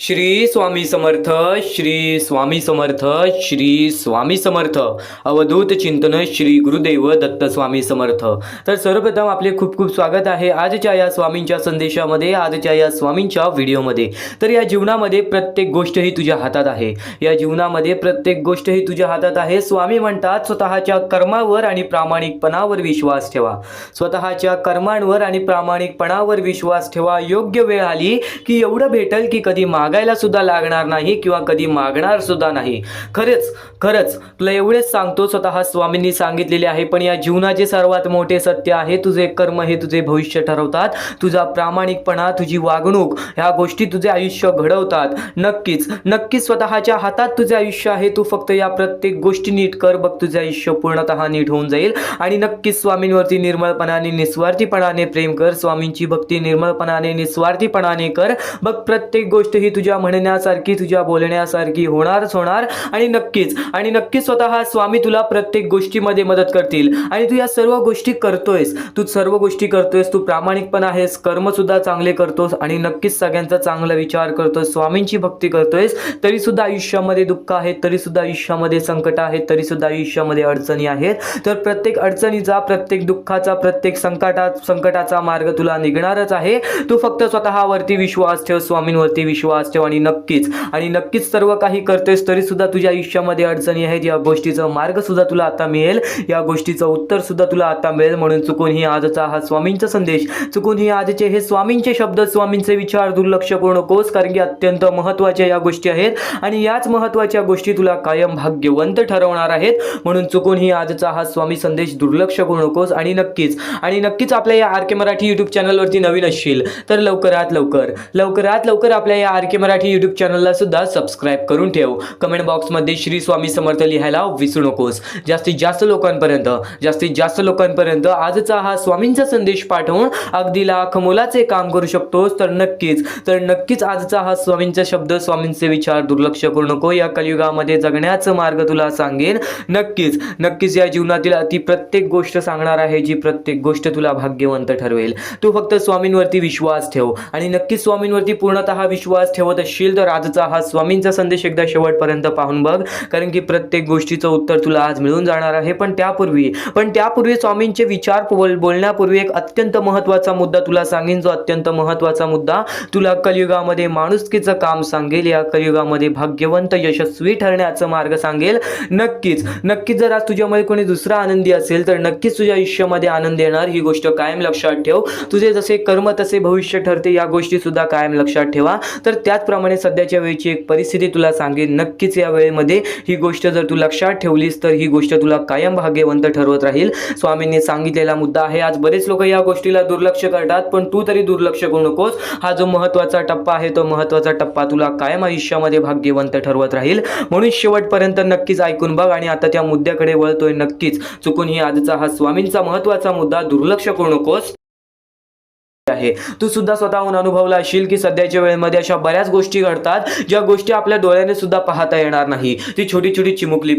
श्री स्वामी समर्थ, श्री स्वामी समर्थ, श्री स्वामी समर्थ. अवधूत चिंतन श्री गुरुदेव दत्त स्वामी समर्थ. तर सर्वप्रथम आपले खूप खूप स्वागत आहे आजच्या या स्वामींच्या संदेशामध्ये, आजच्या या स्वामींच्या व्हिडिओमध्ये. तर या जीवनामध्ये प्रत्येक गोष्ट ही तुझ्या हातात आहे. या जीवनामध्ये प्रत्येक गोष्ट ही तुझ्या हातात आहे. स्वामी म्हणतात स्वतःच्या कर्मावर आणि प्रामाणिकपणावर विश्वास ठेवा. स्वतःच्या कर्मांवर आणि प्रामाणिकपणावर विश्वास ठेवा. योग्य वेळ आली की एवढं भेटल की कधी मागायला सुद्धा लागणार नाही किंवा कधी मागणार सुद्धा नाही. खरंच तुला एवढेच सांगतो, स्वतः स्वामींनी सांगितलेले आहे. पण या जीवनाचे सर्वात मोठे सत्य आहे, तुझे कर्म हे तुझे भविष्य ठरवतात. तुझा प्रामाणिकपणा, तुझी वागणूक ह्या गोष्टी तुझे आयुष्य घडवतात. नक्कीच स्वतःच्या हातात तुझे आयुष्य आहे. तू फक्त या प्रत्येक गोष्टी नीट कर, बघ तुझे आयुष्य पूर्णतः नीट होऊन जाईल. आणि नक्कीच स्वामींवरती निर्मळपणाने निस्वार्थीपणाने प्रेम कर. स्वामींची भक्ती निर्मळपणाने निस्वार्थीपणाने कर. बघ प्रत्येक गोष्ट ही तुझ्या म्हणण्यासारखी, तुझ्या बोलण्यासारखी होणार. आणि नक्कीच स्वतः स्वामी तुला प्रत्येक गोष्टीमध्ये मदत करतील. आणि तू या सर्व गोष्टी करतोयस, तू प्रामाणिकपण आहेस, कर्म सुद्धा चांगले करतोस आणि नक्कीच सगळ्यांचा चांगला विचार करतोस, स्वामींची भक्ती करतोयस. तरी सुद्धा आयुष्यामध्ये दुःख आहे, तरी सुद्धा आयुष्यामध्ये संकट आहे, तरी सुद्धा आयुष्यामध्ये अडचणी आहेत. तर प्रत्येक अडचणीचा, प्रत्येक दुःखाचा, प्रत्येक संकटाचा मार्ग तुला निघणारच आहे. तू फक्त स्वतःवरती विश्वास ठेव, स्वामींवरती विश्वास ठेव. आणि नक्कीच सर्व काही करतेस तरी सुद्धा तुझ्या आयुष्यामध्ये अडचणी आहेत. या गोष्टीचा मार्ग सुद्धा तुला आता मिळेल, या गोष्टीचं उत्तर सुद्धा तुला आता मिळेल. म्हणून चुकून ही आजचा हा स्वामींचा संदेश, चुकून ही आजचे हे स्वामींचे शब्द, स्वामींचे विचार दुर्लक्ष करू नकोस. कारण की अत्यंत महत्त्वाच्या या गोष्टी आहेत आणि याच महत्त्वाच्या गोष्टी तुला कायम भाग्यवंत ठरवणार आहेत. म्हणून चुकून ही आजचा हा स्वामी संदेश दुर्लक्ष करू नकोस. आणि नक्कीच आपल्या या आर के मराठी यूट्यूब चॅनलवरती नवीन असशील तर लवकरात लवकर आपल्या या आर के मराठी यूट्यूब चॅनलला सुद्धा सबस्क्राईब करून ठेव. कमेंट बॉक्समध्ये श्री स्वामी समर्थ लिहायला विसरू नकोस. जास्तीत जास्त लोकांपर्यंत आजचा हा स्वामींचा संदेश पाठवून अगदी लाख मोलाचे काम करू शकतोस. तर नक्कीच आजचा हा स्वामींचा शब्द, स्वामींचे विचार दुर्लक्ष करू नको. या कलियुगामध्ये जगण्याचा मार्ग तुला सांगेन. नक्कीच या जीवनातील अति प्रत्येक गोष्ट सांगणार आहे, जी प्रत्येक गोष्ट तुला भाग्यवंत ठरवेल. तू फक्त स्वामींवरती विश्वास ठेव. आणि नक्कीच स्वामींवरती पूर्णतः विश्वास ठेवत असशील तर आजचा हा स्वामींचा संदेश एकदा शेवटपर्यंत पाहून बघ. कारण की प्रत्येक गोष्टीचं उत्तर तुला आज मिळून जाणार आहे. पण त्यापूर्वी स्वामींचे विचार बोलण्यापूर्वी एक अत्यंत महत्त्वाचा मुद्दा तुला सांगेन. जो अत्यंत महत्त्वाचा मुद्दा तुला कलियुगामध्ये माणुसकीचं काम सांगेल, या कलियुगामध्ये भाग्यवंत यशस्वी ठरण्याचा मार्ग सांगेल. नक्कीच जर आज तुझ्यामध्ये कोणी दुसरा आनंदी असेल तर नक्कीच तुझ्या आयुष्यामध्ये आनंद येणार. ही गोष्ट कायम लक्षात ठेव. तुझे जसे कर्म तसे भविष्य ठरते, या गोष्टी सुद्धा कायम लक्षात ठेवा. तर त्याचप्रमाणे सध्याच्या वेळेची एक परिस्थिती तुला सांगेन. नक्कीच या वेळेमध्ये ही गोष्ट जर तू लक्षात ठेवलीस तर ही गोष्ट तुला कायम भाग्यवंत ठरवत राहील. स्वामींनी सांगितलेला मुद्दा आहे. आज बरेच लोक या गोष्टीला दुर्लक्ष करतात, पण तू तरी दुर्लक्ष करू नकोस. हा जो महत्त्वाचा टप्पा आहे, तो महत्त्वाचा टप्पा तुला कायम आयुष्यामध्ये भाग्यवंत ठरवत राहील. म्हणून शेवटपर्यंत नक्कीच ऐकून बघ. आणि आता त्या मुद्द्याकडे वळतोय. नक्कीच चुकून ही आजचा हा स्वामींचा महत्त्वाचा मुद्दा दुर्लक्ष करू नकोस. तू सुद्धा स्वतःहून अनुभवला असशील की सध्याच्या वेळेमध्ये अशा बऱ्याच गोष्टी घडतात, ज्या गोष्टी आपल्या डोळ्याने सुद्धा पाहता येणार नाही. ती छोटी चिमुकली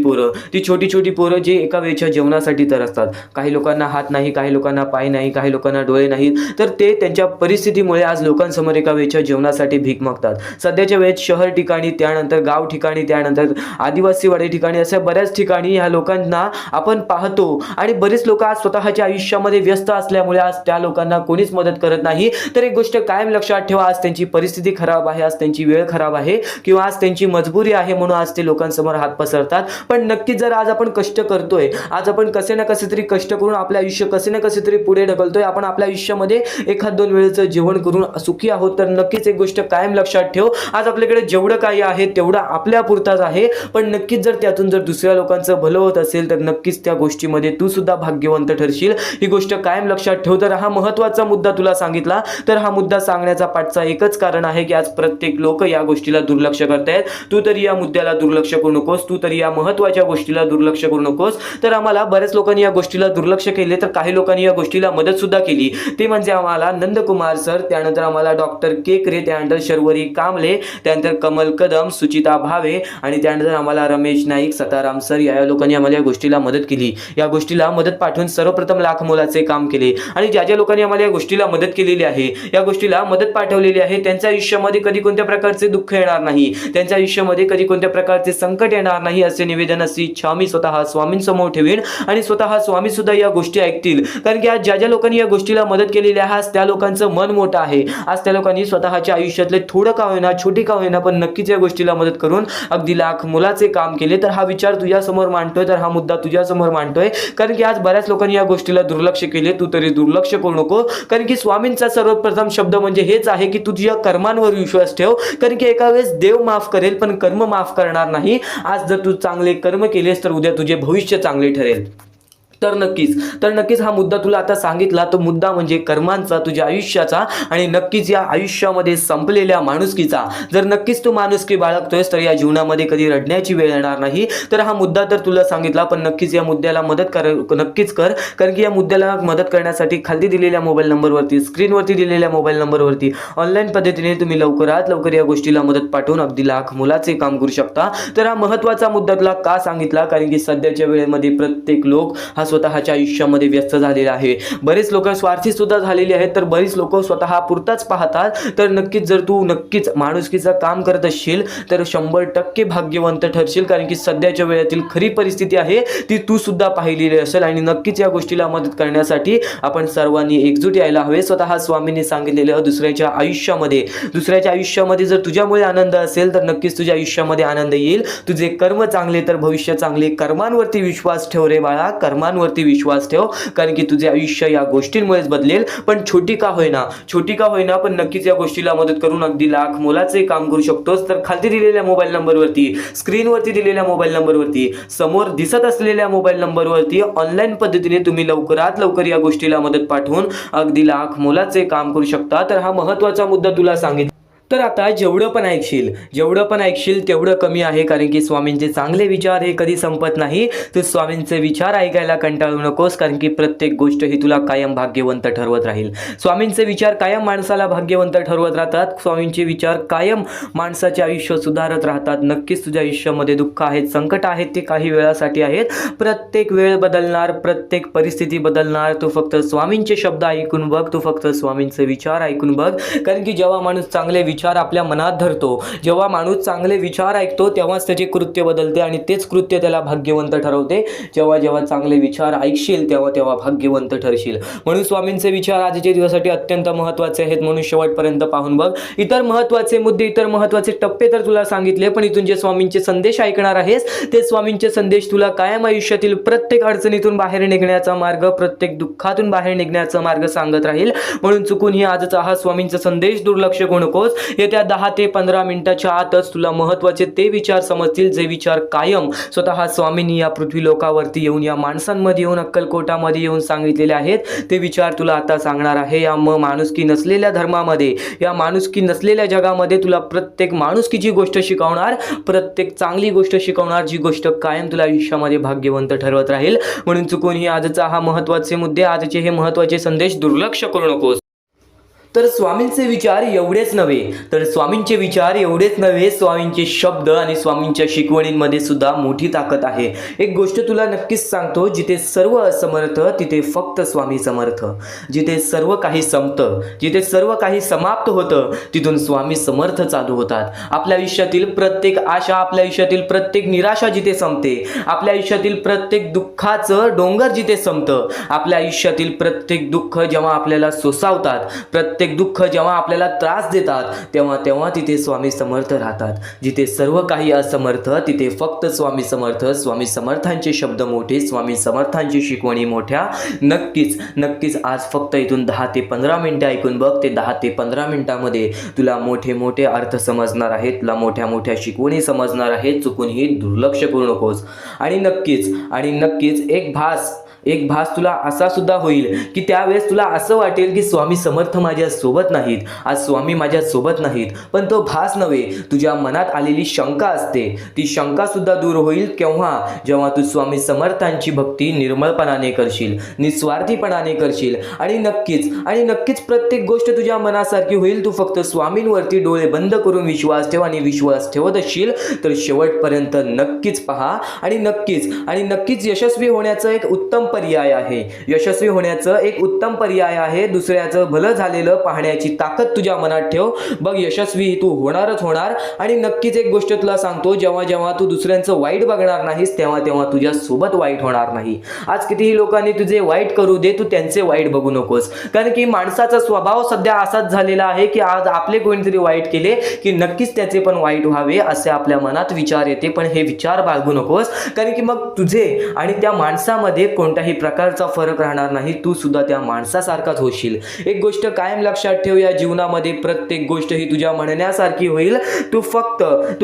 पोरं जे एका वेळच्या जेवणासाठी तर असतात. काही लोकांना हात नाही, काही लोकांना पाय नाही, काही लोकांना डोळे नाहीत. तर ते त्यांच्या परिस्थितीमुळे आज लोकांसमोर एका वेळच्या जेवणासाठी भीक मागतात. सध्याच्या वेळेत शहर ठिकाणी, त्यानंतर गाव ठिकाणी, त्यानंतर आदिवासी वाडी ठिकाणी, अशा बऱ्याच ठिकाणी ह्या लोकांना आपण पाहतो. आणि बरेच लोक आज स्वतःच्या आयुष्यामध्ये व्यस्त असल्यामुळे आज त्या लोकांना कोणीच मदत करत नाही. तर एक गोष्ट कायम लक्षात ठेवा, आज त्यांची परिस्थिती खराब आहे, आज त्यांची वेळ खराब आहे किंवा आज त्यांची मजबुरी आहे, म्हणून आज ते लोकांसमोर हात पसरतात. पण नक्कीच जर आज आपण कष्ट करतोय, आज आपण कसे ना कसे तरी कष्ट करून आपले आयुष्य कसे ना कसे तरी पुढे ढकलतोय, आपण आपल्या आयुष्यामध्ये एखाद दोन वेळेचं जेवण करून सुखी आहोत, तर नक्कीच एक गोष्ट कायम लक्षात ठेव, आज आपल्याकडे जेवढं काही आहे तेवढं आपल्या पुरताच आहे. पण नक्कीच जर त्यातून जर दुसऱ्या लोकांचं भलं होत असेल तर नक्कीच त्या गोष्टीमध्ये तू सुद्धा भाग्यवंत ठरशील. ही गोष्ट कायम लक्षात ठेव. तर हा महत्त्वाचा मुद्दा तुला सांगितला. तर हा मुद्दा सांगण्याचा पाठचा एकच कारण आहे की आज प्रत्येक लोक या गोष्टीला दुर्लक्ष करतायत. तू तरी या मुद्द्याला दुर्लक्ष करू नकोस. तू तरी या महत्त्वाच्या गोष्टीला दुर्लक्ष करू नकोस. तर आम्हाला बऱ्याच लोकांनी या गोष्टीला दुर्लक्ष केले, तर काही लोकांनी या गोष्टीला मदत सुद्धा केली. ते म्हणजे आम्हाला नंदकुमार सर, त्यानंतर आम्हाला डॉक्टर केकरे, त्यानंतर शर्वरी कांबळे, त्यानंतर कमल कदम, सुचिता भावे आणि त्यानंतर आम्हाला रमेश नाईक, सताराम सर, या लोकांनी आम्हाला या गोष्टीला मदत केली. या गोष्टीला मदत पाठवून सर्वप्रथम लाख मोलाचे काम केले. आणि ज्या लोकांनी आम्हाला या गोष्टीला मदत केली केलेली आहे, या गोष्टीला मदत पाठवलेली आहे, त्यांच्या आयुष्यामध्ये कधी कोणत्या प्रकारचे दुःख येणार नाही, त्यांच्या आयुष्यामध्ये कधी कोणत्या प्रकारचे संकट येणार नाही, असे निवेदन, अशी इच्छा मी स्वतः स्वामींसमोर ठेवीन आणि स्वतः स्वामी सुद्धा या गोष्टी ऐकतील. कारण की आज ज्या ज्या लोकांनी या गोष्टीला मदत केलेली आहे, आज त्या लोकांचं मन मोठं आहे. आज त्या लोकांनी स्वतःच्या आयुष्यातले थोडं का होईना, छोटी का होईना, पण नक्कीच या गोष्टीला मदत करून अगदी लाख मोलाचे काम केले. तर हा विचार तुझ्या समोर मांडतोय, तर हा मुद्दा तुझ्या समोर मांडतोय. कारण की आज बऱ्याच लोकांनी या गोष्टीला दुर्लक्ष केले. तू तरी दुर्लक्ष करू नको. कारण की स्वामींचा सर्वप्रथम शब्द म्हणजे हेच आहे की तुझ्या कर्मांवर विश्वास ठेव. कारण की एका वेळेस देव माफ करेल, पण कर्म माफ करणार नाही. आज जर तू चांगले कर्म केलेस तर उद्या तुझे भविष्य चांगले ठरेल. तर नक्कीच हा मुद्दा तुला आता सांगितला. तो मुद्दा म्हणजे कर्मांचा, तुझ्या आयुष्याचा आणि नक्कीच या आयुष्यामध्ये संपलेल्या माणुसकीचा. जर नक्कीच तू माणुसकी बाळगतोयस तर या जीवनामध्ये कधी रडण्याची वेळ येणार नाही. तर हा मुद्दा तर तुला सांगितला, पण नक्कीच या मुद्द्याला नक्कीच कर. कारण की या मुद्द्याला मदत करण्यासाठी खाली दिलेल्या मोबाईल नंबरवरती, स्क्रीनवरती दिलेल्या मोबाईल नंबरवरती ऑनलाईन पद्धतीने तुम्ही लवकरात लवकर या गोष्टीला मदत पाठवून अगदी लाख मोलाचे काम करू शकता. तर हा महत्त्वाचा मुद्दा तुला का सांगितला? कारण की सध्याच्या वेळेमध्ये प्रत्येक लोक हा स्वतःच्या आयुष्यामध्ये व्यस्त झालेला आहे. बरेच लोक स्वार्थी सुद्धा झालेले आहेत. तर बरीच लोक स्वतः पुरताच पाहतात. तर नक्कीच जर तू नक्कीच माणुसकीचं काम करत असशील तर 100% भाग्यवंत ठरशील. कारण की सध्याच्या वेळेतील खरी परिस्थिती आहे ती तू सुद्धा पाहिलेली असेल आणि नक्कीच या गोष्टीला मदत करण्यासाठी आपण सर्वांनी एकजूट यायला हवे. स्वतः स्वामींनी सांगितलेलं दुसऱ्याच्या आयुष्यामध्ये जर तुझ्यामुळे आनंद असेल तर नक्कीच तुझ्या आयुष्यामध्ये आनंद येईल. तुझे कर्म चांगले तर भविष्य चांगले. कर्मांवरती विश्वास ठेव रे बाळा, कर्मांवरती विश्वास ठेव. कारण की तुझे आयुष्य या गोष्टींमुळेच बदलेल. पण छोटी का होईना पण नक्कीच या गोष्टीला मदत करून अगदी लाख मोलाचे काम करू शकतोस. तर खाली दिलेल्या मोबाईल नंबरवरती, स्क्रीनवरती दिलेल्या मोबाईल नंबरवरती, समोर दिसत असलेल्या मोबाईल नंबरवरती ऑनलाईन पद्धतीने तुम्ही लवकरात लवकर या गोष्टीला मदत पाठवून अगदी लाख मोलाचे काम करू शकता. तर हा महत्त्वाचा मुद्दा तुला सांगितला. तर आता जेवढं पण ऐकशील तेवढं कमी आहे. कारण की स्वामींचे चांगले विचार हे कधी संपत नाही. तू स्वामींचे विचार ऐकायला कंटाळू नकोस. कारण की प्रत्येक गोष्ट ही तुला कायम भाग्यवंत ठरवत राहील. स्वामींचे विचार कायम माणसाला भाग्यवंत ठरवत राहतात. स्वामींचे विचार कायम माणसाचे आयुष्य सुधारत राहतात. नक्कीच तुझ्या आयुष्यामध्ये दुःख आहेत, संकट आहेत, ते काही वेळासाठी आहेत. प्रत्येक वेळ बदलणार, प्रत्येक परिस्थिती बदलणार. तू फक्त स्वामींचे शब्द ऐकून बघ, तू फक्त स्वामींचे विचार ऐकून बघ. कारण की जेव्हा माणूस चांगले विचार आपल्या मनात धरतो, जेव्हा माणूस चांगले विचार ऐकतो, तेव्हाच त्याचे कृत्य बदलते आणि तेच कृत्य त्याला भाग्यवंत ठरवते. जेव्हा चांगले विचार ऐकशील तेव्हा भाग्यवंत ठरशील. म्हणून स्वामींचे विचार आजच्या दिवसासाठी अत्यंत महत्त्वाचे आहेत. म्हणून शेवटपर्यंत पाहून बघ. इतर महत्त्वाचे मुद्दे, इतर महत्त्वाचे टप्पे तर तुला सांगितले, पण इथून जे स्वामींचे संदेश ऐकणार आहेस ते स्वामींचे संदेश तुला कायम आयुष्यातील प्रत्येक अडचणीतून बाहेर निघण्याचा मार्ग, प्रत्येक दुःखातून बाहेर निघण्याचा मार्ग सांगत राहील. म्हणून चुकूनही आजचा हा स्वामींचा संदेश दुर्लक्ष करू नकोस. येत्या 10 ते 15 मिनिटाच्या आतच तुला महत्त्वाचे ते विचार समजतील जे विचार कायम स्वतः स्वामींनी या पृथ्वी लोकावरती येऊन, या माणसांमध्ये येऊन, अक्कलकोटामध्ये येऊन सांगितलेले आहेत. ते विचार तुला आता सांगणार आहे. या माणुसकी नसलेल्या धर्मामध्ये, या माणुसकी नसलेल्या जगामध्ये तुला प्रत्येक माणुसकीची गोष्ट शिकवणार, प्रत्येक चांगली गोष्ट शिकवणार, जी गोष्ट कायम तुला आयुष्यामध्ये भाग्यवंत ठरवत राहील. म्हणून चुकूनही आजचा हा महत्त्वाचे मुद्दे, आजचे हे महत्त्वाचे संदेश दुर्लक्ष करू नकोस. तर स्वामींचे विचार एवढेच नव्हे, स्वामींचे शब्द आणि स्वामींच्या शिकवणींमध्ये सुद्धा मोठी ताकद आहे. एक गोष्ट तुला नक्कीच सांगतो, जिथे सर्व असमर्थ तिथे फक्त स्वामी समर्थ. जिथे सर्व काही संपतं, जिथे सर्व काही समाप्त होतं, तिथून स्वामी समर्थ चालू होतात. आपल्या आयुष्यातील प्रत्येक आशा, आपल्या आयुष्यातील प्रत्येक निराशा जिथे संपते, आपल्या आयुष्यातील प्रत्येक दुःखाचं डोंगर जिथे संपतं, आपल्या आयुष्यातील प्रत्येक दुःख जेव्हा आपल्याला सोसावतात, प्रत्येक दुःख जेव्हा आपल्याला त्रास देतात, तेव्हा तिथे स्वामी समर्थ राहतात. जिथे सर्व काही असमर्थ तिथे फक्त स्वामी समर्थ. स्वामी समर्थांचे शब्द मोठे, स्वामी समर्थांची शिकवणी मोठ्या. नक्कीच आज फक्त इथून 10 ते 15 मिनिटं ऐकून बघ. ते 10 ते 15 मिनिटांमध्ये तुला मोठे अर्थ समजणार आहेत, तुला मोठ्या शिकवणी समजणार आहेत. चुकूनही दुर्लक्ष करू नकोस. आणि नक्कीच एक भास तुला असा सुद्धा होईल की त्यावेळेस तुला असं वाटेल की स्वामी समर्थ माझ्या सोबत नाहीत, आज स्वामी माझ्या सोबत नाहीत. पण तो भास नव्हे, तुझ्या मनात आलेली शंका असते. ती शंका सुद्धा दूर होईल जेव्हा तू स्वामी समर्थांची भक्ती निर्मळपणाने करशील, निस्वार्थीपणाने करशील. आणि नक्कीच प्रत्येक गोष्ट तुझ्या मनासारखी होईल. तू फक्त स्वामींवरती डोळे बंद करून विश्वास ठेव आणि विश्वास ठेवत असशील तर शेवटपर्यंत नक्कीच पहा. आणि नक्कीच यशस्वी होण्याचं एक उत्तम पर्याय आहे. यशस्वी होण्याचं एक उत्तम पर्याय आहे. दुसऱ्याचं भलं झालेलं पाहण्याची ताकद तुझ्या मनात ठेव. बघ यशस्वी तू होणारच होणार. आणि नक्कीच एक गोष्ट तुला सांगतो, जेव्हा जेव्हा तू दुसऱ्यांचं वाईट बघणार नाहीस तेव्हा तेव्हा तुझ्या सोबत वाईट होणार नाही. आज कितीही लोकांनी तुझे वाईट करू दे, तू त्यांचे वाईट बघू नकोस. कारण की माणसाचा स्वभाव सध्या असाच झालेला आहे की आज आपले कोणीतरी वाईट केले की नक्कीच त्याचे पण वाईट व्हावे असे आपल्या मनात विचार येते. पण हे विचार बाळगू नकोस, कारण की मग तुझे आणि त्या माणसामध्ये कोणत्याही प्रकारचा फरक राहणार नाही. तू सुद्धा त्या माणसासारखाच होशील. एक गोष्ट कायम लक्षात ठेव, या जीवनामध्ये प्रत्येक गोष्ट ही तुझ्या म्हणण्यासारखी होईल. तू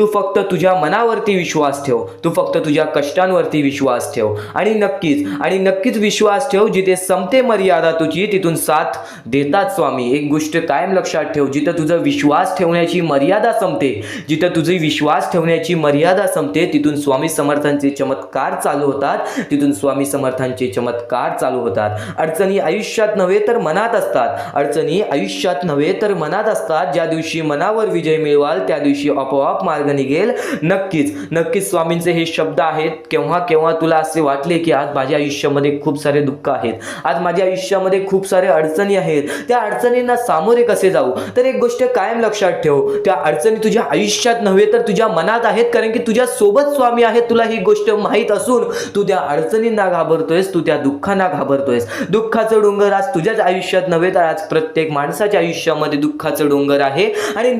फक्त तुझ्या मनावरती विश्वास ठेव. तू फक्त तुझ्या कष्टांवरती विश्वास ठेव. आणि नक्कीच विश्वास ठेव, जिथे संपते मर्यादा तुझी तिथून साथ देतात स्वामी. एक गोष्ट कायम लक्षात ठेव, जिथं तुझा विश्वास ठेवण्याची मर्यादा संपते, जिथं तुझी विश्वास ठेवण्याची मर्यादा संपते, तिथून स्वामी समर्थांचे चमत्कार चालू होतात. तिथून स्वामी समर्थांचे चमत्कार चालू होतात. अडचणी आयुष्यात नव्हे तर मनात असतात. अडचणी आयुष्यात नव्हे तर मनात असतात. ज्या दिवशी मनावर विजय मिळवाल त्या दिवशी आपोआप मार्ग निघेल. नक्कीच स्वामींचे हे शब्द आहेत. केव्हा तुला असे वाटले की आज माझ्या आयुष्यामध्ये खूप सारे दुःख आहेत, आज माझ्या आयुष्यामध्ये खूप सारे अडचणी आहेत, त्या अडचणींना सामोरे कसे जाऊ, तर एक गोष्ट कायम लक्षात ठेव, त्या अडचणी तुझ्या आयुष्यात नव्हे तर तुझ्या मनात आहेत. कारण की तुझ्या सोबत स्वामी आहेत. तुला ही गोष्ट माहीत असून तू त्या अडचणींना घाबरतोयस, तू त्या दुःखांना घाबरतोयस. दुःखाचं डोंगर आज तुझ्याच आयुष्यात नव्हे तर आज प्रत्येक माणसाच्या आयुष्यामध्ये दुःखाचं डोंगर आहे. आणि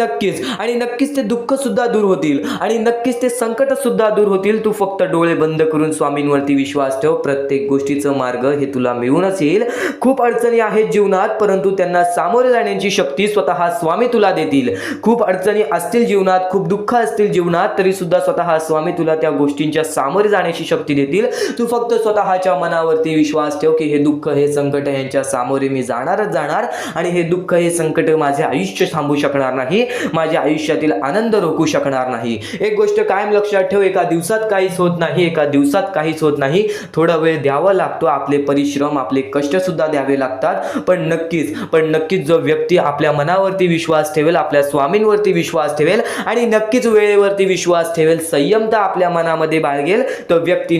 नक्कीच ते दुःख सुद्धा दूर होतील आणि नक्कीच ते संकट सुद्धा दूर होतील. तू फक्त डोळे बंद करून स्वामींवरती विश्वास ठेव. प्रत्येक गोष्टीचं मार्ग हे तुला मिळूनच येईल. खूप अडचणी आहेत जीवनात, परंतु त्यांना सामोरे जाण्याची शक्ती स्वतः स्वामी तुला देतील. खूप अडचणी असतील जीवनात, खूप दुःख असतील जीवनात, तरी सुद्धा स्वतः स्वामी तुला त्या गोष्टींच्या सामोरे जाण्याची शक्ती देतील. तू फक्त स्वतःच्या मनावरती विश्वास ठेव की हे दुःख हे संकट यांच्या सामोरे मी जाणारच जाणार आणि हे दुःख हे संकट माझे आयुष्य थांबू शकणार नाही, माझ्या आयुष्यातील आनंद रोखू शकणार नाही. एक गोष्ट कायम लक्षात ठेव, एका दिवसात काहीच होत नाही. थोडा वेळ द्यावा लागतो. आपले परिश्रम, आपले कष्ट सुद्धा द्यावे लागतात. पण नक्कीच जो व्यक्ती आपल्या मनावरती विश्वास ठेवेल, आपल्या स्वामींवरती विश्वास ठेवेल आणि नक्कीच वेळेवरती विश्वास ठेवेल, संयमता आपल्या मनामध्ये बाळगेल, तो व्यक्ती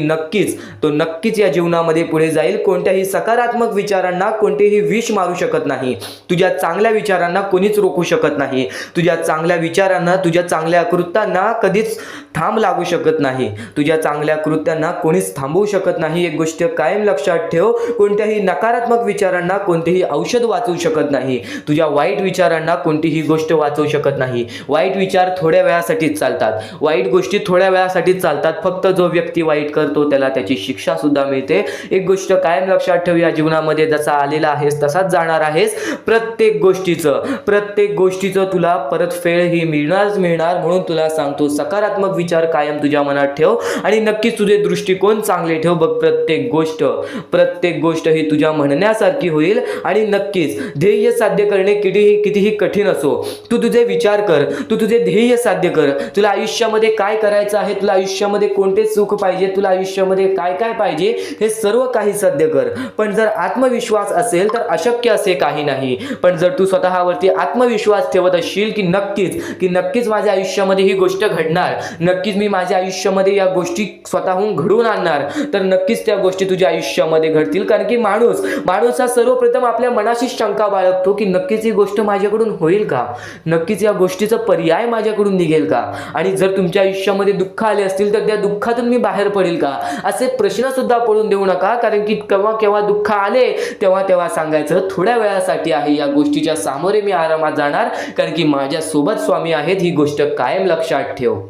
नक्कीच या जीवनामध्ये पुढे जाईल. कोणत्याही सकारात्मक विचारांना कोणतेही विष मारू शकत नाही. तुझ्या चांगल्या विचारांना कोणीच रोखू शकत नाही. तुझ्या चांगल्या विचारांना, तुझ्या चांगल्या कृत्यांना कधीच थांब लागू शकत नाही. तुझ्या चांगल्या कृत्यांना कोणीच थांबवू शकत नाही. एक गोष्ट कायम लक्षात ठेव, कोणत्याही नकारात्मक विचारांना कोणतेही औषध वाचवू शकत नाही. तुझ्या वाईट विचारांना कोणतीही गोष्ट वाचवू शकत नाही. वाईट विचार थोड्या वेळासाठीच चालतात, वाईट गोष्टी थोड्या वेळासाठीच चालतात. फक्त जो व्यक्ती वाईट करतो त्याला त्याची शिक्षा सुद्धा मिळते. एक गोष्ट कायम लक्षात ठेव, या जीवनामध्ये जसा आलेला आहेस तसाच जाणार आहेस. प्रत्येक गोष्टीचं तुला परतफेड ही मिळणार. म्हणून तुला सांगतो, सकारात्मक विचार कायम तुझ्या मनात ठेव आणि नक्कीच तुझे दृष्टिकोन चांगले ठेव. बघ प्रत्येक गोष्ट ही तुझ्या म्हणण्यासारखी होईल. आणि नक्कीच ध्येय साध्य करणे कितीही कठीण असो, तू तुझे विचार कर, तू तुझे ध्येय साध्य कर. तुला आयुष्यामध्ये काय करायचं आहे, तुला आयुष्यामध्ये कोणते सुख पाहिजे, तुला आयुष्यामध्ये काय पाहिजे, हे सर्व काही साध्य कर. पण जर आत्मविश्वास असेल तर अशक्य असे काही नाही. पण जर तू स्वतःवरती आत्मविश्वास ठेवत असशील की नक्कीच माझ्या आयुष्यामध्ये ही गोष्ट घडणार, नक्कीच मी माझ्या आयुष्यामध्ये या गोष्टी स्वतःहून घडवून आणणार, तर नक्कीच त्या गोष्टी तुझ्या आयुष्यामध्ये घडतील. कारण की माणूस हा सर्वप्रथम आपल्या मनाशी शंका बाळगतो की नक्कीच ही गोष्ट माझ्याकडून होईल का, नक्कीच या गोष्टीचा पर्याय माझ्याकडून निघेल का, आणि जर तुमच्या आयुष्यामध्ये दुःख आले असतील तर त्या दुःखातून मी बाहेर पडेल का, असे प्रश्न सुद्धा पडून देऊ नका. कारण की केव्हा दुःख आले तेव्हा सांगायचं थोड्या वेळासाठी आहे, या गोष्टीच्या सामोरे मी आरामात जाणार, कारण की माझ्या सोबत स्वामी आहेत. ही गोष्ट कायम लक्षात ठेव.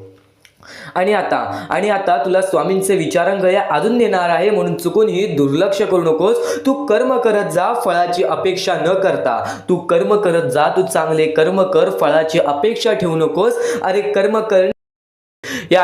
आणि आता तुला स्वामींचे विचारांगळे अजून देणार आहे, म्हणून चुकूनही दुर्लक्ष करू नकोस. तू कर्म करत जा, फळाची अपेक्षा न करता. तू कर्म करत जा, तू चांगले कर्म कर, फळाची अपेक्षा ठेवू नकोस. अरे कर्म कर. या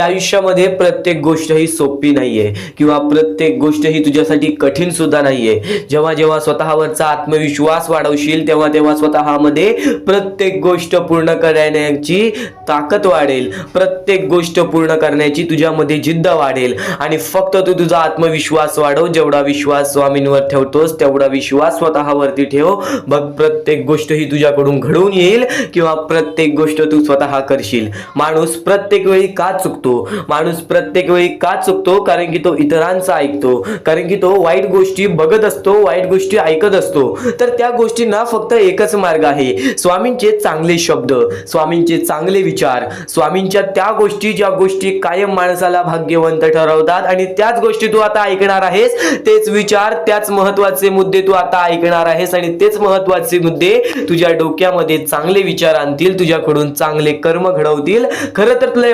आयुष्यामध्ये प्रत्येक गोष्ट ही सोपी नाहीये किंवा प्रत्येक गोष्ट ही तुझ्यासाठी कठीण सुद्धा नाहीये. जेव्हा स्वतःवरचा आत्मविश्वास वाढवशील तेव्हा स्वतःमध्ये प्रत्येक गोष्ट पूर्ण करण्याची ताकद वाढेल, प्रत्येक गोष्ट पूर्ण करण्याची तुझ्यामध्ये जिद्द वाढेल. आणि फक्त तू तुझा आत्मविश्वास वाढव. जेवढा विश्वास स्वामींवर ठेवतोस तेवढा विश्वास स्वतःवरती ठेव. बघ प्रत्येक गोष्ट ही तुझ्याकडून घडून येईल किंवा प्रत्येक गोष्ट तू स्वतः करशील. माणूस प्रत्येक वेळी का चुकतो? माणूस प्रत्येक वेळी का चुकतो? कारण की तो इतरांचा ऐकतो, कारण की तो वाईट गोष्टी बघत असतो, वाईट गोष्टी ऐकत असतो. तर त्या गोष्टींना फक्त एकच मार्ग आहे, स्वामींचे चांगले शब्द, स्वामींचे चांगले विचार, स्वामींच्या त्या गोष्टी ज्या गोष्टी कायम माणसाला भाग्यवंत ठरवतात. आणि त्याच गोष्टी तू आता ऐकणार आहेस, तेच विचार, त्याच महत्वाचे मुद्दे तू आता ऐकणार आहेस आणि तेच महत्वाचे मुद्दे तुझ्या डोक्यामध्ये चांगले विचार आणतील, तुझ्याकडून चांगले कर्म घडवतील. खरं तर तुला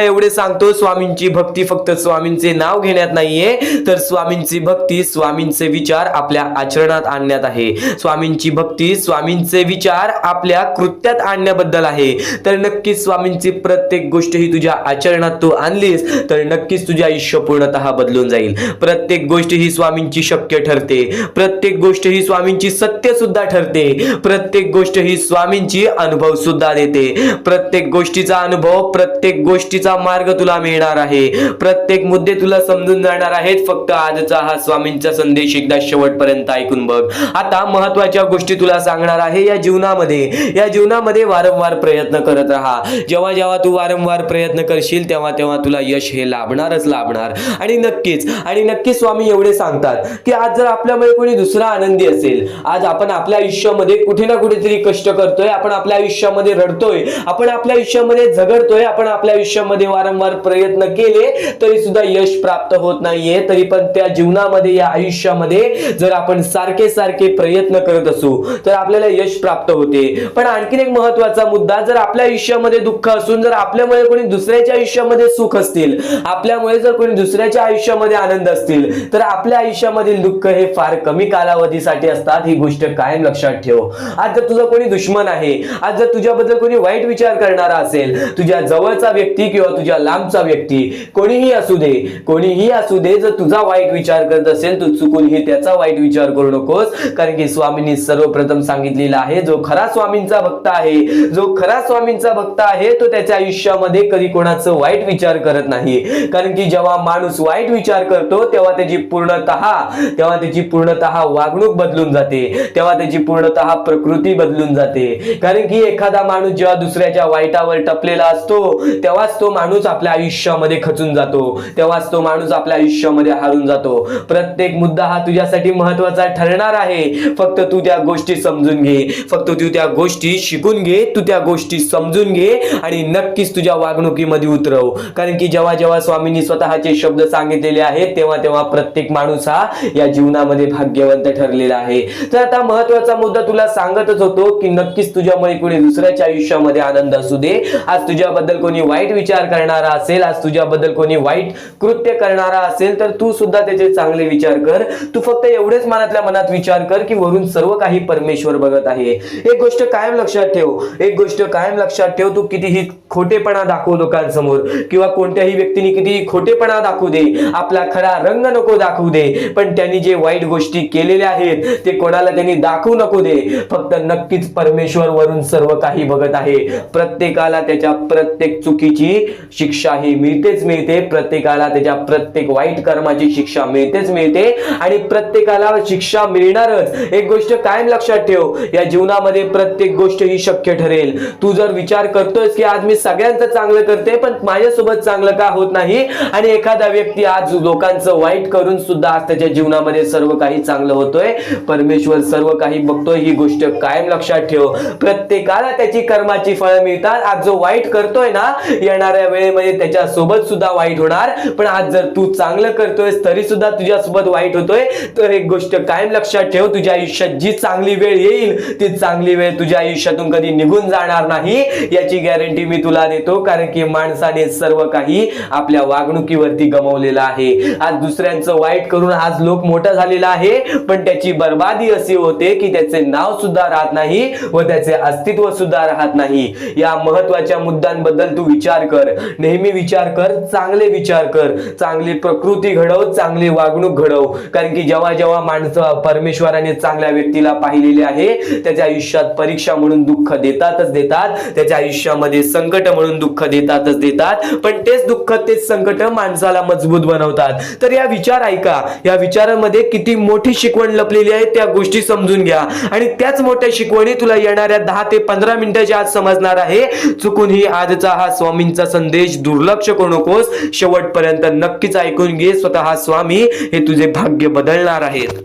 एवढे सांगतो, स्वामींची भक्ती फक्त स्वामींचे नाव घेण्यात नाहीये, तर स्वामींची भक्ती स्वामींचे विचार आपल्या आचरणात आणण्यात आहे. स्वामींची भक्ती स्वामींचे विचार आपल्या कृत्यात आणण्याबद्दल आहे. तर नक्कीच स्वामींची प्रत्येक गोष्ट ही तुझ्या आचरणात तू आणलीस तर नक्कीच तुझे आयुष्य पूर्णतः बदलून जाईल. प्रत्येक गोष्ट ही स्वामींची शक्य ठरते, प्रत्येक गोष्ट ही स्वामींची सत्य सुद्धा ठरते, प्रत्येक गोष्ट ही स्वामींची अनुभव सुद्धा देते. प्रत्येक गोष्टीचा अनुभव, प्रत्येक गोष्टीचा मार्ग तुला मिळणार आहे, प्रत्येक मुद्दे तुला समजून जाणार आहेत. फक्त आजचा हा स्वामींचा संदेश एकदा शेवटपर्यंत ऐकून बघ. आता महत्वाच्या गोष्टी तुला सांगणार आहे. या जीवनामध्ये वारंवार प्रयत्न करत राहा. जेव्हा जेव्हा तू वारंवार प्रयत्न करशील तेव्हा तेव्हा तुला यश हे लाभणारच लाभणार. आणि नक्कीच स्वामी एवढे सांगतात की आज जर आपल्यामध्ये कोणी दुसरा आनंदी असेल, आज आपण आपल्या आयुष्यामध्ये कुठे ना कुठेतरी कष्ट करतोय, आपण आपल्या आयुष्यामध्ये रडतोय, आपण आपल्या आयुष्यामध्ये झगडतोय, आपण आपल्या आयुष्यामध्ये वारंवार प्रयत्न केले तरी सुद्धा यश प्राप्त होत नाहीये, तरी पण त्या जीवनामध्ये, या आयुष्यामध्ये जर आपण सारखे प्रयत्न करत असू तर आपल्याला यश प्राप्त होते. पण आणखीन एक महत्वाचा मुद्दा, जर आपल्या आयुष्यामध्ये दुःख असून जर आपल्यामुळे कोणी दुसऱ्याच्या आयुष्यामध्ये सुख असतील, आपल्यामुळे जर कोणी दुसऱ्याच्या आयुष्यामध्ये आनंद असतील तर आपल्या आयुष्यामधील दुःख हे फार कमी कालावधीसाठी असतात. ही गोष्ट कायम लक्षात ठेव. आज जर तुझा कोणी दुश्मन आहे, आज जर तुझ्याबद्दल कोणी वाईट विचार करणारा असेल, तुझ्या जवळचा व्यक्ती किंवा तुझ्या लांबचा व्यक्ती, कोणीही असू दे, जर तुझा वाईट विचार करत असेल तू चुकूनही त्याचा वाईट विचार करू नकोस. कारण की स्वामींनी सर्वप्रथम सांगितलेलं आहे, जो खरा स्वामींचा भक्त आहे तो त्याच्या आयुष्यामध्ये कधी कोणाचं वाईट विचार करत नाही. कारण की जेव्हा माणूस वाईट विचार करतो तेव्हा त्याची पूर्णतः वागणूक बदलून जाते, तेव्हा त्याची पूर्णतः प्रकृती बदलून जाते. कारण की एखादा माणूस जेव्हा दुसऱ्याच्या वाईटावर टपलेला असतो तेव्हाच तो माणूस आपल्या आयुष्यामध्ये खचून जातो, तेव्हाच तो माणूस आपल्या आयुष्यामध्ये हारून जातो. प्रत्येक मुद्दा हा तुझ्यासाठी महत्वाचा ठरणार आहे. फक्त तू त्या गोष्टी समजून घे, फक्त तू त्या गोष्टी शिकून घे, तू त्या गोष्टी समजून घे आणि नक्कीच तुझ्या वागणुकीमध्ये उतरव. कारण की जेव्हा स्वामींनी स्वतःचे शब्द सांगितलेले आहेत तेव्हा प्रत्येक माणूस हा या जीवनामध्ये भाग्यवंत ठरलेला आहे. तर आता महत्वाचा मुद्दा तुला सांगतच होतो की नक्कीच तुझ्यामुळे कोणी दुसऱ्याच्या आयुष्यामध्ये आनंद असू दे, आज तुझ्याबद्दल कोणी वाईट विचार करणारा असेल, आज तुझ्याबद्दल कोणी वाईट कृत्य करणारा असेल तर तू सुद्धा त्याचे चांगले विचार कर. तू फक्त एवढेच मनातल्या मनात विचार कर की वरून सर्व काही परमेश्वर बघत आहे. एक गोष्ट कायम लक्षात ठेव, तू कितीही खोटेपणा दाखव लोकांसमोर किंवा कोणत्याही व्यक्तीने कितीही खोटेपणा दाखवू दे, आपला खरा रंग नको दाखवू दे, पण त्यांनी जे वाईट गोष्टी केलेल्या आहेत ते कोणाला त्यांनी दाखवू नको दे. फक्त नक्कीच परमेश्वर वरून सर्व काही बघत आहे. प्रत्येकाला त्याच्या प्रत्येक चुकीची शिक्षा ही मिळते, प्रत्येकाला त्याच्या प्रत्येक वाईट कर्माची शिक्षा मिळते आणि प्रत्येकाला शिक्षा मिळणारच. एक गोष्ट कायम लक्षात ठेव, या जीवनामध्ये प्रत्येक गोष्ट ही शक्य ठरेल. तू जर विचार करतोयस की आज मी सगळ्यांचं चांगलं करते पण माझ्यासोबत चांगलं का होत नाही, आणि एखादा व्यक्ती आज लोकांचं वाईट करून सुद्धा आज त्याच्या जीवनामध्ये सर्व काही चांगलं होतोय, परमेश्वर सर्व काही बघतोय. ही गोष्ट कायम लक्षात ठेव. प्रत्येकाला त्याची कर्माची फळं मिळतात. आज जो वाईट करतोय ना, येणाऱ्या वेळेमध्ये त्याच्या सोबत सुद्धा वाईट होणार. पण आज जर तू चांगलं करतोयस तरी सुद्धा तुझ्यासोबत वाईट होतोय, तर एक गोष्ट कायम लक्षात ठेव, तुझ्या आयुष्यात जी चांगली वेळ येईल ती चांगली वेळ तुझ्या आयुष्यातून कधी निघून जाणार नाही, याची गॅरंटी मी तुला देतो. कारण की माणसाने सर्व काही आपल्या वागणुकीवरती गमावलेलं आहे. आज दुसऱ्यांचं वाईट करून आज लोक मोठा झालेला आहे, पण त्याची बर्बादी अशी होते की त्याचे नाव सुद्धा राहत नाही व त्याचे अस्तित्व सुद्धा राहत नाही. या महत्वाच्या मुद्द्यांबद्दल तू विचार कर, नेहमी विचार कर, चांगले विचार कर, चांगली प्रकृती घडव, चांगली वागणूक घडव. कारण की जेव्हा माणसं परमेश्वराने चांगल्या व्यक्तीला पाहिलेले आहे त्याच्या आयुष्यात परीक्षा म्हणून दुःख देतातच, त्याच्या आयुष्यामध्ये संकट म्हणून दुःख देतात, पण तेच दुःख तेच संकट माणसाला मजबूत बनवतात. तर या विचार ऐका, या विचारांमध्ये किती मोठी शिकवण लपलेली आहे त्या गोष्टी समजून घ्या आणि त्याच मोठ्या शिकवणी तुला येणाऱ्या 10 ते 15 मिनिटाच्या आत समजणार आहे. चुकूनही आजचा हा स्वामींचा संदेश दुर्लक्ष करू नकोस, शेवटपर्यंत नक्कीच ऐकून घे. स्वतः स्वामी हे तुझे भाग्य बदलणार आहेत.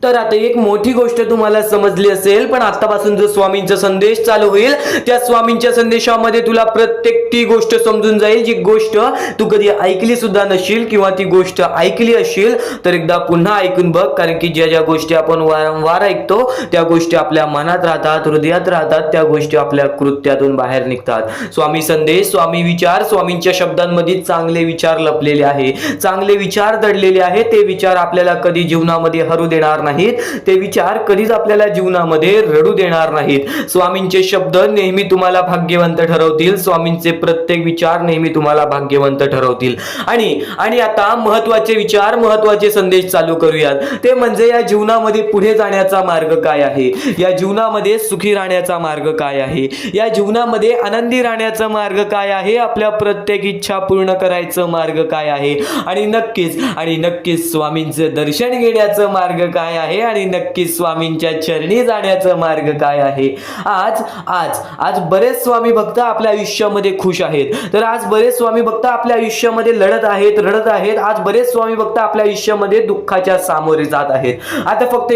तर आता एक मोठी गोष्ट तुम्हाला समजली असेल, पण आतापासून जो स्वामींचा संदेश चालू होईल त्या स्वामींच्या संदेशामध्ये तुला प्रत्येक ती गोष्ट समजून जाईल जी गोष्ट तू कधी ऐकली सुद्धा नशील, किंवा ती गोष्ट ऐकली असेल तर एकदा पुन्हा ऐकून बघ. कारण की ज्या ज्या गोष्टी आपण वारंवार ऐकतो त्या गोष्टी आपल्या मनात राहतात, हृदयात राहतात, त्या गोष्टी आपल्या कृत्यातून बाहेर निघतात. स्वामी संदेश, स्वामी विचार, स्वामींच्या शब्दांमध्ये चांगले विचार लपलेले आहे, चांगले विचार दडलेले आहे. ते विचार आपल्याला कधी जीवनामध्ये हरू देणार नाही, ते विचार कधीच आपल्याला जीवनामध्ये रडू देणार नाहीत. स्वामींचे शब्द नेहमी तुम्हाला भाग्यवंत ठरवतील, स्वामींचे प्रत्येक विचार नेहमी तुम्हाला भाग्यवंत ठरवतील. आणि आता महत्वाचे विचार, महत्वाचे संदेश चालू करूयात. ते म्हणजे या जीवनामध्ये पुढे जाण्याचा मार्ग काय आहे, या जीवनामध्ये सुखी राहण्याचा मार्ग काय आहे, या जीवनामध्ये आनंदी राहण्याचा मार्ग काय आहे, आपल्या प्रत्येक इच्छा पूर्ण करायचं मार्ग काय आहे, आणि नक्कीच स्वामींचं दर्शन घेण्याचं मार्ग काय आहे, आणि नक्की स्वामींच्या चरणी जाण्याचा मार्ग काय आहे. आज बरेच स्वामी भक्त आपल्या आयुष्यामध्ये खुश आहेत, तर आज बरेच स्वामी भक्त आपल्या आयुष्यामध्ये रडत आहेत. आज बरेच स्वामी भक्त आपल्या आयुष्यामध्ये दुःखाच्या सामोरे जात आहेत. आता फक्त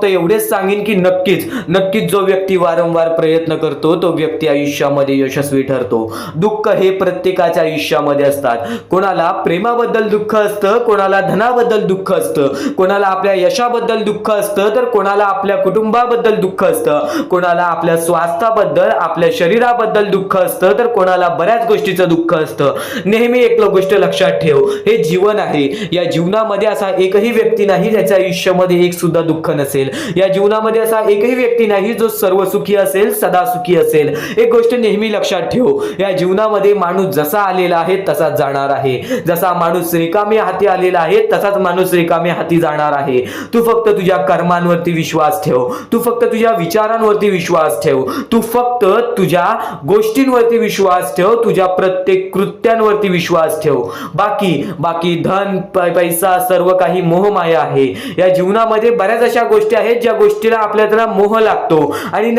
एवढेच सांगेन की नक्कीच जो व्यक्ती वारंवार प्रयत्न करतो तो व्यक्ती आयुष्यामध्ये यशस्वी ठरतो. दुःख हे प्रत्येकाच्या आयुष्यामध्ये असतात. कोणाला प्रेमाबद्दल दुःख असतं, कोणाला धनाबद्दल दुःख असतं, कोणाला आपल्या यशाबद्दल दुःख असतं, तर कोणाला आपल्या कुटुंबाबद्दल दुःख असतं, कोणाला आपल्या स्वास्थ्याबद्दल, आपल्या शरीराबद्दल दुःख असतं, तर कोणाला बऱ्याच गोष्टीचं दुःख असतं. नेहमी एक गोष्ट लक्षात ठेव, हे जीवन आहे. या जीवनामध्ये असा एकही व्यक्ती नाही ज्याच्या आयुष्यामध्ये एक सुद्धा दुःख नसेल. या जीवनामध्ये असा एकही व्यक्ती नाही जो सर्व सुखी असेल, सदा सुखी असेल. एक गोष्ट नेहमी लक्षात ठेव, या जीवनामध्ये माणूस जसा आलेला आहे तसाच जाणार आहे. जसा माणूस रिकाम्या हाती आलेला आहे तसाच माणूस रिकाम्या हाती जाणार आहे. तू फक्त तुझ्या कर्मांवरती विश्वास ठेव, तू फक्त तुझ्या विचारांवरती विश्वास ठेव, तू फक्त तुझ्या गोष्टींवरती विश्वास ठेव, तुझ्या प्रत्येक कृत्यांवरती विश्वास ठेव. बाकी धन, पैसा सर्व काही मोहमाया आहे. या जीवनामध्ये बऱ्याच अशा गोष्टी आहेत ज्या गोष्टीला आपल्याला मोह लागतो, आणि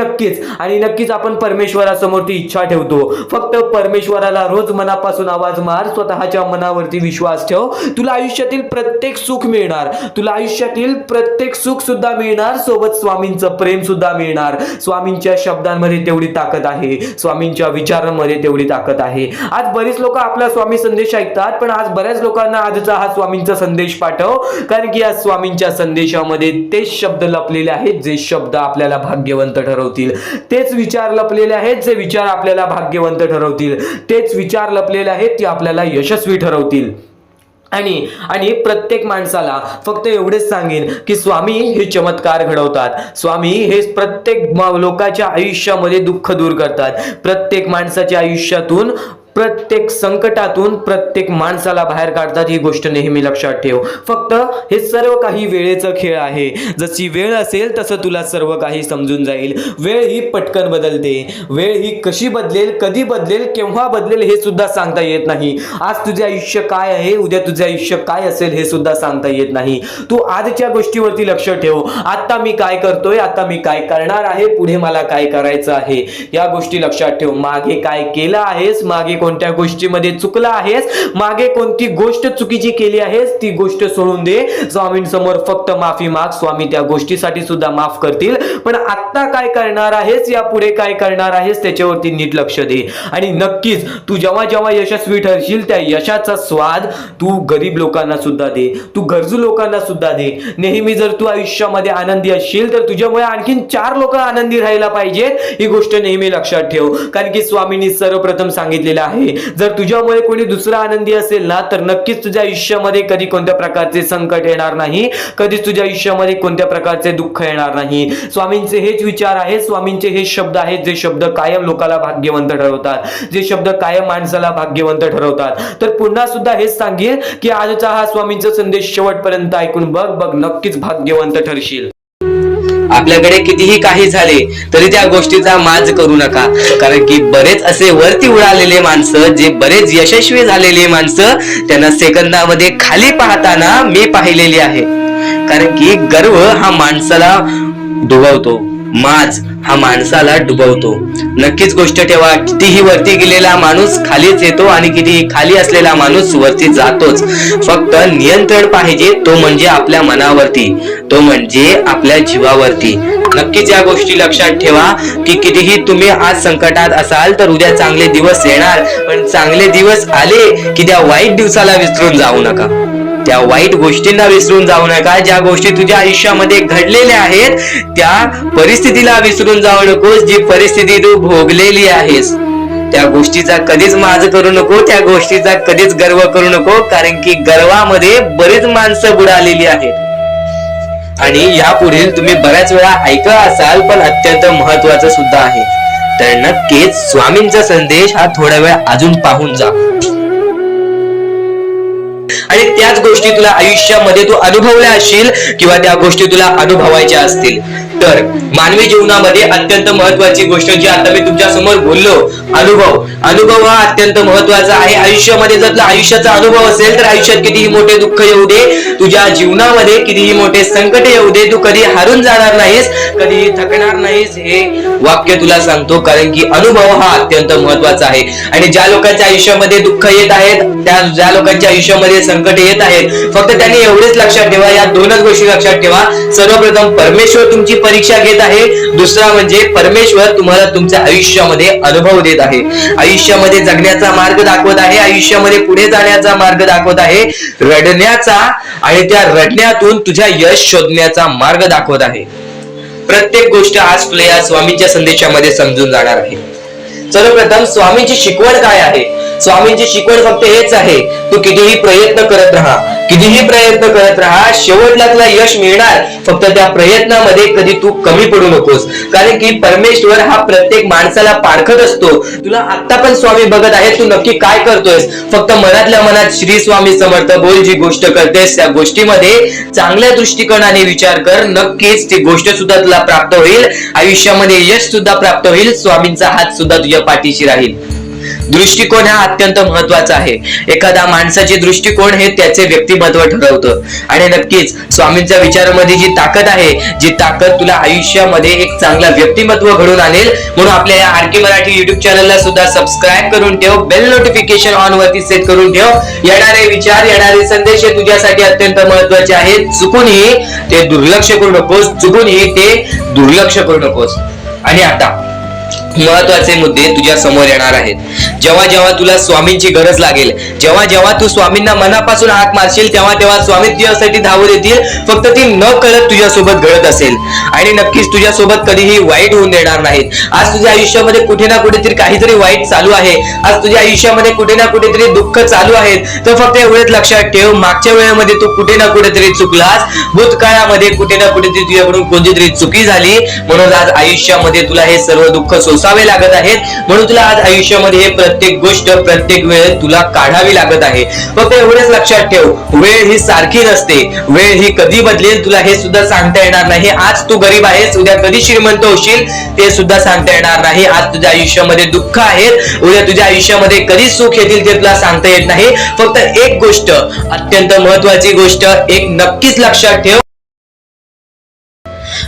नक्कीच आपण परमेश्वरासमोर ती इच्छा ठेवतो. फक्त परमेश्वराला रोज मनापासून आवाज मार, स्वतःच्या मनावरती विश्वास ठेव. तुला आयुष्यातील प्रत्येक सुख मिळणार, तुला आयुष्यातील प्रत्येक सुख सुद्धा मिळणार, सोबत स्वामींचं प्रेम सुद्धा मिळणार. स्वामींच्या शब्दांमध्ये तेवढी ताकद आहे, स्वामींच्या विचारांमध्ये तेवढी ताकद आहे. आज बरेच लोक आपला स्वामी संदेश ऐकतात, पण आज बऱ्याच लोकांना आजचा हा स्वामींचा संदेश पाठव, कारण की या स्वामींच्या संदेशामध्ये तेच शब्द लपलेले आहेत जे शब्द आपल्याला भाग्यवंत ठरवतील, तेच विचार लपलेले आहेत जे विचार आपल्याला भाग्यवंत ठरवतील, तेच विचार लपलेले आहेत ते आपल्याला यशस्वी ठरवतील. आणि प्रत्येक माणसाला फक्त एवढेच सांगेन की स्वामी हे चमत्कार घडवतात. स्वामी हे प्रत्येक लोकांच्या आयुष्यामध्ये दुःख दूर करतात. प्रत्येक माणसाच्या आयुष्यातून, प्रत्येक संकटातून प्रत्येक माणसाला बाहेर काढतात. ही गोष्ट नेहमी लक्षात ठेव. फक्त हे सर्व काही वेळेचा खेळ आहे. जशी वेळ असेल तसं तुला सर्व काही समजून जाईल. वेळ ही पटकन बदलते. वेळ ही कशी बदलेल, कधी बदलेल, केव्हा बदलेल हे सुद्धा सांगता येत नाही. आज तुझे आयुष्य काय आहे, उद्या तुझे आयुष्य काय असेल हे सुद्धा सांगता येत नाही. तू आजच्या गोष्टीवरती लक्ष ठेव. आता मी काय करतोय, आता मी काय करणार आहे, पुढे मला काय करायचं आहे, या गोष्टी लक्षात ठेव. मागे काय केलं आहेस, मागे कोणत्या गोष्टीमध्ये चुकला आहेस, मागे कोणती गोष्ट चुकीची केली आहेस, ती गोष्ट सोडून दे. स्वामींसमोर फक्त माफी माग, स्वामी त्या गोष्टीसाठी सुद्धा माफ करतील. पण आता काय करणार आहेस, या पुढे काय करणार आहेस, त्याच्यावरती नीट लक्ष दे. आणि नक्कीच तू जेव्हा जेव्हा यशस्वी ठरशील त्या यशाचा स्वाद तू गरीब लोकांना सुद्धा दे, तू गरजू लोकांना सुद्धा दे. नेहमी जर तू आयुष्यामध्ये आनंदी असशील तर तुझ्यामुळे आणखीन 4 लोक आनंदी राहायला पाहिजेत, ही गोष्ट नेहमी लक्षात ठेव. कारण की स्वामींनी सर्वप्रथम सांगितलेलं आहे, जर तुझ्यामुळे कोणी दुसरा आनंदी असेल ना तर नक्कीच तुझ्या आयुष्यामध्ये कधी कोणत्या प्रकारचे संकट येणार नाही, कधीच तुझ्या आयुष्यामध्ये कोणत्या प्रकारचे दुःख येणार नाही. स्वामींचे हेच विचार आहेत, स्वामींचे हे शब्द आहेत जे शब्द कायम लोकाला भाग्यवंत ठरवतात, जे शब्द कायम माणसाला भाग्यवंत ठरवतात. तर पुन्हा सुद्धा हेच सांगेन की आजचा हा स्वामींचा संदेश शेवटपर्यंत ऐकून बघ, नक्कीच भाग्यवंत ठरशील. आपल्याकडे कितीही काही झाले तरी त्या गोष्टीचा माज करू नका, कारण की बरेच असे वरती उडालेले माणसं, जे बरेच यशस्वी झालेले माणसं, त्यांना सेकंदामध्ये खाली पाहताना मी पाहिलेली आहे. कारण की गर्व हा माणसाला डुबवतो, माज हा माणसाला डुबवतो. नक्कीच गोष्ट ठेवा, कितीही वरती गेलेला माणूस खालीच येतो आणि कितीही खाली असलेला माणूस वरती जातोच. फक्त नियंत्रण पाहिजे, तो म्हणजे आपल्या मनावरती, तो म्हणजे आपल्या जीवावरती. नक्कीच या गोष्टी लक्षात ठेवा की कितीही तुम्ही आज संकटात असाल तर उद्या चांगले दिवस येणार. पण चांगले दिवस आले की त्या वाईट दिवसाला विसरून जाऊ नका, त्या वाईट गोष्टींना विसरून जाऊ नका. ज्या गोष्टी तुझ्या आयुष्यामध्ये घडलेल्या आहेत त्या परिस्थितीला विसरून जाऊ नकोस. जी परिस्थिती तू भोगलेली आहेस त्या गोष्टीचा कधीच माज करू नको, त्या गोष्टीचा कधीच गर्व करू नको, कारण की गर्वामध्ये बरीच माणसं बुडालेली आहेत. आणि यापुढील तुम्ही बऱ्याच वेळा ऐकलं असाल, पण अत्यंत महत्वाचं सुद्धा आहे. तर नक्कीच स्वामींचा संदेश हा थोडा वेळ अजून पाहून जा. आणि त्याच गोष्टी तुला आयुष्यामध्ये तू अनुभवल्या असशील किंवा त्या गोष्टी तुला अनुभवायच्या असतील. तर मानवी जीवनामध्ये अत्यंत महत्वाची गोष्ट जी आता मी तुमच्या समोर बोललो, अनुभव हा अत्यंत महत्वाचा आहे. आयुष्यामध्ये जर तुला आयुष्याचा अनुभव असेल तर आयुष्यात कितीही मोठे दुःख येऊ दे, तुझ्या जीवनामध्ये कितीही मोठे संकट येऊ दे, तू कधी हारून जाणार नाहीस, कधीही थकणार नाहीस. हे वाक्य तुला सांगतो, कारण की अनुभव हा अत्यंत महत्वाचा आहे. आणि ज्या लोकांच्या आयुष्यामध्ये दुःख येत आहेत, ज्या लोकांच्या आयुष्यामध्ये संकट येत आहेत, फक्त त्यांनी एवढेच लक्षात ठेवा, या दोनच गोष्टी लक्षात ठेवा. सर्वप्रथम परमेश्वर तुमची परीक्षा घेत आहे, दुसरा म्हणजे परमेश्वर तुम्हाला तुमच्या आयुष्यामध्ये अनुभव देत आहे, आयुष्यामध्ये जगण्याचा मार्ग दाखवत आहे, आयुष्यामध्ये पुढे जाण्याचा मार्ग दाखवत आहे, रडण्याचा आणि त्या रडण्यातून तुझ्या यश शोधण्याचा मार्ग दाखवत आहे. प्रत्येक गोष्ट आज तुला या स्वामींच्या संदेशामध्ये समजून जाणार आहे. सर्वप्रथम स्वामींची शिकवण काय आहे? स्वामींची शिकवण फक्त हेच आहे, तू कितीही प्रयत्न करत राहा, कितीही प्रयत्न करत राहा, शेवटला तुला यश मिळणार. फक्त त्या प्रयत्नामध्ये कधी तू कमी पडू नकोस, कारण की परमेश्वर हा प्रत्येक माणसाला पारखत असतो. तुला आता पण स्वामी बघत आहे, तू नक्की काय करतोयस. फक्त मनातल्या मनात श्री स्वामी समर्थ बोल, जी गोष्ट करतेस त्या गोष्टीमध्ये चांगल्या दृष्टिकोनाने विचार कर, नक्कीच ती गोष्ट सुद्धा तुला प्राप्त होईल, आयुष्यामध्ये यश सुद्धा प्राप्त होईल, स्वामींचा हात सुद्धा तुझ्या पाठीशी राहील. दृष्टिकोन हा अत्यंत महत्वाचा आहे. एखादा माणसाचे दृष्टिकोन हे त्याचे व्यक्तिमत्व ठरवतं. आणि नक्कीच स्वामींच्या विचारामध्ये जी ताकद आहे, जी ताकद तुला आयुष्यामध्ये एक चांगला व्यक्तिमत्व घडून आणेल. म्हणून आपल्या या आरके मराठी युट्यूब चॅनलला सुद्धा सबस्क्राईब करून ठेव, बेल नोटिफिकेशन ऑन वरती सेट करून ठेव. येणारे विचार, येणारे संदेश हे तुझ्यासाठी अत्यंत महत्वाचे आहेत. चुकूनही ते दुर्लक्ष करू नकोस, चुकूनही ते दुर्लक्ष करू नकोस. आणि आता महत्वाचे मुद्दे तुझ्या समोर येणार आहेत. जेव्हा जेव्हा तुला स्वामींची गरज लागेल, जेव्हा जेव्हा तू स्वामींना मनापासून हाक मारशील, तेव्हा तेव्हा स्वामी तुझ्यासाठी धावत येतील. फक्त ती न कळत तुझ्यासोबत घडत असेल आणि नक्कीच तुझ्यासोबत कधीही वाईट होऊन देणार नाहीत. आज तुझ्या आयुष्यामध्ये कुठे ना कुठेतरी काहीतरी वाईट चालू आहे, आज तुझ्या आयुष्यामध्ये कुठे ना कुठेतरी दुःख चालू आहेत, तर फक्त एवढेच लक्षात ठेव, मागच्या वेळेमध्ये तू कुठे ना कुठेतरी चुकलास, भूतकाळामध्ये कुठे ना कुठेतरी तुझ्याकडून कोणतीतरी चुकी झाली, म्हणून आज आयुष्यामध्ये तुला हे सर्व दुःख सोसावे लागत आहेत. म्हणून तुला आज आयुष्यामध्ये हे प्रत्येक गोष्ट, प्रत्येक वेळ तुला काढावी लागत आहे. फक्त एवढेच लक्षात ठेव, वेळ ही सारखी नसते, वेळ ही कधी बदलेल तुला हे सुद्धा सांगता येणार नाही. आज तू गरीब आहेस, उद्या कधी श्रीमंत होशील ते सुद्धा सांगता येणार नाही. आज तुझ्या आयुष्यामध्ये दुःख आहेत, उद्या तुझ्या आयुष्यामध्ये कधी सुख येतील ते तुला सांगता येत नाही. फक्त एक गोष्ट, अत्यंत महत्वाची गोष्ट एक नक्कीच लक्षात ठेव,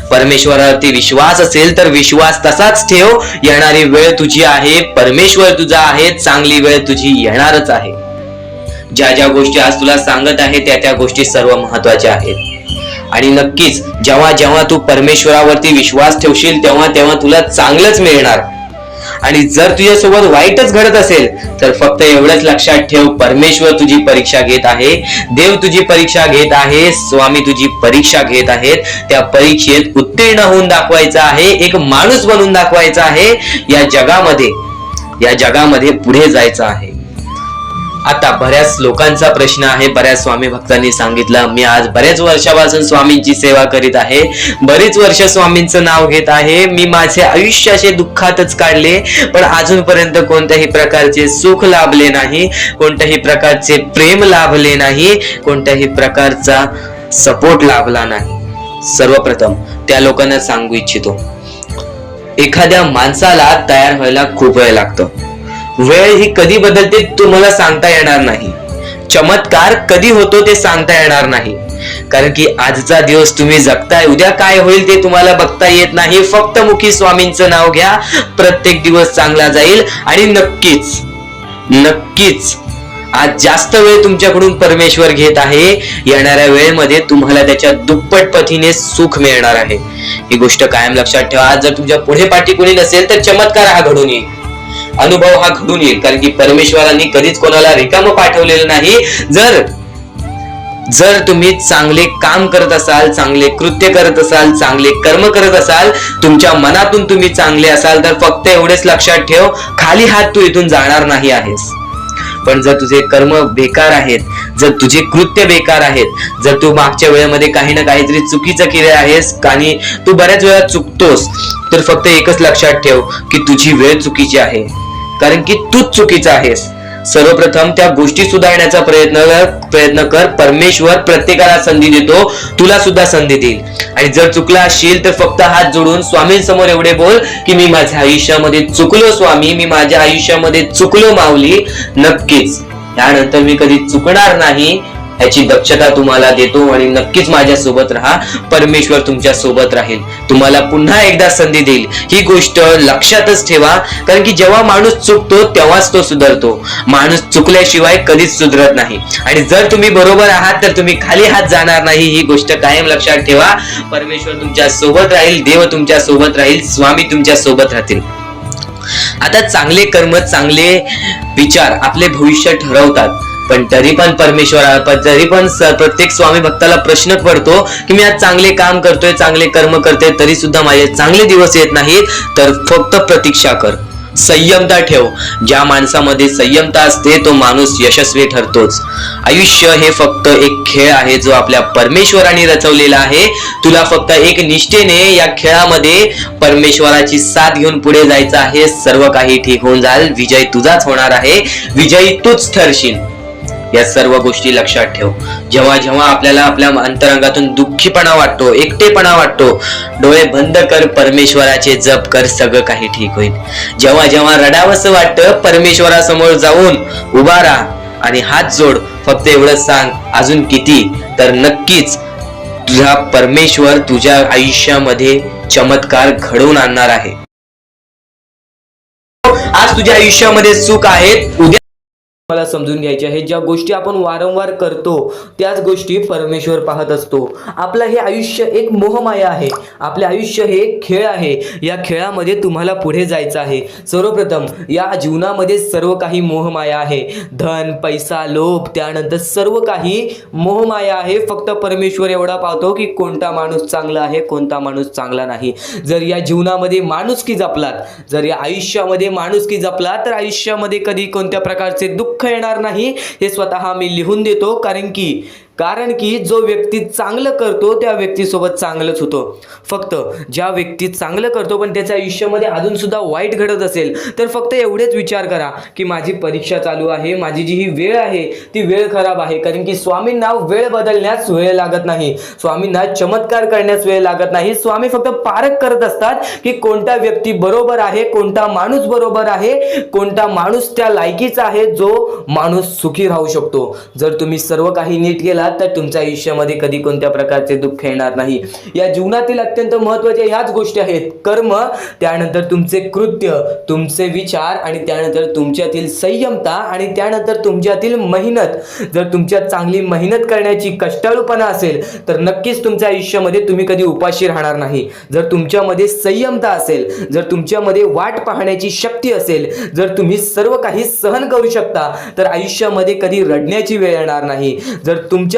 परमेश्वरावरती विश्वास असेल तर विश्वास तसाच ठेव. येणारी वेळ तुझी आहे, परमेश्वर तुझा आहे, चांगली वेळ तुझी येणारच आहे. ज्या ज्या गोष्टी आज तुला सांगत आहे त्या गोष्टी सर्व महत्वाच्या आहेत. आणि नक्कीच जेव्हा जेव्हा तू परमेश्वरावरती विश्वास ठेवशील तेव्हा तेव्हा तुला चांगलंच मिळणार. आणि जर तुझ्यासोबत वाईटच घडत असेल तर फक्त एवढंच लक्षात ठेव, परमेश्वर तुझी परीक्षा घेत आहे, देव तुझी परीक्षा घेत आहे, स्वामी तुझी परीक्षा घेत आहेत. त्या परीक्षेत उत्तीर्ण होऊन दाखवायचं आहे, एक माणूस बनून दाखवायचा आहे, या जगामध्ये पुढे जायचं आहे. आता बऱ्याच लोकांचा प्रश्न आहे, बऱ्याच स्वामी भक्तांनी सांगितलं, मी आज बऱ्याच वर्षापासून स्वामींची सेवा करीत आहे, बरीच वर्ष स्वामींचं नाव घेत आहे, मी माझे आयुष्य असे दुःखातच काढले, पण अजूनपर्यंत कोणत्याही प्रकारचे सुख लाभले नाही, कोणत्याही प्रकारचे प्रेम लाभले नाही, कोणत्याही प्रकारचा सपोर्ट लाभला नाही. सर्वप्रथम त्या लोकांना सांगू इच्छितो, एखाद्या माणसाला तयार व्हायला खूप वेळ लागतो. वेळ ही कधी बदलते तुम्हाला सांगता येणार नाही, चमत्कार कधी होतो ते सांगता येणार नाही. कारण की आजचा दिवस तुम्ही जगताय, उद्या काय होईल ते तुम्हाला बघता येत नाही. फक्त मुखी स्वामींचं नाव घ्या, प्रत्येक दिवस चांगला जाईल. आणि नक्कीच नक्कीच आज जास्त वेळ तुमच्याकडून परमेश्वर घेत आहे. येणाऱ्या वेळेमध्ये तुम्हाला त्याच्या दुप्पट पटीने सुख मिळणार आहे. ही गोष्ट कायम लक्षात ठेवा. आज जर तुमच्या पुढे पाठी कोणी नसेल तर चमत्कार हा घडून येईल, अनुभव हा घडून येईल. कारण की परमेश्वरांनी कधीच कोणाला रिकामं पाठवलेलं नाही. जर तुम्ही चांगले काम करत असाल, चांगले कृत्य करत असाल, चांगले कर्म करत असाल, तुमच्या मनातून तुम्ही चांगले असाल, तर फक्त एवढेच लक्षात ठेव, खाली हात तू इथून जाणार नाही आहेस. पण जर तुझे कर्म बेकार आहेत, जर तुझे कृत्य बेकार आहेत, जर तू मागच्या वेळेमध्ये काही ना काहीतरी चुकीचं केले आहेस आणि तू बऱ्याच वेळा चुकतोस, तर फक्त एकच लक्षात ठेव की तुझी वेळ चुकीची आहे. कारण की तूच चुकीचा आहेस. सर्वप्रथम त्या गोष्टी सुधारण्याचा प्रयत्न कर. परमेश्वर प्रत्येकाला संधी देतो, तुला सुद्धा संधी देईल. आणि जर चुकला असशील तर फक्त हात जोडून स्वामींसमोर एवढे बोल की मी माझ्या आयुष्यामध्ये चुकलो स्वामी, मी माझ्या आयुष्यामध्ये चुकलो माऊली. नक्कीच त्यानंतर मी कधी चुकणार नाही याची दक्षता तुम्हाला देतो. आणि नक्कीच माझ्या सोबत राहा, परमेश्वर तुमच्या सोबत राहील, तुम्हाला पुन्हा एकदा संधी देईल. ही गोष्ट लक्षातच ठेवा. कारण की जेव्हा माणूस चुकतो तेव्हाच तो सुधारतो. माणूस चुकल्याशिवाय कधीच सुधरत नाही. आणि जर तुम्ही बरोबर आहात तर तुम्ही खाली हात जाणार नाही. ही गोष्ट कायम लक्षात ठेवा. परमेश्वर तुमच्या सोबत राहील, देव तुमच्या सोबत राहील, स्वामी तुमच्या सोबत राहतील. आता चांगले कर्म, चांगले विचार आपले भविष्य ठरवतात. पण तरी पण प्रत्येक स्वामी भक्ताला प्रश्न पडतो की मी आज चांगले काम करतोय, चांगले कर्म करतोय, तरी सुद्धा माझे चांगले दिवस येत नाहीत. तर फक्त प्रतीक्षा कर, संयमता ठेव. ज्या माणसामध्ये संयमता असते तो माणूस यशस्वी ठरतोच. आयुष्य हे फक्त एक खेळ आहे जो आपल्या परमेश्वराने रचवलेला आहे. तुला फक्त एक निष्ठेने या खेळामध्ये परमेश्वराची साथ घेऊन पुढे जायचं आहे. सर्व काही ठीक होऊन जाईल. विजय तुझाच होणार आहे, विजयी तूच ठरशील. या सर्व गोष्टी लक्षात ठेव. जेव्हा जेव्हा आपल्याला आपल्या अंतरंगातून दुःखीपणा वाटतो, एकटेपणा वाटतो, डोळे बंद कर, परमेश्वराचे जप कर, सगळं काही ठीक होईल. जेव्हा जेव्हा रडावंसं वाटतं, परमेश्वरासमोर जाऊन उभा राहा आणि हात जोड. फक्त एवढंच सांग, अजून किती? तर नक्कीच तुझा परमेश्वर तुझ्या आयुष्यामध्ये चमत्कार घडवून आणणार आहे. आज तुझ्या आयुष्यामध्ये सुख आहेत, उद्या मला समजून घ्यायचे आहे. ज्या गोष्टी आपण वारंवार करतो त्याच गोष्टी परमेश्वर पाहत असतो. आपलं हे आयुष्य एक मोहमाया आहे. आपले आयुष्य हे एक खेळ आहे. या खेळामध्ये तुम्हाला पुढे जायचं आहे. सर्वप्रथम या जीवनामध्ये सर्व काही मोहमाया आहे. धन, पैसा, लोभ, त्यानंतर सर्व काही मोहमाया आहे. फक्त परमेश्वर एवढा पाहतो की कोणता माणूस चांगला आहे, कोणता माणूस चांगला नाही. जर या जीवनामध्ये माणुसकी जपलात, जर या आयुष्यामध्ये माणुसकी जपलात, तर आयुष्यामध्ये कधी कोणत्या प्रकारचे दुःख येणार नाही. हे स्वतः मी लिहून देतो. कारण की जो व्यक्ती चांगलं करतो त्या व्यक्तीसोबत चांगलंच होतं. फक्त ज्या व्यक्ती चांगलं करतो पण त्याच्या आयुष्यामध्ये अजून सुद्धा वाईट घडत असेल तर फक्त एवढेच विचार करा की माझी परीक्षा चालू आहे, माझी जी ही वेळ आहे ती वेळ खराब आहे. कारण की स्वामींना वेळ बदलण्यास वेळ लागत नाही, स्वामींना चमत्कार करण्यास वेळ लागत नाही. स्वामी फक्त पारख करत असतात की कोणता व्यक्ती बरोबर आहे, कोणता माणूस बरोबर आहे, कोणता माणूस त्या लायकीचा आहे जो माणूस सुखी राहू शकतो. जर तुम्ही सर्व काही नीट केला तर तुमच्या आयुष्यामध्ये कधी कोणत्या प्रकारचे दुःख येणार नाही. या जीवनातील अत्यंत महत्त्वाच्या ह्याच गोष्टी आहेत: कर्म, त्यानंतर तुमचे कृत्य, तुमचे विचार, आणि त्यानंतर तुमच्यातील संयमता, आणि त्यानंतर तुमच्यातील मेहनत. जर तुमच्यात चांगली मेहनत करण्याची कष्टाळूपणा असेल तर नक्कीच तुमच्या आयुष्यामध्ये तुम्ही कधी उपाशी राहणार नाही. जर तुमच्यामध्ये संयमता असेल, जर तुमच्यामध्ये वाट पाहण्याची शक्ती असेल, जर तुम्ही सर्व काही सहन करू शकता तर आयुष्यामध्ये कधी रडण्याची वेळ येणार नाही. जर तुमच्यामध्ये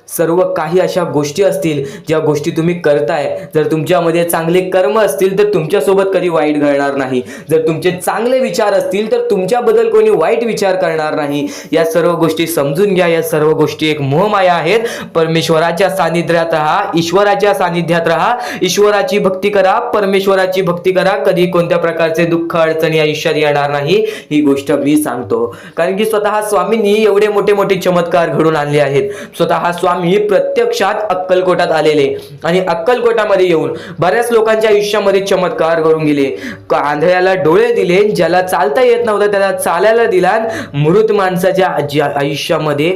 सर्व काही अशा गोष्टी असतील ज्या गोष्टी तुम्ही करताय, जर तुमच्यामध्ये चांगले कर्म असतील तर तुमच्यासोबत कधी वाईट घडणार नाही. जर तुमचे चांगले विचार असतील तर तुमच्याबद्दल कोणी वाईट विचार करणार नाही. या सर्व गोष्टी समजून घ्या. या सर्व गोष्टी एक मोहमाया आहेत. परमेश्वराच्या सानिध्यात राहा, ईश्वराच्या सानिध्यात राहा, ईश्वराची भक्ती करा, परमेश्वराची भक्ती करा. कधी कोणत्या प्रकारचे दुःख अडचणी आयुष्यात येणार नाही. ही गोष्ट मी सांगतो कारण की स्वतः स्वामींनी एवढे मोठे मोठे चमत्कार घडून आणले आहेत. स्वतः स्वामी प्रत्यक्षात अक्कलकोटात आलेले आणि अक्कलकोटामध्ये येऊन बऱ्याच लोकांच्या आयुष्यामध्ये चमत्कार घडून गेले. आंधळ्याला डोळे दिले, ज्याला चालता येत नव्हतं त्याला चालायला दिला, मृत माणसाच्या आयुष्यामध्ये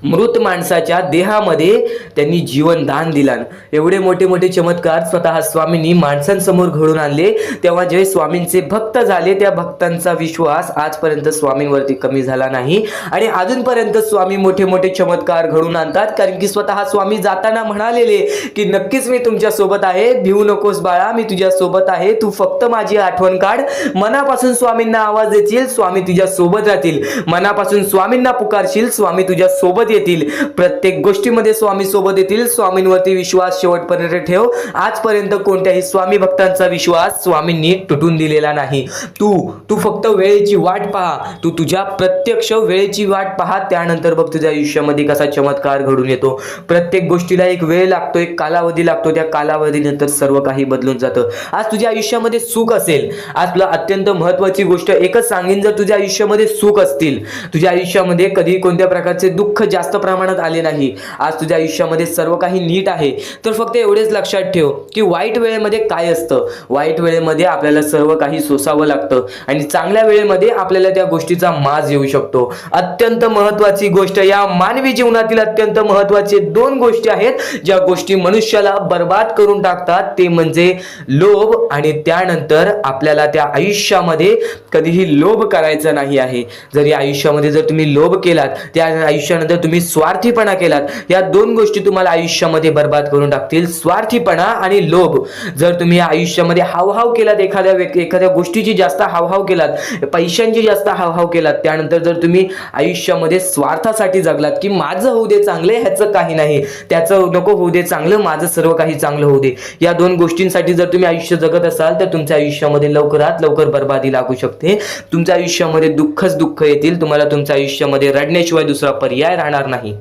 मृत माणसाच्या देहामध्ये त्यांनी जीवनदान दिलं. एवढे मोठे मोठे चमत्कार स्वतः स्वामींनी माणसांसमोर घडून आणले. तेव्हा जे स्वामींचे भक्त झाले त्या भक्तांचा विश्वास आजपर्यंत स्वामींवरती कमी झाला नाही आणि अजूनपर्यंत स्वामी मोठे मोठे चमत्कार घडून आणतात. कारण की स्वतः स्वामी जाताना म्हणालेले की नक्कीच मी तुमच्या सोबत आहे, भिवू नकोस बाळा, मी तुझ्या सोबत आहे, तू फक्त माझी आठवण काढ. मनापासून स्वामींना आवाज देशील, स्वामी तुझ्या सोबत राहतील. मनापासून स्वामींना पुकारशील, स्वामी तुझ्या सोबत येतील. प्रत्येक गोष्टीमध्ये स्वामी सोबत येतील. स्वामींवरती विश्वास शेवटपर्यंत ठेव. आजपर्यंत कोणत्याही स्वामी भक्तांचा विश्वास स्वामींनी तुटून दिलेला नाही. तू फक्त वेळेची वाट पहा. तू तुझ्या प्रत्यक्ष वेळेची वाट पहा, त्यानंतर बघ तुझ्या आयुष्यामध्ये कसा चमत्कार घडून येतो. प्रत्येक गोष्टीला एक वेळ लागतो, एक कालावधी लागतो. त्या कालावधीनंतर सर्व काही बदलून जातं. आज तुझ्या आयुष्यामध्ये सुख असेल, आज तुला अत्यंत महत्वाची गोष्ट एकच सांगेन, जर तुझ्या आयुष्यामध्ये सुख असतील, तुझ्या आयुष्यामध्ये कधी कोणत्या प्रकारचे दुःख जास्त प्रमाणात आले नाही, आज तुझ्या आयुष्यामध्ये सर्व काही नीट आहे, तर फक्त एवढेच लक्षात ठेव की वाईट वेळेमध्ये काय असतं. वाईट वेळेमध्ये आपल्याला सर्व काही सोसावं लागतं आणि चांगल्या वेळेमध्ये आपल्याला त्या गोष्टीचा माज येऊ शकतो. अत्यंत महत्वाची गोष्ट, या मानवी जीवनातील अत्यंत महत्वाचे 2 गोष्टी आहेत ज्या गोष्टी मनुष्याला बर्बाद करून टाकतात. ते म्हणजे लोभ आणि त्यानंतर आपल्याला त्या आयुष्यामध्ये कधीही लोभ करायचा नाही आहे. जर या आयुष्यामध्ये जर तुम्ही लोभ केलात, त्या आयुष्यानंतर तुम्ही स्वार्थीपणा केलात, या 2 गोष्टी तुम्हाला आयुष्यामध्ये बर्बाद करून टाकतील. स्वार्थीपणा आणि लोभ. जर तुम्ही आयुष्यामध्ये हावभाव केलात, एखाद्या गोष्टीची जास्त हावभाव केलात, पैशांची जास्त हावभाव केलात, त्यानंतर जर तुम्ही आयुष्यामध्ये स्वार्थासाठी जगलात की माझं होऊ दे चांगले, ह्याचं काही नाही, त्याचं नको होऊ दे चांगलं, माझं सर्व काही चांगलं होऊ दे, या 2 गोष्टींसाठी जर तुम्ही आयुष्य जगत असाल तर तुमच्या आयुष्यामध्ये लवकरात लवकर बर्बादी लागू शकते. तुमच्या आयुष्यामध्ये दुःखच दुःख येतील. तुम्हाला तुमच्या आयुष्यामध्ये रडण्याशिवाय दुसरा पर्याय राहणार नाही.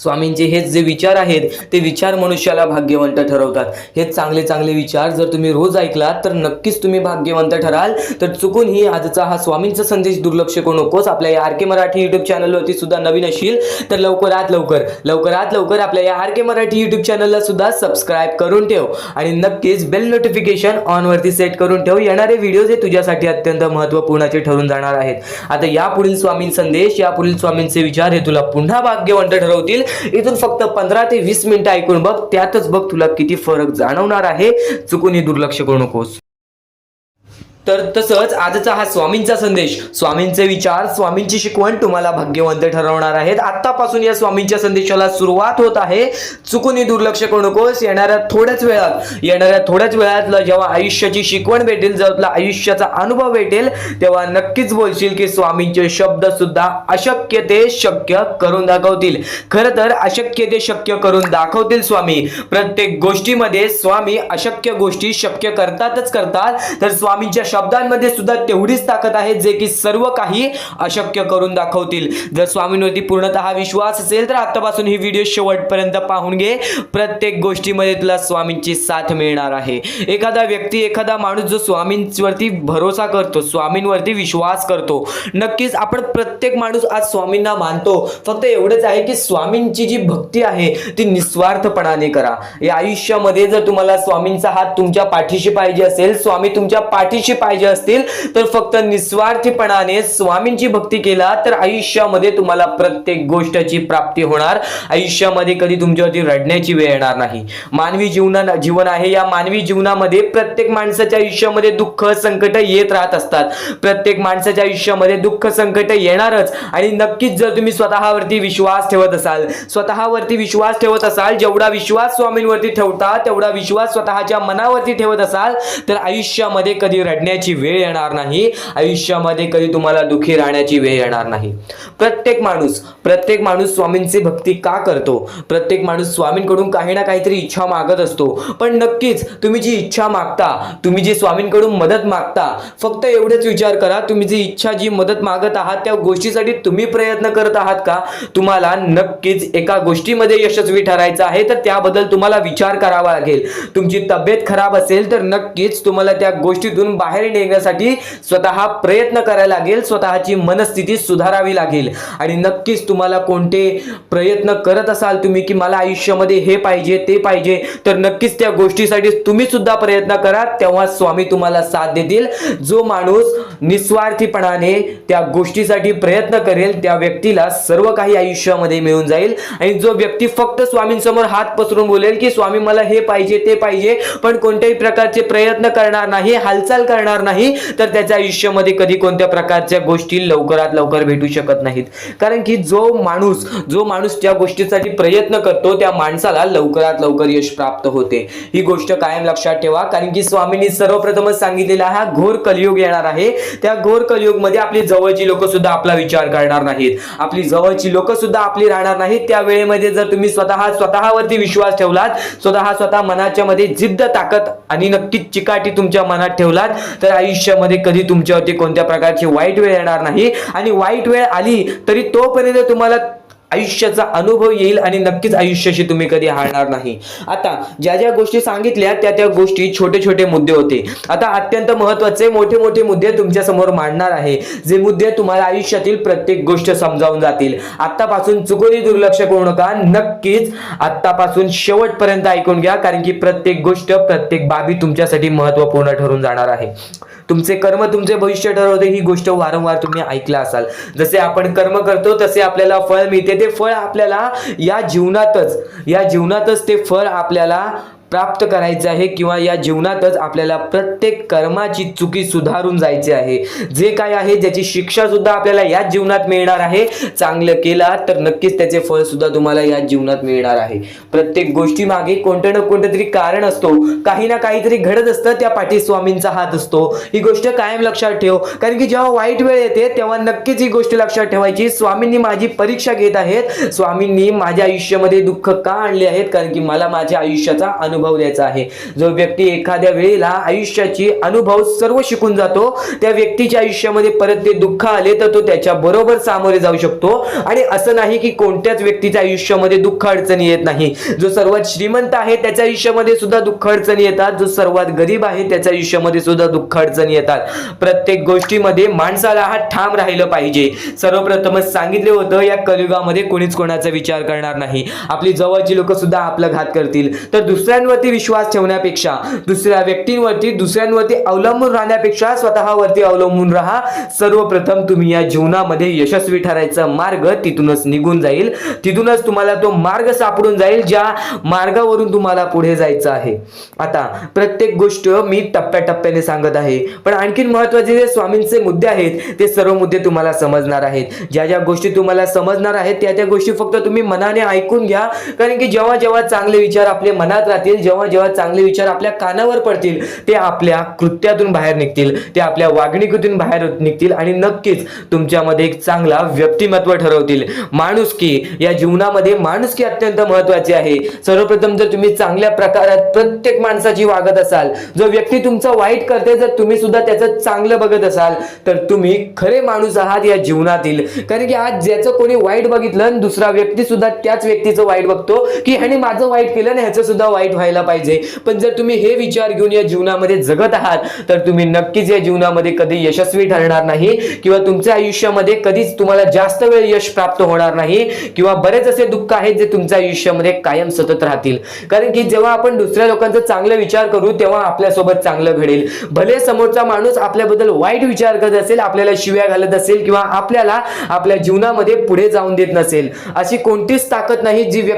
स्वामींचे हेच जे विचार आहेत ते विचार मनुष्याला भाग्यवंत ठरवतात. हे चांगले चांगले विचार जर तुम्ही रोज ऐकलात तर नक्कीच तुम्ही भाग्यवंत ठराल. तर चुकूनही आजचा हा स्वामींचा संदेश दुर्लक्ष करू नकोस. आपल्या या आर के मराठी यूट्यूब चॅनलवरती सुद्धा नवीन असशील तर लवकरात लवकर आपल्या या आर के मराठी यूट्यूब चॅनलला सुद्धा सबस्क्राईब करून ठेव आणि नक्कीच बेल नोटिफिकेशन ऑन वरती सेट करून ठेव. येणारे व्हिडिओज हे तुझ्यासाठी अत्यंत महत्त्वपूर्णाचे ठरून जाणार आहेत. आता यापुढील स्वामीं संदेश, यापुढील स्वामींचे विचार हे तुला पुन्हा भाग्यवंत ठरवतील. इथून फक्त 15 ते 20 मिनिटं ऐकून बघ, त्यातच बघ तुला किती फरक जाणवणार आहे. चुकूनही दुर्लक्ष करू नकोस. तर तसंच आजचा हा स्वामींचा संदेश, स्वामींचे विचार, स्वामींची शिकवण तुम्हाला भाग्यवंत ठरवणार आहेत. आतापासून या स्वामींच्या संदेशाला सुरुवात होत आहे. चुकूनही दुर्लक्ष करू नकोस. येणाऱ्या थोड्याच वेळात तुला जेव्हा आयुष्याची शिकवण भेटेल, जेव्हा तुला आयुष्याचा अनुभव भेटेल, तेव्हा नक्कीच बोलशील की स्वामींचे शब्द सुद्धा अशक्य ते शक्य करून दाखवतील. खरं तर अशक्य ते शक्य करून दाखवतील स्वामी. प्रत्येक गोष्टीमध्ये स्वामी अशक्य गोष्टी शक्य करतातच करतात. तर स्वामींच्या शब्दांमध्ये सुद्धा तेवढीच ताकद आहे जे की सर्व काही अशक्य करून दाखवतील. जर स्वामींवरती पूर्णतः विश्वास असेल तर आतापासून ही व्हिडिओ शेवटपर्यंत पाहून घे. प्रत्येक गोष्टीमध्ये तुला स्वामींची साथ मिळणार आहे. एखादा व्यक्ती, एखादा माणूस जो स्वामींवरती भरोसा करतो, स्वामींवरती विश्वास करतो, नक्कीच आपण प्रत्येक माणूस आज स्वामींना मानतो. फक्त एवढंच आहे की स्वामींची जी भक्ती आहे ती निस्वार्थपणाने करा. या आयुष्यामध्ये जर तुम्हाला स्वामींचा हात तुमच्या पाठीशी पाहिजे असेल, स्वामी तुमच्या पाठीशी पाहिजे असतील, तर फक्त निस्वार्थीपणाने स्वामींची भक्ती केला तर आयुष्यामध्ये तुम्हाला प्रत्येक गोष्टीची प्राप्ती होणार. आयुष्यामध्ये कधी तुमच्यावरती रडण्याची वेळ येणार नाही. मानवी जीवन आहे. या मानवी जीवनामध्ये प्रत्येक माणसाच्या आयुष्यामध्ये दुःख संकट येत राहत असतात. प्रत्येक माणसाच्या आयुष्यामध्ये दुःख संकट येणारच. आणि नक्कीच जर तुम्ही स्वतःवरती विश्वास ठेवत असाल, जेवढा विश्वास स्वामींवरती ठेवता तेवढा विश्वास स्वतःच्या मनावरती ठेवत असाल, तर आयुष्यामध्ये कधी रडण्याची वेळ येणार नाही. आयुष्यामध्ये कधी तुम्हाला दुःखी राहण्याची वेळ येणार नाही. प्रत्येक माणूस स्वामींची भक्ती का करतो? प्रत्येक माणूस स्वामींकडून काही ना काहीतरी इच्छा मागत असतो. पण नक्कीच तुम्ही जी इच्छा मागता, तुम्ही जी स्वामींकडून मदत मागता, फक्त एवढेच विचार करा, तुम्ही जी इच्छा, जी मदत मागत आहात त्या गोष्टीसाठी तुम्ही प्रयत्न करत आहात का? तुम्हाला नक्कीच एका गोष्टीमध्ये यशस्वी ठरायचं आहे तर त्याबद्दल तुम्हाला विचार करावा लागेल. तुमची तब्येत खराब असेल तर नक्कीच तुम्हाला त्या गोष्टीतून बाहेर बाहेर निघण्यासाठी स्वतः प्रयत्न करायला लागेल, स्वतःची मनस्थिती सुधारावी लागेल. आणि नक्कीच तुम्हाला कोणते प्रयत्न करत असाल तुम्ही की मला आयुष्यामध्ये हे पाहिजे ते पाहिजे, तर नक्कीच त्या गोष्टीसाठी तुम्ही सुद्धा प्रयत्न करा, तेव्हा स्वामी तुम्हाला साथ देतील. जो माणूस निस्वार्थीपणाने त्या गोष्टीसाठी प्रयत्न करेल त्या व्यक्तीला सर्व काही आयुष्यामध्ये मिळून जाईल. आणि जो व्यक्ती फक्त स्वामींसमोर हात पसरून बोलेल की स्वामी मला हे पाहिजे ते पाहिजे, पण कोणत्याही प्रकारचे प्रयत्न करणार नाही, हालचाल करणार नाही, तर त्याच्या आयुष्यामध्ये कधी कोणत्या प्रकारच्या गोष्टी लवकरात लवकर भेटू शकत नाहीत. कारण की जो माणूस त्या गोष्टीसाठी प्रयत्न करतो त्या माणसाला लवकरात लवकर यश प्राप्त होते. ही गोष्ट कायम लक्षात ठेवा. कारण की स्वामींनी सर्वप्रथमच सांगितलेला हा घोर कलियुग येणार आहे. त्या घोर कलियुग मध्ये आपली जवळची लोक सुद्धा आपला विचार करणार नाहीत, आपली जवळची लोक सुद्धा आपली राहणार नाहीत. त्या वेळेमध्ये जर तुम्ही स्वतःवरती विश्वास ठेवलात, स्वतः मनाच्या मध्ये जिद्द ताकद आणि नक्कीच चिकाटी तुमच्या मनात ठेवलात, तर आयुष्यामध्ये कधी तुमच्यावरती कोणत्या प्रकारची वाईट वेळ येणार नाही. आणि वाईट वेळ आली तरी तोपर्यंत तुम्हाला आयुष्याचा अनुभव येईल आणि नक्कीच आयुष्याशी तुम्ही कधी हारणार नाही. आता ज्या ज्या गोष्टी सांगितल्या त्या गोष्टी छोटे छोटे मुद्दे होते. आता अत्यंत महत्त्वाचे मोठे मोठे मुद्दे तुमच्या समोर मांडणार आहे, जे मुद्दे तुम्हाला आयुष्यातील प्रत्येक गोष्ट समजावून जातील. आतापासून चुकूनही दुर्लक्ष करू नका, नक्कीच आतापासून शेवटपर्यंत ऐकून घ्या. कारण की प्रत्येक गोष्ट प्रत्येक बाबी तुमच्यासाठी महत्त्वपूर्ण ठरून जाणार आहे. तुमचे कर्म तुमचे भविष्य ठरवते, ही गोष्ट वारंवार तुम्ही ऐकला असाल. जसे आपण कर्म करतो तसे आपल्याला फळ मिळते. ते फळ आपल्याला या जीवनातच ते फळ आपल्याला प्राप्त करायचे आहे, किंवा या जीवनातच आपल्याला प्रत्येक कर्माची चुकी सुधारून जायची आहे. जे काय आहे ज्याची शिक्षा सुद्धा आपल्याला या जीवनात मिळणार आहे. चांगलं केला तर नक्कीच त्याचे फळ सुद्धा तुम्हाला या जीवनात मिळणार आहे. प्रत्येक गोष्टी मागे कोणतं ना कोणतं तरी कारण असतो, काही ना काहीतरी घडत असतं, त्या पाठी स्वामींचा हात असतो. ही गोष्ट कायम लक्षात ठेव. कारण की जेव्हा वाईट वेळ येते तेव्हा नक्कीच ही गोष्ट लक्षात ठेवायची, स्वामींनी माझी परीक्षा घेत आहेत, स्वामींनी माझ्या आयुष्यामध्ये दुःख का आणले आहेत, कारण की मला माझ्या आयुष्याचा अनुभव द्यायचा आहे. जो व्यक्ती एखाद्या वेळेला आयुष्याची अनुभव सर्व शिकून जातो, त्या व्यक्तीच्या आयुष्यामध्ये परत ते दुःख आले तर तो त्याच्या बरोबर सामोरे जाऊ शकतो. आणि असं नाही की कोणत्याच व्यक्तीच्या आयुष्यामध्ये दुःख अडचणी येत नाही. जो सर्वात श्रीमंत आहे त्याच्या आयुष्यामध्ये सुद्धा दुःख अडचणी येतात, जो सर्वात गरीब आहे त्याच्या आयुष्यामध्ये सुद्धा दुःख अडचणी येतात. प्रत्येक गोष्टीमध्ये माणसाला हा ठाम राहिलं पाहिजे. सर्वप्रथमच सांगितले होतं, या कलियुगामध्ये कोणीच कोणाचा विचार करणार नाही. आपली जवळची लोक सुद्धा आपला घात करतील. तर दुसऱ्यांवरती विश्वास ठेवण्यापेक्षा, दुसऱ्या व्यक्तींवरती दुसऱ्यांवरती अवलंबून राहण्यापेक्षा स्वतःवरती अवलंबून राहा. सर्वप्रथम तुम्ही या जीवनामध्ये यशस्वी ठरायचा मार्ग तिथूनच निघून जाईल, तिथूनच तुम्हाला तो मार्ग सापडून जाईल ज्या मार्गावरून तुम्हाला पुढे जायचं आहे. आता प्रत्येक गोष्ट मी टप्प्याटप्प्याने सांगत आहे, पण आणखीन महत्त्वाचे जे स्वामींचे मुद्दे आहेत ते सर्व मुद्दे तुम्हाला समजणार आहेत. ज्या ज्या गोष्टी तुम्हाला समजणार आहेत त्या गोष्टी फक्त तुम्ही मनाने ऐकून घ्या. कारण की जेव्हा जेव्हा चांगले विचार आपल्या मनात राहतील, जेव्हा जेव्हा चांगले विचार आपल्या कानावर पडतील, ते आपल्या कृत्यातून बाहेर निघतील, ते आपल्या वागणुकीतून बाहेर निघतील आणि नक्कीच तुमच्यामध्ये एक चांगला व्यक्तिमत्व ठरवतील. माणुसकी, या जीवनामध्ये माणुसकी अत्यंत महत्त्वाची आहे. सर्वप्रथम जर तुम्ही चांगल्या प्रकारात प्रत्येक माणसाची वागत असाल, जो व्यक्ती तुमचा वाईट करते जर तुम्ही सुद्धा त्याचं चांगलं बघत असाल, तर तुम्ही खरे माणूस आहात या जीवनातील. कारण की आज ज्याचं कोणी वाईट बघितलं आणि दुसरा व्यक्ती सुद्धा त्याच व्यक्तीचं वाईट बघतो की ह्याने माझं वाईट केलं आणि ह्याचं सुद्धा वाईट व्हायला पाहिजे. पण जर तुम्ही हे विचार घेऊन या जीवनामध्ये जगत आहात तर तुम्ही नक्कीच या जीवनामध्ये कधी यशस्वी ठरणार नाही, किंवा तुमच्या आयुष्यामध्ये कधीच तुम्हाला जास्त वेळ यश प्राप्त होणार नाही, किंवा बरेच असे दुःख आहेत जे तुमच्या आयुष्यामध्ये कायम सतत राहतील. कारण की जेव्हा आपण दुसऱ्या लोकांचा चांगला विचार करू तेव्हा आपल्यासोबत चांगलं घडेल. भले समोरचा माणूस आपल्याबद्दल वाईट विचार करत असेल, आपल्याला शिव्या घालत असेल, किंवा आपल्याला आपल्या जीवनामध्ये पुढे जाऊन देत नसेल, अशी कोणतीच ताकद नाही जी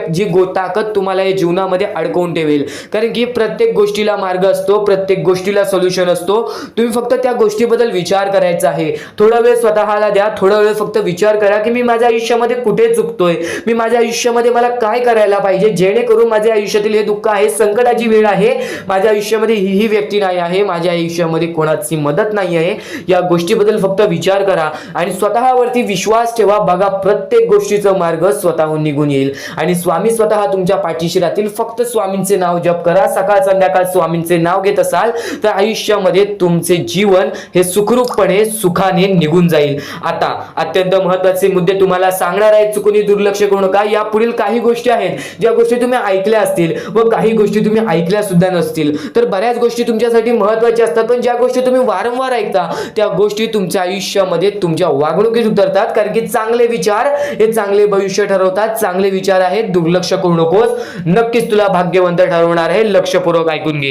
ताकद तुम्हाला या जीवनामध्ये अडकवून ठेवेल. कारण की प्रत्येक गोष्टीला मार्ग असतो, प्रत्येक गोष्टीला सोल्युशन असतो. तुम्ही फक्त त्या गोष्टीबद्दल विचार करायचा आहे. थोडा वेळ स्वतःला द्या, थोडा वेळ फक्त विचार करा की मी माझ्या आयुष्यामध्ये कुठे चुकतोय, मी माझ्या आयुष्यामध्ये मला काय करायला पाहिजे जेणेकरून माझ्या आयुष्यातील हे दुःख आहे, संकटाची वेळ आहे, माझ्या आयुष्यामध्ये ही व्यक्ती नाही आहे, माझ्या आयुष्यामध्ये कोणाची मदत नाही आहे. या गोष्टीबद्दल फक्त विचार करा आणि स्वतःवरती विश्वास ठेवा. बघा प्रत्येक गोष्टीचा मार्ग स्वतःहून निघून येईल आणि स्वामी स्वतः तुमच्या पाठीशी राहतील. फक्त स्वामींचे नाव जप करा, सकाळ संध्याकाळ स्वामींचे नाव घेत असाल तर आयुष्यामध्ये तुमचे जीवन हे सुखरूपपणे सुखाने निघून जाईल. आता अत्यंत महत्त्वाचे मुद्दे तुम्हाला सांगणार आहे, चुकून दुर्लक्ष करू नका. या पुढील काही गोष्टी आहेत ज्या गोष्टी तुम्ही ऐकल्या असतील व काही गोष्टी तुम्ही ऐकल्या सुद्धा नसतील. तर बऱ्याच गोष्टी तुमच्यासाठी महत्त्वाच्या असतात, पण ज्या गोष्टी तुम्ही वारंवार ऐकता त्या गोष्टी तुमच्या आयुष्यामध्ये तुमच्या वागणुकीत उतरतात. कारण की चांगले विचार हे चांगले भविष्य ठरवतात. चांगले विचार आहेत, दुर्लक्ष करू नकोस. नक्कीच तुला भाग्यवंत ठरवणार आहे. लक्षपूर्वक ऐकून घे.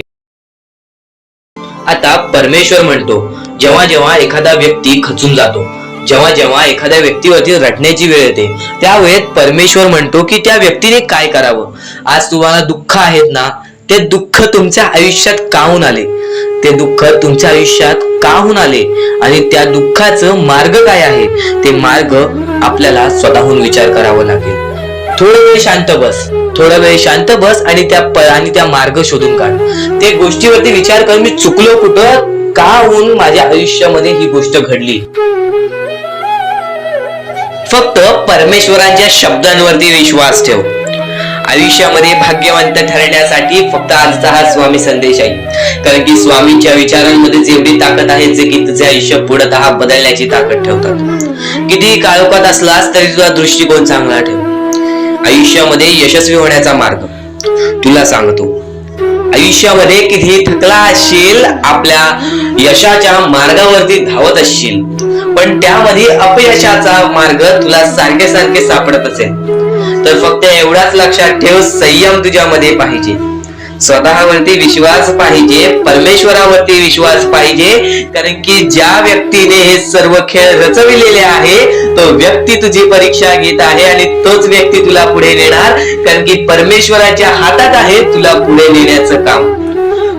आता परमेश्वर म्हणतो, जेव्हा जेव्हा एखादा व्यक्ती खचून जातो, जेव्हा जेव्हा एखाद्या व्यक्तीवरती रटण्याची वेळ येते, त्यावेळेत परमेश्वर म्हणतो की त्या व्यक्तीने काय करावं. आज तुम्हाला दुःख आहेत ना, ते दुःख तुमच्या आयुष्यात का होऊन आले, ते दुःख तुमच्या आयुष्यात का होऊन आले आणि त्या दुःखाचं मार्ग काय आहे, ते मार्ग आपल्याला स्वतःहून विचार करावा लागेल. थोडा वेळ शांत बस, थोडा वेळ शांत बस आणि त्या मार्ग शोधून काढ. ते गोष्टीवरती विचार कर, मी चुकलो कुठं, का होऊन माझ्या आयुष्यामध्ये ही गोष्ट घडली. फक्त परमेश्वरांच्या शब्दांवरती विश्वास ठेव. आयुष्यामध्ये भाग्यवंत ठरण्यासाठी फक्त आजचा हा स्वामी संदेश आहे. कारण की स्वामींच्या विचारांमध्ये जेवढी ताकद आहे जे की तुझे आयुष्य पूर्णतः बदलण्याची ताकद ठेवतात. कितीही काळोखात असलास तरी तुझा दृष्टिकोन चांगला ठेव. आयुष्यामध्ये यशस्वी होण्याचा मार्ग तुला सांगतो. आयुष्यामध्ये कितीही थकला असशील, आपल्या यशाच्या मार्गावरती धावत असशील, पण त्यामध्ये अपयशाचा मार्ग तुला सारखे सारखे सापडत असेल, तर फक्त एवढाच लक्षात ठेव, संयम तुझ्यामध्ये पाहिजे, स्वतःवरती विश्वास पाहिजे, परमेश्वरावरती विश्वास पाहिजे. कारण की ज्या व्यक्तीने हे सर्व खेळ रचविलेले आहे तो व्यक्ती तुझी परीक्षा घेत आहे आणि तोच व्यक्ती तुला पुढे नेणार. कारण की परमेश्वराच्या हातात आहे तुला पुढे नेण्याचं काम.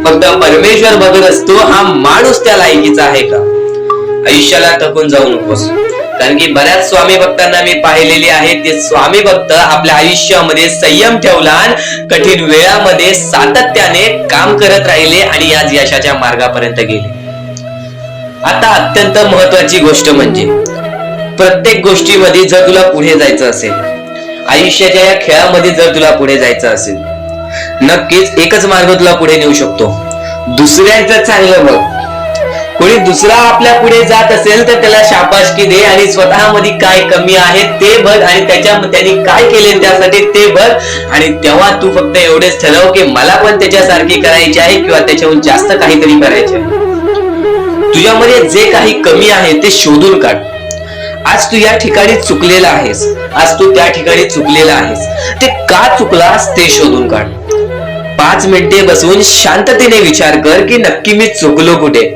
फक्त परमेश्वर बघत असतो हा माणूस त्या लायकीचा आहे का. आयुष्याला थकून जाऊ नकोस. कारण की बऱ्याच स्वामी भक्तांना मी पाहिलेले आहे, ते स्वामी भक्त आपल्या आयुष्यामध्ये संयम ठेवला, कठीण वेळामध्ये सातत्याने काम करत राहिले आणि आज यशाच्या मार्गापर्यंत गेले. आता अत्यंत महत्वाची गोष्ट म्हणजे प्रत्येक गोष्टीमध्ये जर तुला पुढे जायचं असेल, आयुष्याच्या या खेळामध्ये जर तुला पुढे जायचं असेल, नक्कीच एकच मार्ग तुला पुढे नेऊ शकतो. दुसऱ्यांचं चांगलं बघ. कोणी दुसरा आपल्या पुढे जात असेल तर त्याला शाबासकी दे आणि स्वतःमध्ये काय कमी आहे ते बघ आणि त्यांनी काय केले त्यासाठी ते बघ. आणि तेव्हा तू फक्त एवढेच ठरव की मला पण त्याच्यासारखी करायची आहे किंवा त्याच्याहून जास्त काहीतरी करायचे आहे. तुझ्यामध्ये जे काही कमी आहे ते शोधून काढ. आज तू या ठिकाणी चुकलेला आहेस, आज तू त्या ठिकाणी चुकलेला आहेस, ते का चुकलास ते शोधून काढ. 5 मिनिटे बसून शांततेने विचार कर की नक्की मी चुकलो कुठे.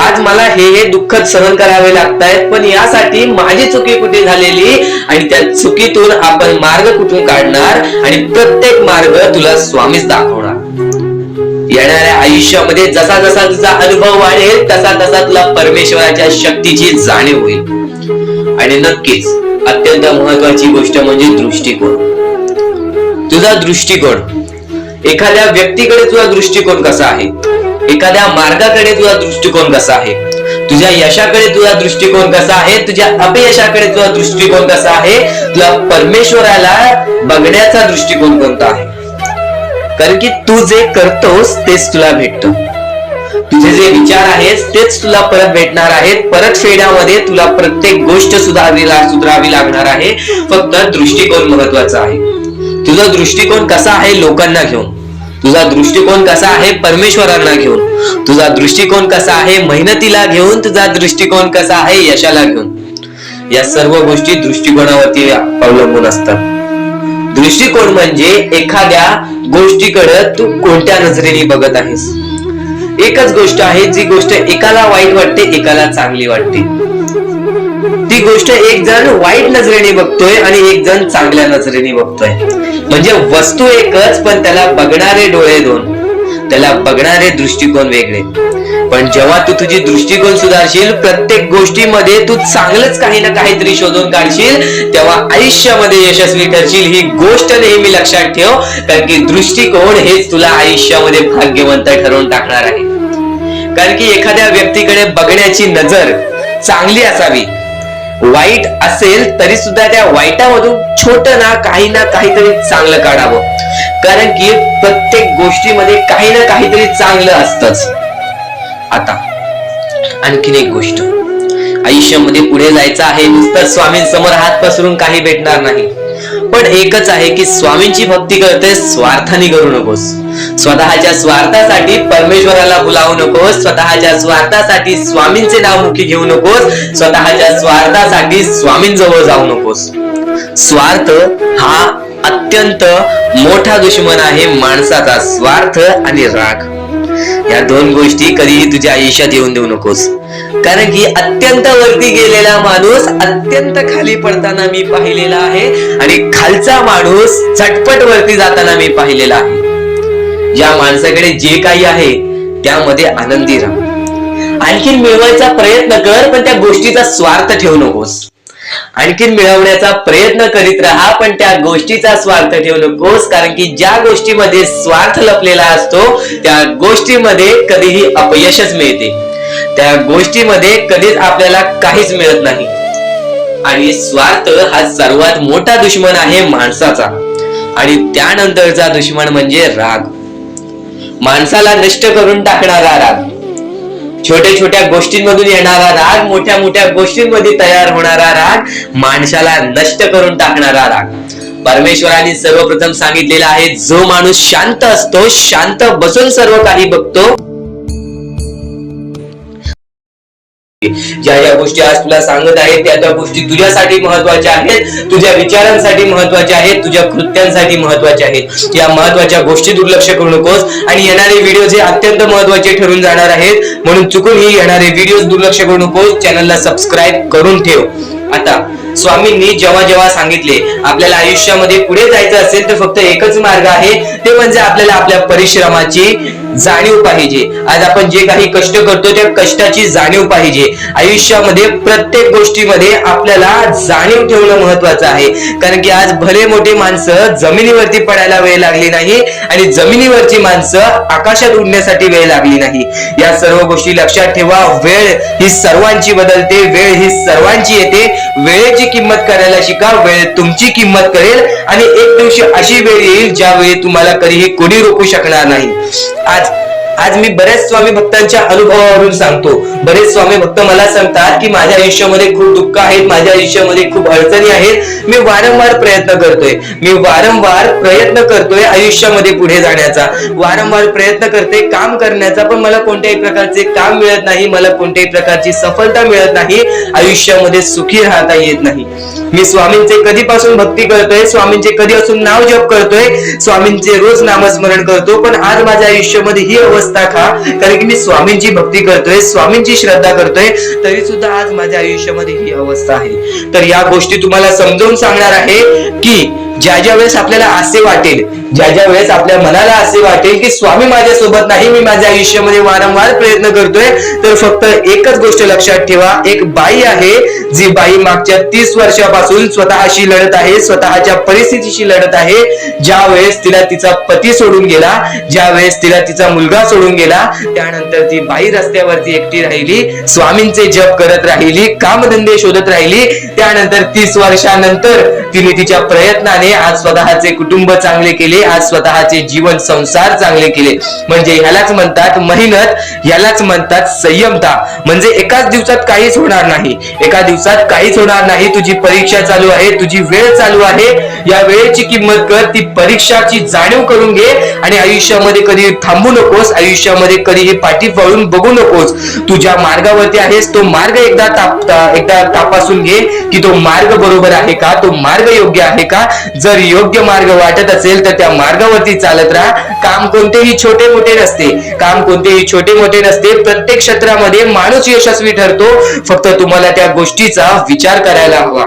आज मला हे दुःख सहन करावे लागतायत, पण यासाठी माझी चुकी कुठे झालेली आणि त्या चुकीतून आपण मार्ग कुठून काढणार आणि प्रत्येक मार्ग तुला स्वामीच दाखवणार. येणाऱ्या आयुष्यामध्ये जसा जसा तुझा अनुभव वाढेल तसा तसा तुला परमेश्वराच्या शक्तीची जाणीव होईल. आणि नक्कीच अत्यंत महत्वाची गोष्ट म्हणजे दृष्टिकोन. तुझा दृष्टिकोन, एखाद्या व्यक्तीकडे तुझा दृष्टिकोन कसा आहे, एखाद्या मार्गाकडे तुझा दृष्टिकोन कसा आहे, तुझ्या यशाकडे तुझा दृष्टिकोन कसा आहे, तुझ्या अपयशाकडे तुझा दृष्टिकोन कसा आहे, तुला परमेश्वराला बघण्याचा दृष्टिकोन कोणता आहे. कारण की तू जे करतोस तेच तुला भेटतं. तुझे जे विचार आहेत तेच तुला परत भेटणार आहेत. परत फेड्यामध्ये तुला प्रत्येक गोष्ट सुधारावी लागणार आहे. फक्त दृष्टिकोन महत्वाचा आहे. तुझा दृष्टिकोन कसा आहे लोकांना घेऊन, तुझा दृष्टिकोन कसा आहे परमेश्वरांना घेऊन, तुझा दृष्टिकोन कसा आहे मेहनतीला घेऊन, तुझा दृष्टिकोन कसा आहे यशाला घेऊन. या सर्व गोष्टी दृष्टिकोनावरती अवलंबून असतात. दृष्टिकोन म्हणजे एखाद्या गोष्टीकडे तू कोणत्या नजरेने बघत आहेस. एकच गोष्ट आहे जी गोष्ट एकाला वाईट वाटते एकाला चांगली वाटते. ती गोष्ट एक जण वाईट नजरेने बघतोय आणि एक जण चांगल्या नजरेने बघतोय. म्हणजे वस्तू एकच पण त्याला बघणारे डोळे दोन, त्याला बघणारे दृष्टिकोन वेगळे. पण जेव्हा तू तुझी दृष्टिकोन सुधारशील, प्रत्येक गोष्टीमध्ये तू चांगलंच काही ना काहीतरी शोधून काढशील, तेव्हा आयुष्यामध्ये यशस्वी ठरशील. ही गोष्ट नेहमी लक्षात ठेव. कारण की दृष्टिकोन हेच तुला आयुष्यामध्ये भाग्यवंत ठरवून टाकणार आहे. कारण की एखाद्या व्यक्तीकडे बघण्याची नजर चांगली असावी वाईट असेल तरी सुद्धा त्या वाईटामधून छोटं ना काहीतरी चांगलं काढावं, कारण की प्रत्येक गोष्टीमध्ये काही ना काहीतरी चांगलं असतंच. आता आणखीन एक गोष्ट, आयुष्यामध्ये पुढे जायचं आहे, नुसतं स्वामींसमोर हात पसरून काही भेटणार नाही. पण एकच आहे की स्वामींची भक्ती करते, स्वार्थाने करू नकोस. स्वतःच्या स्वार्थासाठी परमेश्वराला बोलावू नकोस, स्वतःच्या स्वार्थासाठी स्वामींचे नाव मुखी घेऊ नकोस, स्वतःच्या स्वार्थासाठी स्वामींजवळ जाऊ नकोस. स्वार्थ हा अत्यंत मोठा दुश्मन आहे माणसाचा. स्वार्थ आणि राग या दोन गोष्टी कधीही तुझ्या आयुष्यात येऊन देऊ नकोस, कारण की अत्यंत वरती गेलेला माणूस अत्यंत खाली पडताना मी पाहिलेला आहे, आणि खालचा माणूस झटपट वरती जाताना मी पाहिलेला आहे. ज्या माणसाकडे जे काही आहे त्यामध्ये आनंदी राहा. आणखीन मिळवायचा प्रयत्न कर, पण त्या गोष्टीचा स्वार्थ ठेवू नकोस. आणखीन मिळवण्याचा प्रयत्न करीत राहा, पण त्या गोष्टीचा स्वार्थ ठेवू नकोस, कारण की ज्या गोष्टीमध्ये स्वार्थ लपलेला असतो त्या गोष्टीमध्ये कधीही अपयशच मिळते. त्या गोष्टीमध्ये कधीच आपल्याला काहीच मिळत नाही. आणि स्वार्थ हा सर्वात मोठा दुश्मन आहे माणसाचा. आणि त्यानंतरचा दुश्मन म्हणजे राग. माणसाला नष्ट करून टाकणारा राग, छोट्या छोट्या गोष्टींमधून येणारा राग, मोठ्या मोठ्या गोष्टींमध्ये तयार होणारा राग, माणसाला नष्ट करून टाकणारा राग. परमेश्वराने सर्वप्रथम सांगितलेला आहे, जो माणूस शांत असतो, शांत बसून सर्व काही बघतो. ज्या ज्या गोष्टी आज तुला सांगत आहेत त्या त्या गोष्टी तुझ्यासाठी महत्वाच्या आहेत, तुझ्या विचारांसाठी महत्वाच्या आहेत, तुझ्या कृत्यांसाठी महत्वाच्या आहेत. या महत्वाच्या गोष्टी दुर्लक्ष करू नकोस. आणि येणारे व्हिडिओ जे अत्यंत महत्वाचे ठरून जाणार आहेत, म्हणून चुकूनही येणारे व्हिडिओ दुर्लक्ष करू नकोस. चॅनलला सबस्क्राईब करून ठेव. आता स्वामींनी जेव्हा जेव्हा सांगितले आपल्याला आयुष्यामध्ये पुढे जायचं असेल तर फक्त एकच मार्ग आहे, ते म्हणजे आपल्याला आपल्या परिश्रमाची जाणीव पाहिजे. आज आपण जे काही कष्ट करतो त्या कष्टाची जाणीव पाहिजे. आयुष्यामध्ये प्रत्येक गोष्टीमध्ये आपल्याला जाणीव ठेवणं महत्वाचं आहे, कारण की आज भले मोठे माणसं जमिनीवरती पडायला वेळ लागली नाही, आणि जमिनीवरची माणसं आकाशात उडण्यासाठी वेळ लागली नाही. या सर्व गोष्टी लक्षात ठेवा. वेळ ही सर्वांची बदलते, वेळ ही सर्वांची येते. वेळेची किंमत करायला शिका, वेळ तुमची किंमत करेल. आणि एक दिवशी अशी वेळ येईल ज्यावेळी तुम्हाला कधीही कोणी रोखू शकणार नाही. आज मी बऱ्याच स्वामी भक्तांच्या अनुभवावरून सांगतो. बरेच स्वामी भक्त मला सांगतात की माझ्या आयुष्यामध्ये खूप दुःख आहेत, माझ्या आयुष्यामध्ये खूप अडचणी आहेत, मी वारंवार प्रयत्न करतोय आयुष्यामध्ये पुढे जाण्याचा, वारंवार प्रयत्न करते काम करण्याचा, पण मला कोणत्याही प्रकारचे काम मिळत नाही, मला कोणत्याही प्रकारची सफलता मिळत नाही, आयुष्यामध्ये सुखी राहता येत नाही. मी स्वामींचे कधीपासून भक्ती करतोय, स्वामींचे कधीपासून नाव जप करतोय, स्वामींचे रोज नामस्मरण करतो, पण आज माझ्या आयुष्यामध्ये ही अवस्था का? कारण की मी स्वामींची भक्ती करतोय, स्वामींची श्रद्धा करतोय, तरी सुद्धा आज माझ्या आयुष्यामध्ये ही अवस्था आहे. तर या गोष्टी तुम्हाला समजावून सांगणार आहे की ज्या वेळेस आपल्याला असे वाटेल, ज्या वेळेस आपल्या मनाला असे वाटेल की स्वामी माझ्यासोबत नाही, मी माझ्या आयुष्यामध्ये वारंवार प्रयत्न करतोय, तर फक्त एकच गोष्ट लक्षात ठेवा. एक बाई आहे, जी बाई मागच्या 30 वर्षापासून स्वतःशी लढत आहे, स्वतःच्या परिस्थितीशी लढत आहे. ज्या वेळेस तिला तिचा पती सोडून गेला, ज्या वेळेस तिला तिचा मुलगा सोडून गेला, त्यानंतर ती बाई रस्त्यावरती एकटी राहिली, स्वामींचे जप करत राहिली, कामधंदे शोधत राहिली. त्यानंतर 30 वर्षानंतर तिने तिच्या प्रयत्नाने आज स्वतःचे कुटुंब चांगले केले, आज स्वतःचे जीवन संसार चांगले केले. म्हणजे ह्यालाच म्हणतात मेहनत, ह्यालाच म्हणतात संयमता. म्हणजे एकाच दिवसात काहीच होणार नाही, एका दिवसात काहीच होणार नाही. तुझी परीक्षा चालू आहे, तुझी वेळ चालू आहे, या वेळेची किंमत कर, ती परीक्षाची जाणीव करून घे. आणि आयुष्यामध्ये कधी थांबू नकोस, आयुष्यामध्ये कधीही पाठी वळून बघू नकोस. तू ज्या मार्गावरती आहेस तो मार्ग एकदा तपासून घे की तो मार्ग बरोबर आहे का, तो मार्ग योग्य आहे का. जर योग्य मार्ग वाटत असेल तर त्या मार्गावरती चालत राहा. काम कोणतेही छोटे मोठे नसते, काम कोणतेही छोटे मोठे नसते. प्रत्येक क्षेत्रामध्ये माणूस यशस्वी ठरतो, फक्त तुम्हाला त्या गोष्टीचा विचार करायला हवा.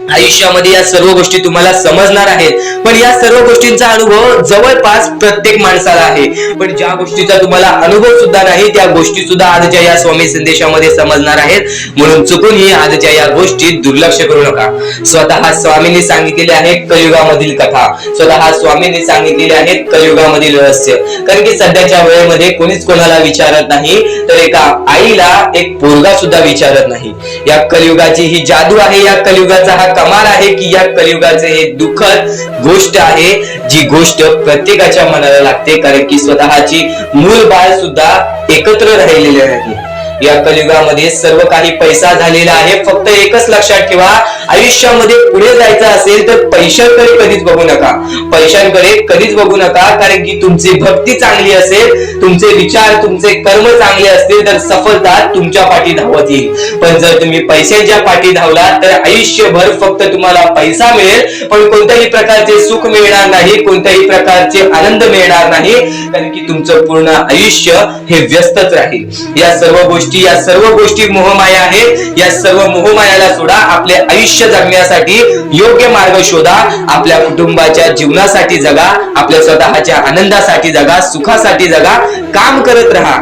आयुष्यामध्ये या सर्व गोष्टी तुम्हाला समजणार आहेत, पण या सर्व गोष्टींचा अनुभव जवळपास प्रत्येक माणसाला आहे. पण ज्या गोष्टीचा तुम्हाला अनुभव सुद्धा नाही त्या गोष्टी सुद्धा आजच्या या स्वामी संदेशामध्ये समजणार आहेत. म्हणून चुकूनही आजच्या या गोष्टी दुर्लक्ष करू नका. स्वतः स्वामींनी सांगितलेले आहे कलियुगामधील कथा, स्वतः स्वामींनी सांगितलेले आहेत कलियुगामधील रहस्य. कारण की सध्याच्या वेळेमध्ये कोणीच कोणाला विचारत नाही, तर एका आईला एक पोरगा सुद्धा विचारत नाही. या कलियुगाची ही जादू आहे, या कलियुगाचा हा कमाल आहे की या कलियुगाचे हे दुःखद गोष्ट आहे, जी गोष्ट प्रत्येकाच्या मनाला लागते. कारण की स्वतःची मूल बाळ सुद्धा एकत्र राहिलेले नाही. या कलियुगामध्ये सर्व काही पैसा झालेला आहे. फक्त एकच लक्षात ठेवा, आयुष्यामध्ये पुढे जायचं असेल तर पैशांकडे कधीच बघू नका, पैशांकडे कधीच बघू नका. कारण की तुमची भक्ती चांगली असेल, तुमचे विचार, तुमचे कर्म चांगले असतील तर सफलता तुमच्या पाठी धावत येईल. पण जर तुम्ही पैशांच्या पाठी धावलात तर आयुष्यभर फक्त तुम्हाला पैसा मिळेल, पण कोणत्याही प्रकारचे सुख मिळणार नाही, कोणत्याही प्रकारचे आनंद मिळणार नाही. कारण की तुमचं पूर्ण आयुष्य हे व्यस्तच राहील. या सर्व गोष्टी मोहमाया आहेत. या सर्व मोहमायाला सोडा, आपले आयुष्य जगण्यासाठी योग्य मार्ग शोधा, आपल्या कुटुंबाच्या जीवनासाठी जगा, आपल्या स्वतःच्या आनंदासाठी जगा, सुखासाठी जगा. काम करत राहा,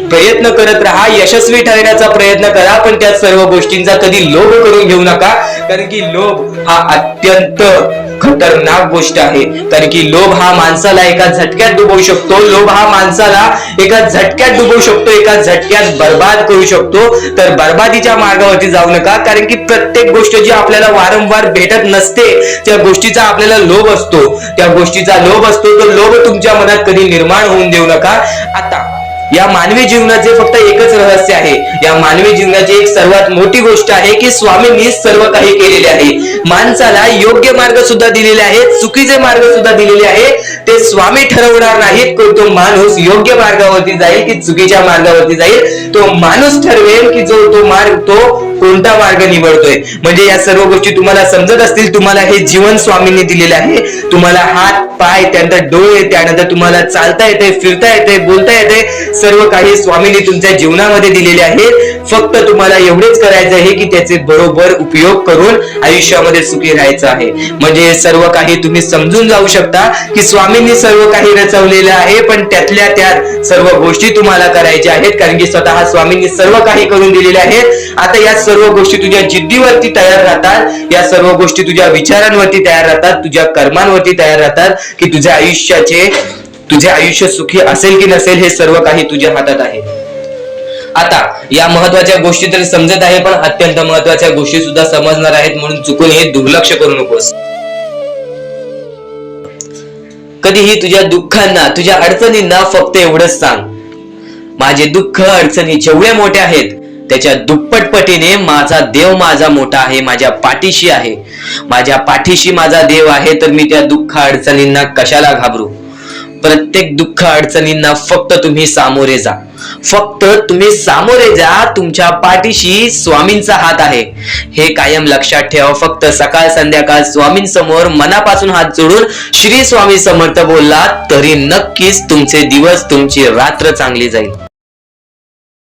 प्रयत्न करत राहा, यशस्वी ठरण्याचा प्रयत्न करा. पण त्या सर्व गोष्टींचा कधी लोभ करून घेऊ नका. कारण की लोभ हा अत्यंत खतरनाक गोष्ट आहे. कारण की लोभ हा माणसाला एका झटक्यात डुबवू शकतो, लोभ हा माणसाला एका झटक्यात डुबवू शकतो, एका झटक्यात बर्बाद करू शकतो. तर बर्बादीच्या मार्गावरती जाऊ नका. कारण की प्रत्येक गोष्ट जी आपल्याला वारंवार भेटत नसते त्या गोष्टीचा आपल्याला लोभ असतो, त्या गोष्टीचा लोभ असतो. तो लोभ तुमच्या मनात कधी निर्माण होऊन देऊ नका. आता या मानवी जीवनाचे फक्त एकच रहस्य आहे, या मानवी जीवनाची एक सर्वात मोठी गोष्ट आहे की स्वामींनी सर्व काही केलेले आहे. माणसाला योग्य मार्ग सुद्धा दिलेले आहेत, चुकीचे मार्ग सुद्धा दिलेले आहेत. ते स्वामी ठरवणार नाहीत की तो माणूस योग्य मार्गावरती जाईल की चुकीच्या मार्गावरती जाईल. तो माणूस ठरवेल की तो कोणता मार्ग निवडतोय. म्हणजे या सर्व गोष्टी तुम्हाला समजत असतील. तुम्हाला हे जीवन स्वामींनी दिलेले आहे. तुम्हाला हात, पाय, त्यानंतर डोळे, त्यानंतर तुम्हाला चालता येते, फिरता येते, बोलता येते. सर्व काही स्वामींनी तुमच्या जीवनामध्ये दिलेले आहेत. फक्त तुम्हाला एवढेच करायचं आहे की त्याचे बरोबर उपयोग करून आयुष्यामध्ये सुखी राहायचं आहे. म्हणजे सर्व काही तुम्ही समजून जाऊ शकता की स्वामींनी सर्व काही रचवलेलं आहे, पण त्यातल्या त्यात सर्व गोष्टी तुम्हाला करायच्या आहेत. कारण की स्वतः स्वामींनी सर्व काही करून दिलेले आहेत. आता या सर्व गोष्टी तुझ्या जिद्दीवरती तयार राहतात, या सर्व गोष्टी तुझ्या विचारांवरती तयार राहतात, तुझ्या कर्मांवरती तयार राहतात की तुझे आयुष्य सुखी असेल की नसेल हे सर्व काही तुझ्या हातात आहे. आता या महत्वाच्या गोष्टी तरी समजत आहे, पण अत्यंत महत्वाच्या गोष्टी सुद्धा समजणार आहेत. म्हणून चुकून हे दुर्लक्ष करू नकोस. कधीही तुझ्या दुःखांना, तुझ्या अडचणींना फक्त एवढंच सांग, माझे दुःख अडचणी जेवढे मोठे आहेत त्याच्या दुप्पटपटीने माझा देव माझा मोठा आहे, माझ्या पाठीशी आहे. माझ्या पाठीशी माझा देव आहे, तर मी त्या दुःख अडचणींना कशाला घाबरू. प्रत्येक दुःख अडचणींना फक्त तुम्ही सामोरे जा, फक्त तुम्ही सामोरे जा. तुमच्या पाठीशी स्वामींचा हात आहे, हे कायम लक्षात ठेवा. फक्त सकाळ संध्याकाळ स्वामींसमोर मनापासून हात जोडून श्री स्वामी समर्थ बोलला तरी नक्कीच तुमचे दिवस, तुमची रात्र चांगली जाईल.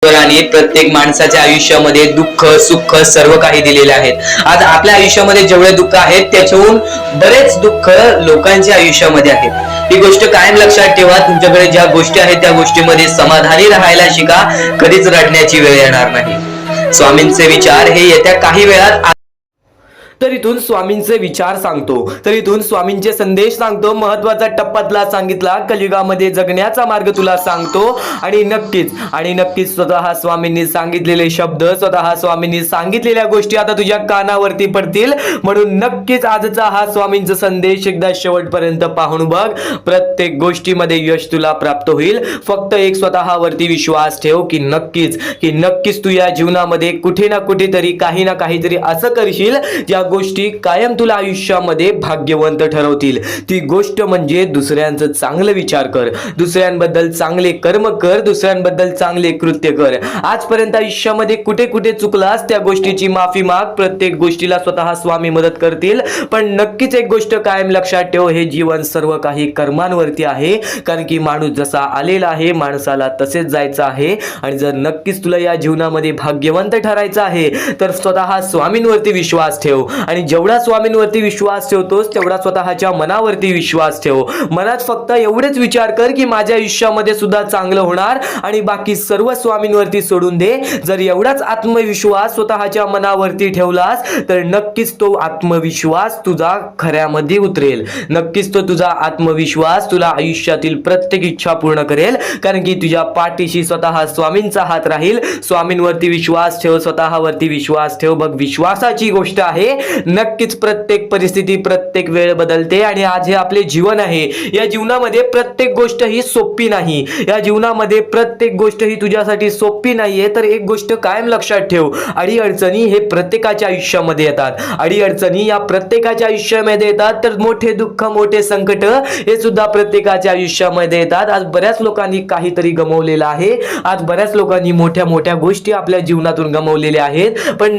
आणि प्रत्येक माणसाच्या आयुष्यामध्ये दुःख, सुख सर्व काही दिलेले आहेत. आज आपल्या आयुष्यामध्ये जेवढे दुःख आहेत त्याच्याहून बरेच दुःख लोकांच्या आयुष्यामध्ये आहेत. ही गोष्ट कायम लक्षात ठेवा. तुमच्याकडे ज्या गोष्टी आहेत त्या गोष्टीमध्ये समाधानी राहायला शिका. कधीच रडण्याची वेळ येणार नाही. स्वामींचे विचार हे येत्या काही वेळात तर इथून स्वामींचे विचार सांगतो, तर इथून स्वामींचे संदेश सांगतो. महत्वाचा टप्पा तुला सांगितला, कलियुगामध्ये जगण्याचा मार्ग तुला सांगतो. आणि नक्कीच स्वतः स्वामींनी सांगितलेले शब्द, स्वतः स्वामींनी सांगितलेल्या गोष्टी आता तुझ्या कानावरती पडतील. म्हणून नक्कीच आजचा हा स्वामींचा संदेश एकदा शेवटपर्यंत पाहून बघ. प्रत्येक गोष्टीमध्ये यश तुला प्राप्त होईल. फक्त एक स्वतःवरती विश्वास ठेव की नक्कीच तू या जीवनामध्ये कुठे ना कुठेतरी काही ना काहीतरी असं करशील ज्या गोष्टी कायम तुला आयुष्यामध्ये भाग्यवंत ठरवतील. ती गोष्ट म्हणजे दुसऱ्यांचं चांगलं विचार कर, दुसऱ्यांबद्दल चांगले कर्म कर, दुसऱ्यांबद्दल चांगले कृत्य कर. आजपर्यंत आयुष्यामध्ये कुठे कुठे चुकलास त्या गोष्टीची माफी माग. प्रत्येक गोष्टीला स्वतः स्वामी मदत करतील. पण नक्कीच एक गोष्ट कायम लक्षात ठेव, हे जीवन सर्व काही कर्मांवरती आहे. कारण की माणूस जसा आलेला आहे माणसाला तसेच जायचं आहे. आणि जर नक्कीच तुला या जीवनामध्ये भाग्यवंत ठरायचं आहे तर स्वतः स्वामींवरती विश्वास ठेव. आणि जेवढा स्वामींवरती विश्वास ठेवतोस तेवढा स्वतःच्या मनावरती विश्वास ठेव. मनात फक्त एवढेच विचार कर की माझ्या आयुष्यामध्ये सुद्धा चांगलं होणार आणि बाकी सर्व स्वामींवरती सोडून दे. जर एवढाच आत्मविश्वास स्वतःच्या मनावरती ठेवलास तर नक्कीच तो आत्मविश्वास तुझा खऱ्यामध्ये उतरेल. नक्कीच तो तुझा आत्मविश्वास तुला आयुष्यातील प्रत्येक इच्छा पूर्ण करेल. कारण की तुझ्या पाठीशी स्वतः स्वामींचा हात राहील. स्वामींवरती विश्वास ठेव, स्वतःवरती विश्वास ठेव. बघ, विश्वासाची गोष्ट आहे. नक्कीच प्रत्येक परिस्थिती, प्रत्येक वेळ बदलते आणि आज हे आपले जीवन आहे. या जीवनामध्ये प्रत्येक गोष्ट ही सोपी नाही. या जीवनामध्ये प्रत्येक गोष्ट ही तुझ्यासाठी सोपी नाहीये. तर एक गोष्ट कायम लक्षात ठेव, अडीअडचणी हे प्रत्येकाच्या आयुष्यामध्ये येतात. अडीअडचणी या प्रत्येकाच्या आयुष्यामध्ये येतात. तर मोठे दुःख, मोठे संकट हे सुद्धा प्रत्येकाच्या आयुष्यामध्ये येतात. आज बऱ्याच लोकांनी काहीतरी गमावलेलं आहे. आज बऱ्याच लोकांनी मोठ्या मोठ्या गोष्टी आपल्या जीवनातून गमावलेल्या आहेत. पण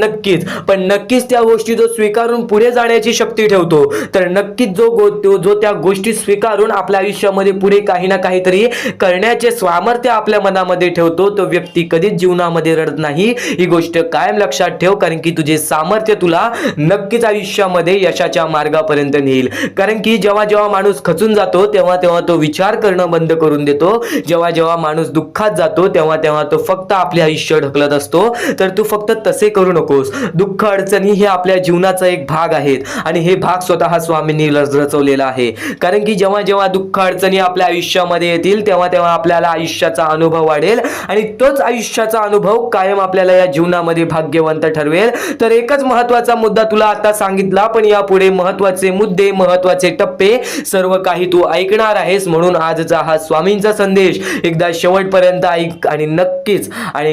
नक्कीच त्या गोष्टी जो स्वीकारून पुढे जाण्याची शक्ती ठेवतो, तर नक्कीच जो त्या गोष्टी स्वीकारून आपल्या आयुष्यामध्ये पुढे काही ना काहीतरी करण्याचे सामर्थ्य आपल्या मनामध्ये ठेवतो, तो व्यक्ती कधीच जीवनामध्ये रडत नाही. ही गोष्ट कायम लक्षात ठेव. कारण की तुझे सामर्थ्य तुला नक्कीच आयुष्यामध्ये यशाच्या मार्गापर्यंत नेईल. कारण की जेव्हा माणूस खचून जातो तेव्हा तो विचार करणं बंद करून देतो. जेव्हा माणूस दुःखात जातो तेव्हा तो फक्त आपले आयुष्य ढकलत असतो. तर तू फक्त तसे करू नकोस. दुःख, अडचणी हे आपल्या जीवनाचा एक भाग आहेत आणि हे भाग स्वतः स्वामींनी रचवलेला आहे. कारण की जेव्हा दुःख, अडचणी आपल्या आयुष्यामध्ये येतील तेव्हा आपल्याला आयुष्याचा अनुभव वाढेल आणि तोच आयुष्याचा अनुभव कायम आपल्याला या जीवनामध्ये भाग्यवंत ठरवेल. तर एकच महत्वाचा मुद्दा तुला आता सांगितला, पण यापुढे महत्वाचे मुद्दे, महत्वाचे टप्पे सर्व काही तू ऐकणार आहेस. म्हणून आजचा हा स्वामींचा संदेश एकदा शेवटपर्यंत ऐक आणि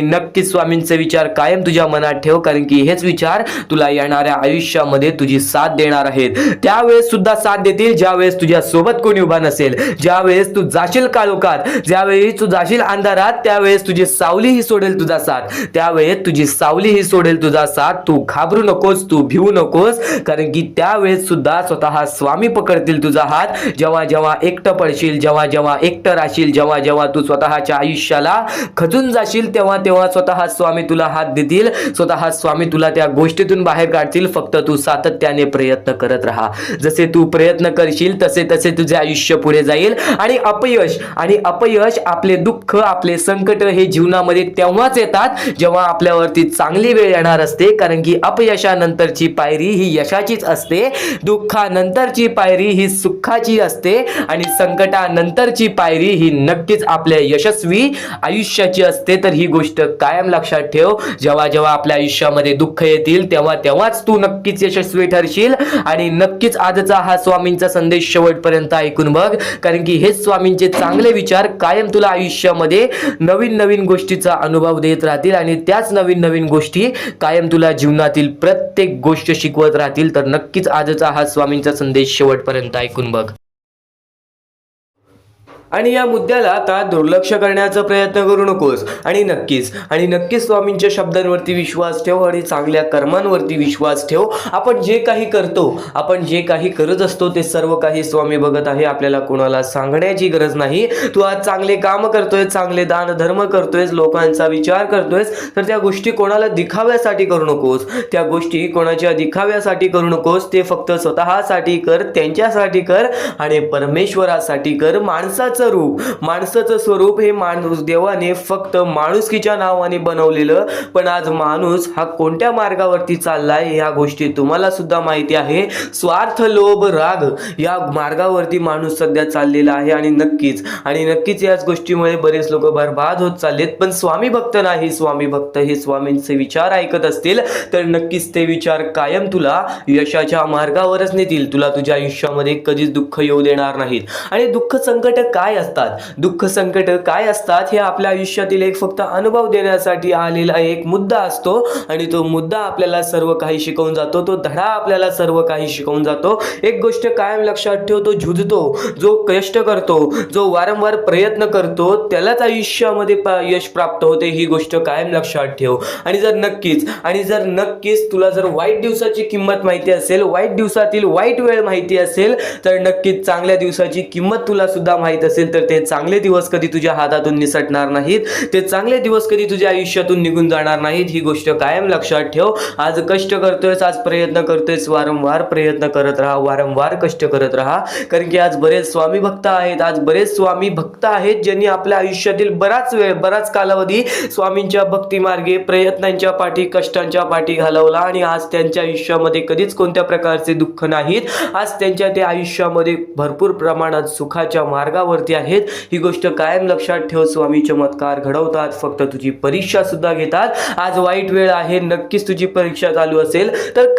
नक्कीच स्वामींचे विचार कायम तुझ्या मनात ठेव. कारण की हेच विचार तुला येणाऱ्या आयुष्यामध्ये तुझी साथ देणार आहेत. त्यावेळेस सुद्धा साथ देतील ज्यावेळेस तुझ्या सोबत कोणी उभा नसेल. ज्यावेळेस तू जाशील काळोखात, ज्यावेळेस तू जाशील अंधारात, त्यावेळेस तुझी सावली ही सोडेल तुझा साथ. त्यावेळेस तुझी सावली ही सोडेल तुझा साथ. तू घाबरू नकोस, तू भिवू नकोस. कारण की त्यावेळेस सुद्धा स्वतः स्वामी पकडतील तुझा हात. जेव्हा एकटं पडशील, जेव्हा एकटं राहशील, जेव्हा तू स्वतःच्या आयुष्याला खचून जाशील तेव्हा स्वतः स्वामी तुला हात देतील. स्वतः स्वामी तुला त्या गोष्टीतून बाहेर काढतील. फक्त तू सातत्याने प्रयत्न करत राहा. जसे तू प्रयत्न करशील तसे तुझे आयुष्य पुढे जाईल. आणि अपयश, आपले दुःख, आपले संकट हे जीवनामध्ये तेव्हाच येतात जेव्हा आपल्यावरती चांगली वेळ येणार असते. कारण की अपयशानंतरची पायरी ही यशाचीच असते. दुःखानंतरची पायरी ही सुखाची असते आणि संकटानंतरची पायरी ही नक्कीच आपल्या यशस्वी आयुष्याची असते. तर ही गोष्ट कायम लक्षात ठेव. जेव्हा आपल्या आयुष्यामध्ये दुःख येतील तेव्हाच तू नक्कीच यशस्वी ठरशील. आणि नक्कीच आजचा हा स्वामींचा संदेश शेवटपर्यंत ऐकून बघ. कारण की हेच स्वामींचे चांगले विचार कायम तुला आयुष्यामध्ये नवीन गोष्टीचा अनुभव देत राहतील आणि त्याच नवीन गोष्टी कायम तुला जीवनातील प्रत्येक गोष्ट शिकवत राहतील. तर नक्कीच आजचा हा स्वामींचा संदेश शेवटपर्यंत ऐकून बघ. आणि या मुद्द्याला आता दुर्लक्ष करण्याचा प्रयत्न करू नकोस. आणि नक्कीच स्वामींच्या शब्दांवरती विश्वास ठेव आणि चांगल्या कर्मांवरती विश्वास ठेव. आपण जे काही करतो, आपण जे काही करत असतो ते सर्व काही स्वामी बघत आहे. आपल्याला कोणाला सांगण्याची गरज नाही. तू आज चांगले काम करतोय, चांगले दान धर्म करतोय, लोकांचा विचार करतोयस, तर त्या गोष्टी कोणाला दिखाव्यासाठी करू नकोस. त्या गोष्टी कोणाच्या दिखाव्यासाठी करू नकोस. ते फक्त स्वतःसाठी कर, त्यांच्यासाठी कर आणि परमेश्वरासाठी कर. माणसाचं स्वरूप हे माणूस देवाने फक्त माणुसकीच्या नावाने बनवलेलं. पण आज माणूस हा कोणत्या मार्गावरती चाललाय या गोष्टी तुम्हाला सुद्धा माहिती आहे. स्वार्थ, लोभ, राग या मार्गावरती माणूस सध्या चाललेला आहे. आणि नक्कीच याच गोष्टीमुळे बरेच लोक बर्बाद होत चाललेत. पण स्वामी भक्त नाही. स्वामी भक्त हे स्वामींचे विचार ऐकत असतील तर नक्कीच ते विचार कायम तुला यशाच्या मार्गावरच नेतील. तुला तुझ्या आयुष्यामध्ये कधीच दुःख येऊ देणार नाहीत. आणि दुःख संकट दुःख संकट काय असतात हे आपल्या आयुष्यातील एक फक्त अनुभव देण्यासाठी आलेला एक मुद्दा असतो. आणि तो मुद्दा आपल्याला सर्व काही शिकवून जातो. तो धडा आपल्याला सर्व काही शिकवून जातो. एक गोष्ट कायम लक्षात ठेव, तो झुजतो, जो कष्ट करतो, जो वारंवार प्रयत्न करतो त्यालाच आयुष्यामध्ये यश प्राप्त होते. ही गोष्ट कायम लक्षात ठेव. आणि जर नक्कीच तुला जर वाईट दिवसाची किंमत माहिती असेल, वाईट दिवसातील वाईट वेळ माहिती असेल, तर नक्कीच चांगल्या दिवसाची किंमत तुला सुद्धा माहित असेल. असेल तर ते चांगले दिवस कधी तुझ्या हातातून निसटणार नाहीत, ते चांगले दिवस कधी तुझ्या आयुष्यातून निघून जाणार नाहीत. ही गोष्ट कायम लक्षात ठेव. आज कष्ट करतोयस, आज प्रयत्न करतोयस, वारंवार प्रयत्न करत राहा, वारंवार कष्ट करत राहा. कारण की आज बरेच स्वामी भक्त आहेत, आज बरेच स्वामी भक्त आहेत ज्यांनी आपल्या आयुष्यातील बराच वेळ, बराच कालावधी स्वामींच्या भक्ती मार्गे, प्रयत्नांच्या पाठी, कष्टांच्या पाठी घालवला आणि आज त्यांच्या आयुष्यामध्ये कधीच कोणत्या प्रकारचे दुःख नाहीत. आज त्यांच्या त्या आयुष्यामध्ये भरपूर प्रमाणात सुखाच्या मार्गावरती आहेत. ही गोष्ट कायम लक्षात ठेव. स्वामी चमत्कार घडवतात, फक्त तुझी परीक्षा सुद्धा घेतात. आज वाईट वेळ आहे, नक्कीच तुझी परीक्षा चालू असेल तर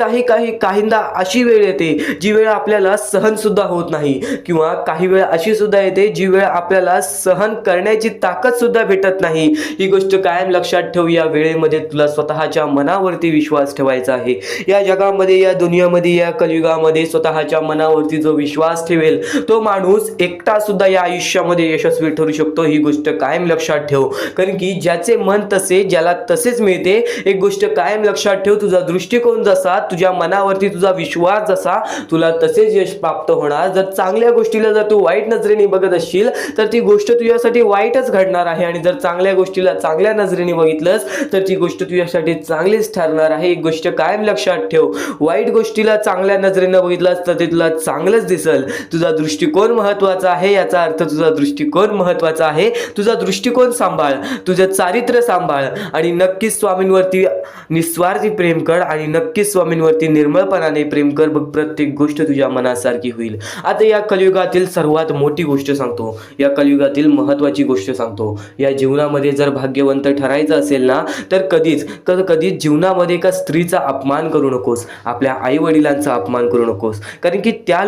काहींदा अशी वेळ येते जी वेळ आपल्याला सहन सुद्धा होत नाही, किंवा काही वेळ अशी सुद्धा येते जी वेळ आपल्याला सहन करण्याची ताकद सुद्धा भेटत नाही. ही गोष्ट कायम लक्षात ठेव. या वेळेमध्ये तुला स्वतःच्या मनावरती विश्वास ठेवायचा आहे. या जगामध्ये, या दुनियामध्ये, या कलियुगामध्ये स्वतःच्या मनावरती जो विश्वास ठेवेल तो माणूस एकटा सुद्धा या आयुष्यामध्ये यशस्वी ठरू शकतो. ही गोष्ट कायम लक्षात ठेव. कारण की ज्याचे मन तसे, ज्याला तसेच मिळते. एक गोष्ट कायम लक्षात ठेव, तुझा दृष्टिकोन जसा, तुझ्या मनावरती तुझा विश्वास जसा, तुला तसेच यश प्राप्त होणार. जर चांगल्या गोष्टीला जर तू वाईट नजरेने बघत असशील तर ती गोष्ट तुझ्यासाठी वाईटच घडणार आहे, आणि जर चांगल्या गोष्टीला चांगल्या नजरेने बघितलंस तर ती गोष्ट तुझ्यासाठी चांगलीच ठरणार आहे. एक गोष्ट कायम लक्षात ठेव, वाईट गोष्टीला चांगल्या नजरेने बघितलास तर ते तुला चांगलंच दिसल. तुझा दृष्टिकोन महत्वाचा आहे, याचा अर्थ तुझा दृष्टिकोन महत्वाचा आहे. तुझा दृष्टिकोन सांभाळ, तुझं चारित्र्य सांभाळ, आणि नक्कीच स्वामींवरती निस्वार्थी प्रेम कर, आणि नक्कीच स्वामींवरती निर्मळपणाने प्रेम कर. बघ, प्रत्येक गोष्ट तुझ्या मनासारखी होईल. आता या कलियुगातील सर्वात मोठी गोष्ट सांगतो, या कलियुगातील महत्वाची गोष्ट सांगतो. या जीवनामध्ये जर भाग्यवंत ठरायचं असेल ना तर कधीच जीवनामध्ये एका स्त्रीचा अपमान करू नकोस, आपल्या आई वडिलांचा अपमान करू नकोस. कारण की त्या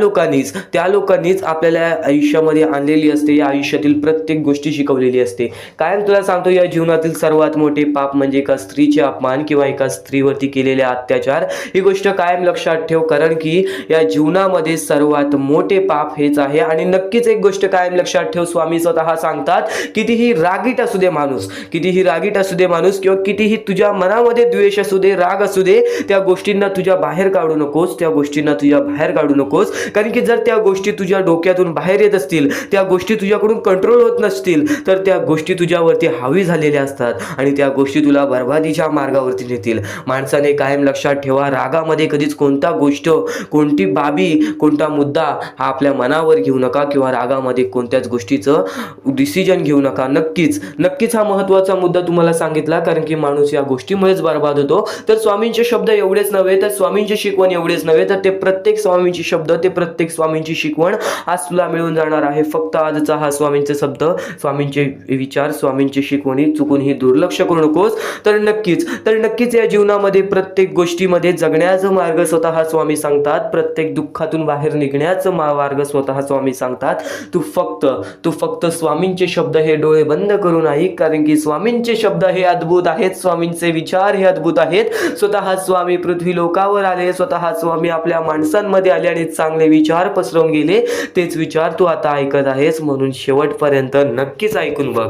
लोकांनीच आपल्याला आयुष्यामध्ये आणलेली असते, या आयुष्यातील प्रत्येक गोष्टी शिकवलेली असते. कायम तुला सांगतो, या जीवनातील सर्वात मोठे पाप म्हणजे एका स्त्रीचे अपमान किंवा एका स्त्रीवरती केलेले अत्याचार. ही गोष्ट कायम लक्षात ठेव. कारण की या जीवनामध्ये सर्वात मोठे पाप हेच आहे. आणि नक्कीच एक गोष्ट कायम लक्षात ठेव, स्वामी स्वतः सांगतात, कितीही रागीट असू दे माणूस, किंवा कितीही तुझ्या मनामध्ये द्वेष असू दे, राग असू दे, त्या गोष्टींना तुझ्या बाहेर काढू नकोस. कारण की जर त्या गोष्टी तुझ्या डोक्यातून बाहेर येत असतील, त्या गोष्टी तुझ्याकडून कंट्रोल होत नसतील, तर त्या गोष्टी तुझ्यावरती हावी झालेल्या असतात आणि त्या गोष्टी तुला बर्बादीच्या मार्गावरती नेतील. माणसाने कायम लक्षात ठेवा, रागामध्ये कधीच कोणता गोष्ट, कोणती बाबी, कोणता मुद्दा हा आपल्या मनावर घेऊ नका, किंवा रागामध्ये कोणत्याच गोष्टीचं डिसिजन घेऊ नका. नक्कीच हा महत्त्वाचा मुद्दा तुम्हाला सांगितला, कारण की माणूस या गोष्टीमुळेच बर्बाद होतो. तर स्वामींचे शब्द एवढेच नव्हे, तर स्वामींची शिकवण एवढेच नव्हे, तर ते प्रत्येक स्वामींची शब्द, ते प्रत्येक स्वामींची शिकवण आज तुला मिळून जाणार आहे. फक्त आजचा हा स्वामींचे शब्द, स्वामींचे विचार, स्वामींची शिकवणी चुकूनही दुर्लक्ष करू नकोस. तर नक्कीच या जीवनामध्ये प्रत्येक गोष्टीमध्ये जगण्याचा मार्ग स्वतः स्वामी सांगतात, प्रत्येक दुःखातून बाहेर निघण्याचा मार्ग स्वतः स्वामी सांगतात. तू फक्त स्वामींचे शब्द हे डोळे बंद करून ऐक, कारण की स्वामींचे शब्द हे अद्भुत आहेत, स्वामींचे विचार हे अद्भुत आहेत. स्वतः स्वामी पृथ्वी लोकावर आले, स्वतः स्वामी आपल्या माणसांमध्ये आले आणि चांगले विचार पसरवून गेले. तेच विचार तू आता ऐकत आहेस, म्हणून शेवटपर्यंत नक्कीच ऐकून बघ.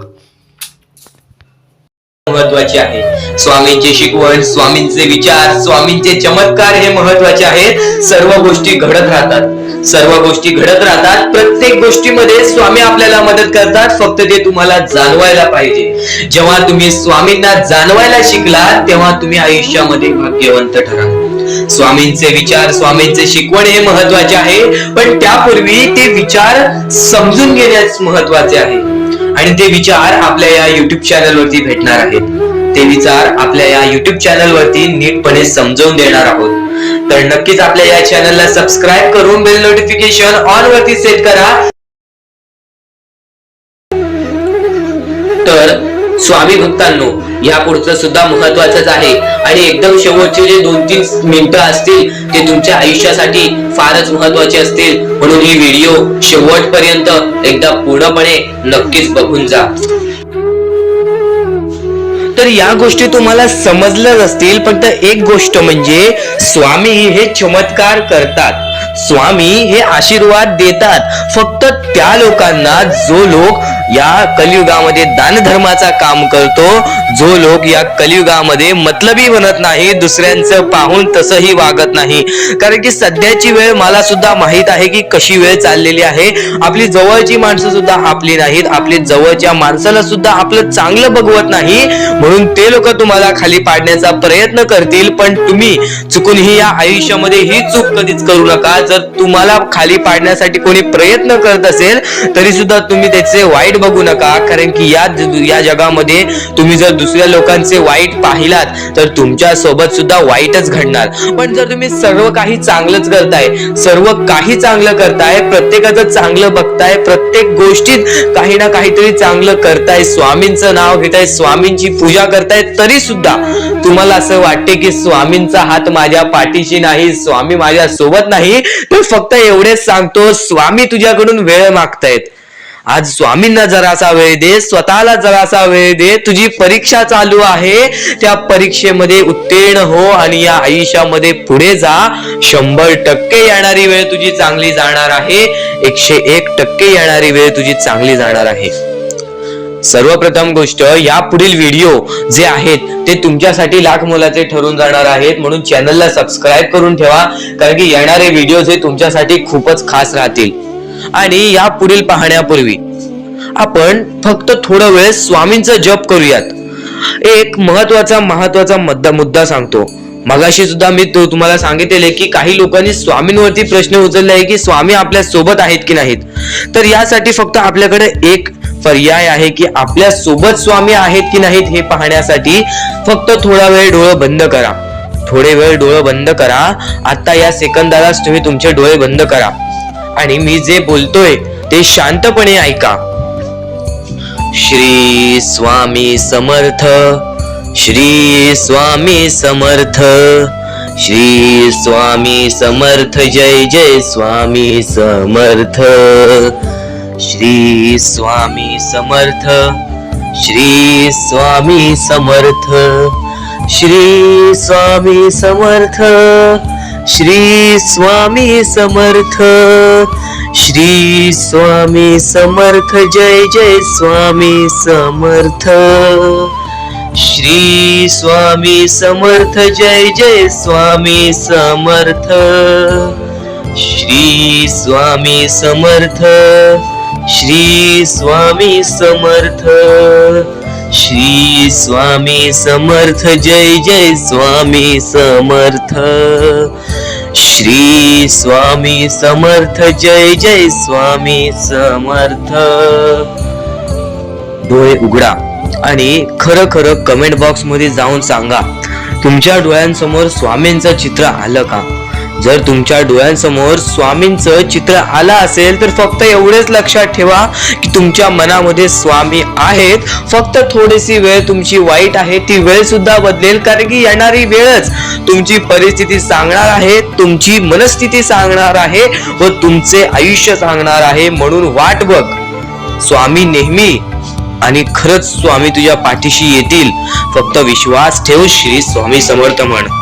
महत्वाचे आहे स्वामींची शिकवण, स्वामींचे विचार, स्वामींचे चमत्कार हे महत्वाचे आहेत. सर्व गोष्टी घडत राहतात. प्रत्येक गोष्टीमध्ये स्वामी आपल्याला मदत करतात, फक्त ते तुम्हाला जाणवायला पाहिजे. जेव्हा तुम्ही स्वामींना जाणवायला शिकला तेव्हा तुम्ही आयुष्यामध्ये भाग्यवंत ठराल. स्वामींचे विचार, स्वामींचे शिकवण हे महत्वाचे आहे, पण त्यापूर्वी ते विचार समजून घेण्यास महत्वाचे आहे. आणि ते विचार आपल्या या युट्यूब चॅनल वरती भेटणार आहेत. ते विचार आपल्या या युट्यूब चॅनल वरती नीटपणे समजावून देणार आहोत. तर नक्कीच आपल्या या चॅनलला सबस्क्राईब करून बेल नोटिफिकेशन ऑन वरती सेट करा. तर स्वामी भक्तांनो, या पुढचं सुद्धा महत्वाचंच आहे, आणि एकदम शेवटचे जे 2-3 मिनिटं असतील ते तुमच्या आयुष्यासाठी फारच महत्वाचे असतील. म्हणून ही व्हिडिओ शेवटपर्यंत एकदा पूर्णपणे नक्कीच बघून जा. तर या गोष्टी तुम्हाला समजल्याच असतील, पण एक गोष्ट म्हणजे स्वामी हे चमत्कार करतात. स्वामी हे आशीर्वाद देतात फक्त त्या लोकांना जो लोक या कलियुगामध्ये दानधर्माचा काम करतो, जो लोक या कलियुगामध्ये मतलबी बनत नाही, दुसऱ्यांचं पाहून तसंही वागत नाही. कारण की सध्याची वेळ मला सुद्धा माहित आहे की कशी वेळ चाललेली आहे. आपली जवळची माणसं सुद्धा आपली नाहीत, आपली जवळच्या माणसाला सुद्धा आपलं चांगलं बघवत नाही, म्हणून ते लोक तुम्हाला खाली पाडण्याचा प्रयत्न करतील. पण तुम्ही चुकूनही या आयुष्यामध्ये ही चूक कधीच करू नका. जर तुम्हाला खाली पाडण्यासाठी कोणी प्रयत्न करत असेल तरी सुद्धा तुम्ही त्याचे वाईट बघू नका, कारण की या जगामध्ये तुम्ही जर दुसऱ्या लोकांचे वाईट पाहिलात तर तुमच्या सोबत सुद्धा वाईटच घडणार. पण जर तुम्ही सर्व काही चांगलंच करताय, सर्व काही चांगलं करताय, प्रत्येकाचं चांगलं बघताय, प्रत्येक गोष्टीत काही ना काहीतरी चांगलं करताय, स्वामींचं नाव घेताय, स्वामींची पूजा करताय, तरी सुद्धा तुम्हाला असं वाटते की स्वामींचा हात माझ्या पाठीशी नाही, स्वामी माझ्या सोबत नाही, तर फक्त एवढेच सांगतो, स्वामी तुझ्याकडून वेळ मागतायत. आज स्वामींना जरासा वेळ दे, स्वतःला जरासा वेळ दे. तुझी परीक्षा चालू आहे, त्या परीक्षेमध्ये उत्तीर्ण हो आणि या आयुष्यामध्ये पुढे जा. 100% येणारी वेळ तुझी चांगली जाणार आहे, 101% येणारी वेळ तुझी चांगली जाणार आहे. सर्वप्रथम गोष्ट, या पुढील व्हिडिओ जे आहेत ते तुमच्यासाठी लाख मोलाचे ठरून जाणार आहेत, म्हणून चॅनलला सबस्क्राईब करून ठेवा, कारण की येणारे व्हिडिओ हे तुमच्यासाठी खूपच खास राहतील. आणि या पुढील पाहण्यापूर्वी आपण फक्त थोडा वेळ स्वामींचा जप करूयात. एक महत्वाचा मुद्दा सांगतो. मगाशी सुद्धा मी तुम्हाला सांगितले की काही लोकांनी स्वामींवरती प्रश्न उचलले आहे की स्वामी आपल्या सोबत आहेत की नाहीत. तर यासाठी फक्त आपल्याकडे एक पर्याय आहे की आपल्या सोबत स्वामी आहेत की नाहीत हे पाहण्यासाठी फक्त थोडा वेळ डोळे बंद करा. थोडे वेळ डोळे बंद करा. आता या सेकंदालाच तुम्ही तुमचे डोळे बंद करा आणि मी जे बोलतोय ते शांतपणे ऐका. श्री स्वामी समर्थ, श्री स्वामी समर्थ, श्री स्वामी समर्थ, जय जय स्वामी समर्थ. श्री स्वामी समर्थ, श्री स्वामी समर्थ, श्री स्वामी समर्थ, श्री स्वामी समर्थ, श्री स्वामी समर्थ, जय जय स्वामी समर्थ. श्री स्वामी समर्थ, जय जय स्वामी समर्थ. श्री स्वामी समर्थ, श्री स्वामी समर्थ, श्री स्वामी समर्थ, जय जय स्वामी समर्थ. श्री स्वामी समर्थ, जय जय स्वामी समर्थ. डोळे उघडा आणि खरं खरं कमेंट बॉक्स मध्ये जाऊन सांगा, तुमच्या डोळ्यांसमोर स्वामींचं चित्र आलं का? जर तुमच्या डोळ्यांसमोर स्वामींचं चित्र आलं असेल तर फक्त एवढेच लक्षात ठेवा की तुमच्या मनामध्ये स्वामी आहेत. फक्त थोडीशी वेळ तुमची वाईट आहे, ती वेळ सुद्धा बदलेल, कारण की येणारी वेळच तुमची परिस्थिती सांगणार आहे, तुमची मनस्थिती सांगणार आहे व तुमचे आयुष्य सांगणार आहे. म्हणून वाट बघ, स्वामी नेहमी आणि खरंच स्वामी तुझ्या पाठीशी येतील. फक्त विश्वास ठेव. श्री स्वामी समर्थ म्हण.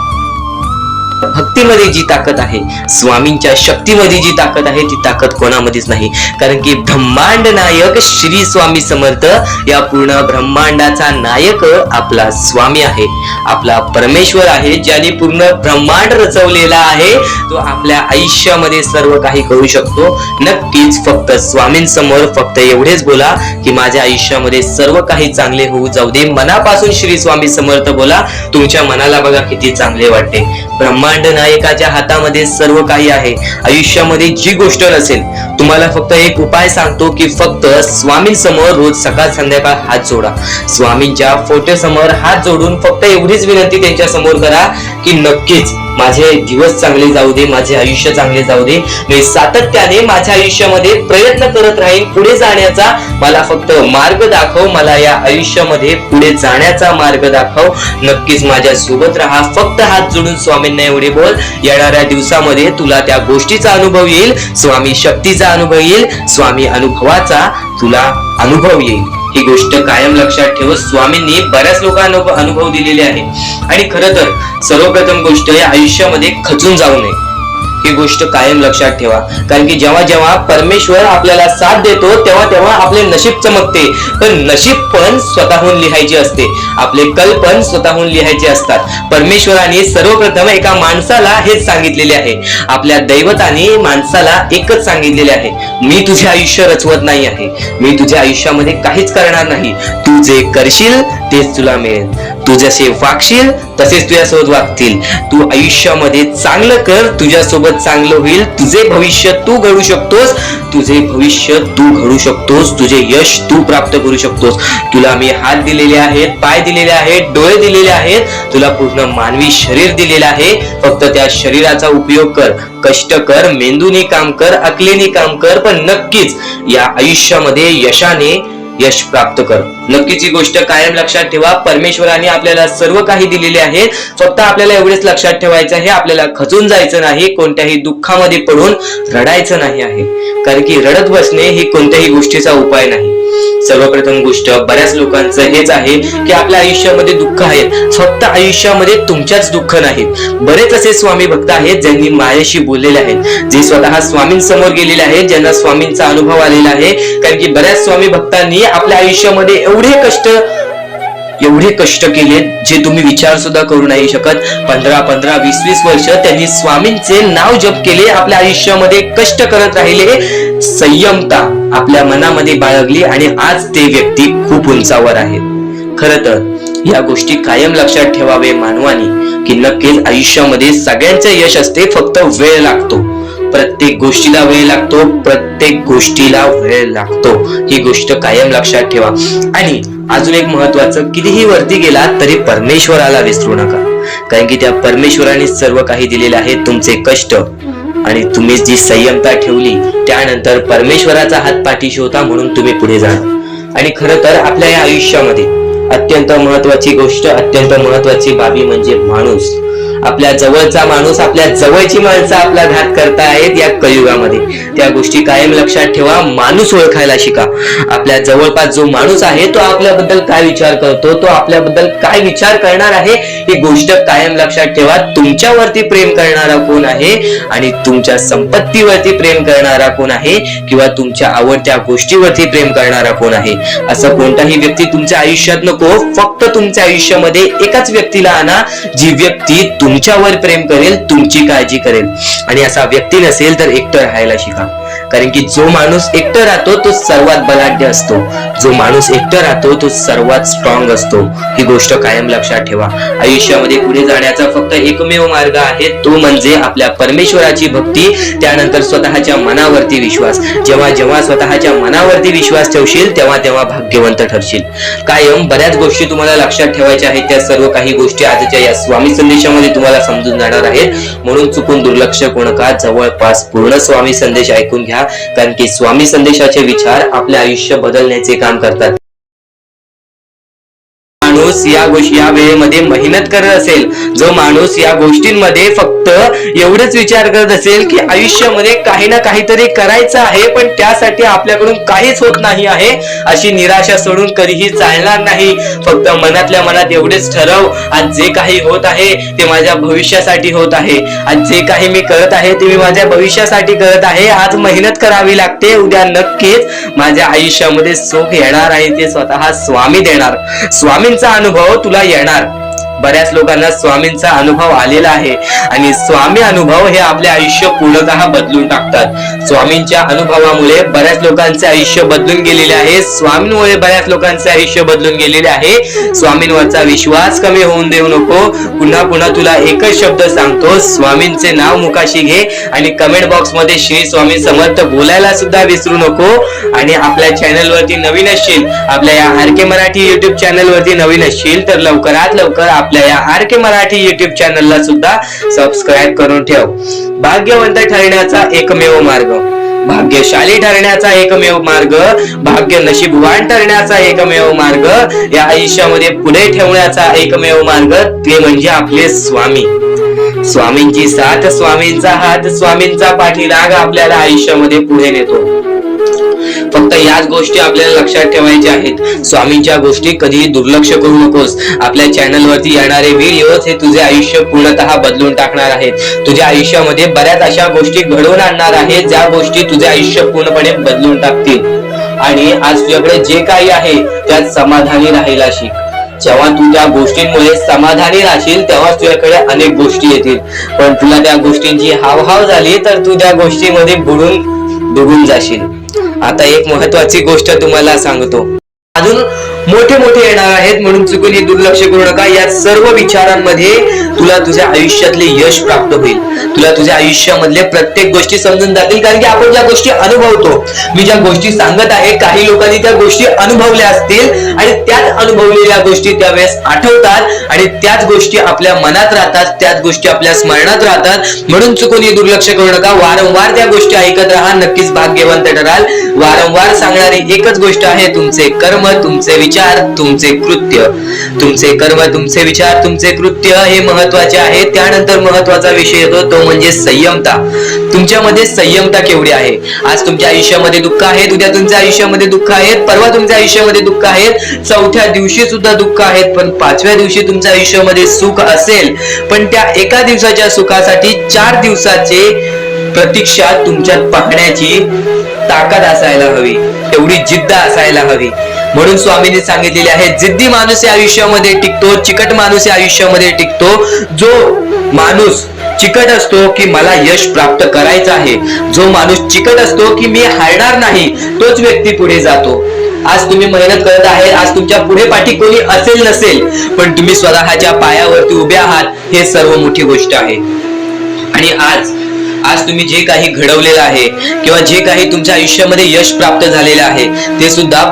भक्तीमध्ये जी ताकद आहे, स्वामींच्या शक्तीमध्ये जी ताकद आहे, ती ताकद कोणामध्येच नाही, कारण की ब्रह्मांड नायक श्री स्वामी समर्थ, या पूर्ण ब्रह्मांडाचा नायक आपला स्वामी आहे, आपला परमेश्वर आहे, ज्याने पूर्ण ब्रह्मांड रचवलेला आहे. तो आपल्या आयुष्यामध्ये सर्व काही करू शकतो. नक्कीच फक्त स्वामींसमोर फक्त एवढेच बोला की माझ्या आयुष्यामध्ये सर्व काही चांगले होऊ जाऊ दे. मनापासून श्री स्वामी समर्थ बोला. तुमच्या मनाला बघा किती चांगले वाटते. ब्रह्मांड नायकाच्या हातामध्ये सर्व काही आहे. आयुष्यामध्ये जी गोष्ट नसेल, तुम्हाला फक्त एक उपाय सांगतो की फक्त स्वामींसमोर रोज सकाळ संध्याकाळ हात जोडा. स्वामींच्या फोटो समोर हात जोडून फक्त एवढीच विनंती त्यांच्या समोर करा की नक्कीच माझे दिवस चांगले जाऊ दे, माझे आयुष्य चांगले जाऊ दे. मी सातत्याने माझ्या आयुष्यामध्ये प्रयत्न करत राहीन पुढे जाण्याचा. मला फक्त मार्ग दाखव, मला या आयुष्यामध्ये पुढे जाण्याचा मार्ग दाखव. नक्कीच माझ्या सोबत राहा. फक्त हात जोडून स्वामींना एवढे बोल. येणाऱ्या दिवसामध्ये तुला त्या गोष्टीचा अनुभव येईल, स्वामी शक्तीचा अनुभव येईल, स्वामी अनुभवाचा तुला अनुभव येईल. ही गोष्ट कायम लक्षात ठेव. स्वामींनी बऱ्याच लोकांना अनुभव दिलेले आहे. आणि खरं तर सर्वप्रथम गोष्ट, या आयुष्यामध्ये खचून जाऊ नये. ही गोष्ट कायम लक्षात ठेवा. कारण की जेव्हा जेव्हा परमेश्वर आपल्याला साथ देतो तेव्हा तेव्हा आपले नशीब चमकते. पण नशीब पण स्वतःहून लिहायचे असते, आपले कल पण स्वतःहून लिहायचे असतात. परमेश्वराने सर्वप्रथम एका माणसाला हेच सांगितलेले आहे, आपल्या दैवताने माणसाला एकच सांगितलेले आहे, मी तुझे आयुष्य रचवत नाही आहे, मी तुझ्या आयुष्यामध्ये काहीच करणार नाही, तू जे करशील तेच तुला मिळेल, तू जसे वागशील तसेच तुझ्यासोबत वागतील, तू आयुष्यामध्ये चांगलं कर, तुझ्यासोबत चांगलं होईल, तुझे भविष्य तू घडू शकतोस, तुझे भविष्य तू घडू शकतोस, तुझे यश तू प्राप्त करू शकतोस. तुला मी हात दिलेले आहेत, पाय दिलेले आहेत, डोळे दिलेले आहेत, तुला पूर्ण मानवी शरीर दिलेलं आहे. फक्त त्या शरीराचा उपयोग कर, कष्ट कर, मेंदूने काम कर, अकलेने काम कर, पण नक्कीच या आयुष्यामध्ये यशाने यश प्राप्त कर. नक्कीच ही गोष्ट कायम लक्षात ठेवा. परमेश्वराने आपल्याला सर्व काही दिलेले आहे. फक्त आपल्याला एवढेच लक्षात ठेवायचं आहे, आपल्याला खचून जायचं नाही, कोणत्याही दुःखामध्ये पडून रडायचं नाही आहे. कारण की रडत बसणे ही कोणत्याही गोष्टीचा उपाय नाही. सर्वप्रथम गोष्ट बऱ्याच लोकांचं हेच आहे की आपल्या आयुष्यामध्ये दुःख आहेत, फक्त आयुष्यामध्ये तुमच्याच दुःख नाहीत. बरेच असे स्वामी भक्त आहेत ज्यांनी माझ्याशी बोललेले आहेत, जे स्वतः स्वामींसमोर गेलेले आहेत, ज्यांना स्वामींचा अनुभव आलेला आहे. कारण की बऱ्याच स्वामी भक्तांनी आपल्या आयुष्यामध्ये एवढे कष्ट केले जे तुम्ही विचार सुद्धा करू नाही शकत. 15 20 वर्ष त्यांनी स्वामींचे नाव जप केले, आपल्या आयुष्यामध्ये कष्ट करत राहिले, संयमता आपल्या मनामध्ये बाळगली आणि आज ते व्यक्ती खूप उंचावर आहेत. खरं तर या गोष्टी कायम लक्षात ठेवावे मानवानी की नक्कीच आयुष्यामध्ये सगळ्यांचे यश असते, फक्त वेळ लागतो. प्रत्येक गोष्टीला वेळ लागतो, प्रत्येक गोष्टीला वेळ लागतो, ही गोष्ट कायम लक्षात ठेवा. आणि अजून एक महत्वाचं, कितीही वरती गेला तरी परमेश्वराला विसरू नका. कारण की त्या परमेश्वराने सर्व काही दिलेले आहे. तुमचे कष्ट आणि तुम्ही जी संयमता ठेवली त्यानंतर परमेश्वराचा हात पाठीशी होता म्हणून तुम्ही पुढे जाणार. आणि खरं तर आपल्या या आयुष्यामध्ये अत्यंत महत्वाची गोष्ट, अत्यंत महत्वाची बाबी म्हणजे माणूस. आपल्या जवळचा माणूस, आपल्या जवळची माणसं आपला घात करतायत या कलियुगामध्ये. त्या गोष्टी कायम लक्षात ठेवा. माणूस ओळखायला शिका. आपल्या जवळपास जो माणूस आहे तो आपल्याबद्दल काय विचार करतो, तो आपल्याबद्दल काय विचार करणार आहे, ही गोष्ट कायम लक्षात ठेवा. तुमच्यावरती प्रेम करणारा कोण आहे आणि तुमच्या संपत्तीवरती प्रेम करणारा कोण आहे किंवा तुमच्या आवडत्या गोष्टीवरती प्रेम करणारा कोण आहे, असं कोणताही व्यक्ती तुमच्या आयुष्यात नको. फक्त तुमच्या आयुष्यामध्ये एकाच व्यक्तीला आणा, जी व्यक्ती तुमच्यावर प्रेम करेल, तुमची काळजी करेल. आणि असा व्यक्ती नसेल तर एकटं राहायला शिका. कारण की जो माणूस एकटं राहतो तो सर्वात बलाढ्य असतो, जो माणूस एकटं राहतो तो सर्वात स्ट्रॉंग असतो. ही गोष्ट कायम लक्षात ठेवा. आयुष्यामध्ये पुढे जाण्याचा फक्त एकमेव मार्ग आहे, तो म्हणजे आपल्या परमेश्वराची भक्ती, त्यानंतर स्वतःच्या मनावरती विश्वास. जेव्हा जेव्हा स्वतःच्या मनावरती विश्वास ठेवशील तेव्हा तेव्हा भाग्यवंत ठरशील. कायम बऱ्याच गोष्टी तुम्हाला लक्षात ठेवायच्या आहेत. त्या सर्व काही गोष्टी आजच्या या स्वामी संदेशामध्ये तुम्हाला समजून जाणार आहेत. म्हणून चुकून दुर्लक्ष करू नका. जवळपास पूर्ण स्वामी संदेश ऐकून घ्या. कारण की स्वामी संदेशाचे विचार आपले आयुष्य बदलण्याचे काम करतात. माणूस या वेळेमध्ये मेहनत करत असेल, जो माणूस या गोष्टींमध्ये फक्त एवढंच विचार करत असेल की आयुष्यामध्ये काही ना काहीतरी करायचं आहे पण त्यासाठी आपल्याकडून काहीच होत नाही आहे, अशी निराशा सोडून कधीही चालणार नाही. फक्त मनातल्या मनात एवढेच ठरव, आज जे काही होत आहे ते माझ्या भविष्यासाठी होत आहे, आज जे काही मी करत आहे ते मी माझ्या भविष्यासाठी करत आहे. आज मेहनत करावी लागते, उद्या नक्कीच माझ्या आयुष्यामध्ये सुख येणार आहे, ते स्वतः स्वामी देणार. स्वामींचा अनुभव तुला येणार. बऱ्याच लोकांना स्वामींचा अनुभव आलेला आहे आणि स्वामी अनुभव हे आपले आयुष्य पूर्णतः बदलून टाकतात. स्वामींच्या अनुभवामुळे बऱ्याच लोकांचे आयुष्य बदलून गेलेले आहे. स्वामींमुळे बऱ्याच लोकांचे आयुष्य बदलून गेलेले आहे. स्वामींवरचा विश्वास कमी होऊन देऊ नको. पुन्हा पुन्हा तुला एकच शब्द सांगतो, स्वामींचे नाव मुखाशी घे आणि कमेंट बॉक्स मध्ये श्री स्वामी समर्थ बोलायला सुद्धा विसरू नको. आणि आपल्या चॅनल वरती नवीन असशील, आपल्या या आर.के. मराठी युट्यूब चॅनल वरती नवीन असशील तर लवकरात लवकर आपल्या या आर.के. मराठी युट्यूब चॅनलला सुद्धा सबस्क्राईब करून ठेव. भाग्यवंत ठरण्याचा एकमेव मार्ग, भाग्यशाली ठरण्याचा एकमेव मार्ग, भाग्य नशीबवान ठरण्याचा एकमेव मार्ग, या आयुष्यामध्ये पुढे ठेवण्याचा एकमेव मार्ग ते म्हणजे आपले स्वामी. स्वामींची साथ, स्वामींचा हात, स्वामींचा पाठीराग आपल्याला आयुष्यामध्ये पुढे नेतो. फक्त फक्त याच गोष्टी आपल्याला लक्षात ठेवायच्या आहेत. स्वामींच्या गोष्टी कधीही दुर्लक्ष करू नकोस. आपल्या चॅनल वरती येणारे व्हिडिओज हे तुझे आयुष्य पूर्णतः बदलून टाकणार आहेत. तुझ्या आयुष्यामध्ये बऱ्याच अशा गोष्टी घडवून आणणार आहेत ज्या गोष्टी तुझे आयुष्य पूर्णपणे बदलून टाकतील. आणि आज तुझ्याकडे जे काही आहे त्यात समाधानी राहायला शिक. जेव्हा तू त्या गोष्टींमुळे समाधानी राहशील तेव्हा तुझ्याकडे अनेक गोष्टी येतील. पण तुला त्या गोष्टींची हावभाव झाली तर तू त्या गोष्टीमध्ये बुडून डुबून जाशील. आता एक महत्वाची गोष्ट तुम्हाला सांगतो. अजून मोठे मोठे येणार आहेत म्हणून चुकून हे दुर्लक्ष करू नका. या सर्व विचारांमध्ये तुला तुझ्या आयुष्यातले यश प्राप्त होईल. तुला तुझ्या आयुष्यामधले प्रत्येक गोष्टी समजून जातील. कारण की आपण ज्या गोष्टी अनुभवतो, मी ज्या गोष्टी सांगत आहे काही लोकांनी त्या गोष्टी अनुभवल्या असतील आणि त्याच अनुभवलेल्या गोष्टी त्यावेळेस आठवतात आणि त्याच गोष्टी आपल्या मनात राहतात, त्याच गोष्टी आपल्या स्मरणात राहतात. म्हणून चुकून हे दुर्लक्ष करू नका. वारंवार त्या गोष्टी ऐकत राहा, नक्कीच भाग्यवंत ठराल. वारंवार सांगणारी एकच गोष्ट आहे, तुमचे कर्म, तुमचे विचार, तुमचे कृत्य. तुमचे कर्म, तुमचे विचार, तुमचे कृत्य हे महत्वाचे आहे. त्यानंतर महत्वाचा विषय येतो तो म्हणजे संयमता. तुमच्यामध्ये संयमता केवढी आहे? आज तुमच्या आयुष्यामध्ये दुःख आहे, उद्या तुमच्या आयुष्यामध्ये दुःख आहेत, परवा तुमच्या आयुष्यामध्ये दुःख आहेत, चौथ्या दिवशी सुद्धा दुःख आहेत, पण पाचव्या दिवशी तुमच्या आयुष्यामध्ये सुख असेल. पण त्या एका दिवसाच्या सुखासाठी 4 दिवसाचे प्रतीक्षा तुमच्यात पाहण्याची ताकद असायला हवी, तेवढी जिद्द असायला हवी. म्हणून स्वामींनी सांगितलेले आहे, जिद्दी माणूस या आयुष्यामध्ये टिकतो, चिकट माणूस या आयुष्यामध्ये टिकतो. जो माणूस चिकट असतो की मला यश प्राप्त करायचं आहे, जो माणूस चिकट असतो की मी हारणार नाही, तोच व्यक्ती पुढे जातो. आज तुम्ही मेहनत करत आहे, आज तुमच्या पुढे पाठी कोणी असेल नसेल, पण तुम्ही स्वतःच्या पायावरती उभे आहात, हे सर्व मोठी गोष्ट आहे. आणि आज तुम्ही जे काही घडवलेलं आहे किंवा जे काही तुमच्या आयुष्यामध्ये यश प्राप्त झालेलं आहे ते सुद्धा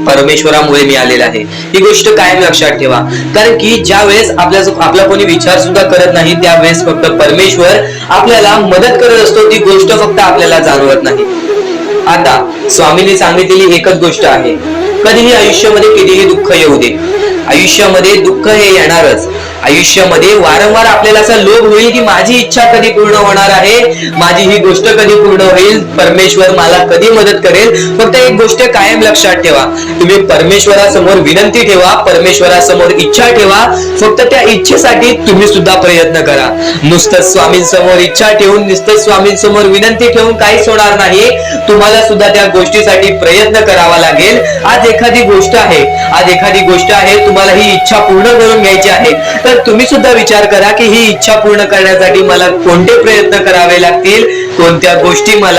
परमेश्वरामुळे मिळालेलं आहे. ही गोष्ट कायम लक्षात ठेवा. कारण की ज्या वेळेस आपला कोणी विचार सुद्धा करत नाही त्यावेळेस फक्त परमेश्वर आपल्याला मदत करत असतो. ती गोष्ट फक्त आपल्याला जाणवत नाही. आता स्वामींनी सांगितलेली एकच गोष्ट आहे, कधीही आयुष्यामध्ये कितीही दुःख येऊ दे, आयुष्यामध्ये दुःख हे येणारच. आयुष्यामध्ये वारंवार आपल्याला असा लोभ होईल की माझी इच्छा कधी पूर्ण होणार आहे, माझी ही गोष्ट कधी पूर्ण होईल, परमेश्वर मला कधी मदत करेल. फक्त एक गोष्ट कायम लक्षात ठेवा, तुम्ही परमेश्वरासमोर विनंती ठेवा, परमेश्वरासमोर इच्छा ठेवा. फक्त त्या इच्छेसाठी तुम्ही सुद्धा प्रयत्न करा. नुसतं स्वामींसमोर इच्छा ठेवून, नुसतं स्वामींसमोर विनंती ठेवून काहीच होणार नाही. तुम्हाला सुद्धा त्या गोष्टीसाठी प्रयत्न करावा लागेल. आज एखादी गोष्ट आहे, तुम्हाला ही इच्छा पूर्ण करून घ्यायची आहे, तर तुम्ही सुद्धा विचार करा की ही इच्छा पूर्ण करण्यासाठी मला कोणते प्रयत्न करावे लागतील, कोणत्या गोष्टी मला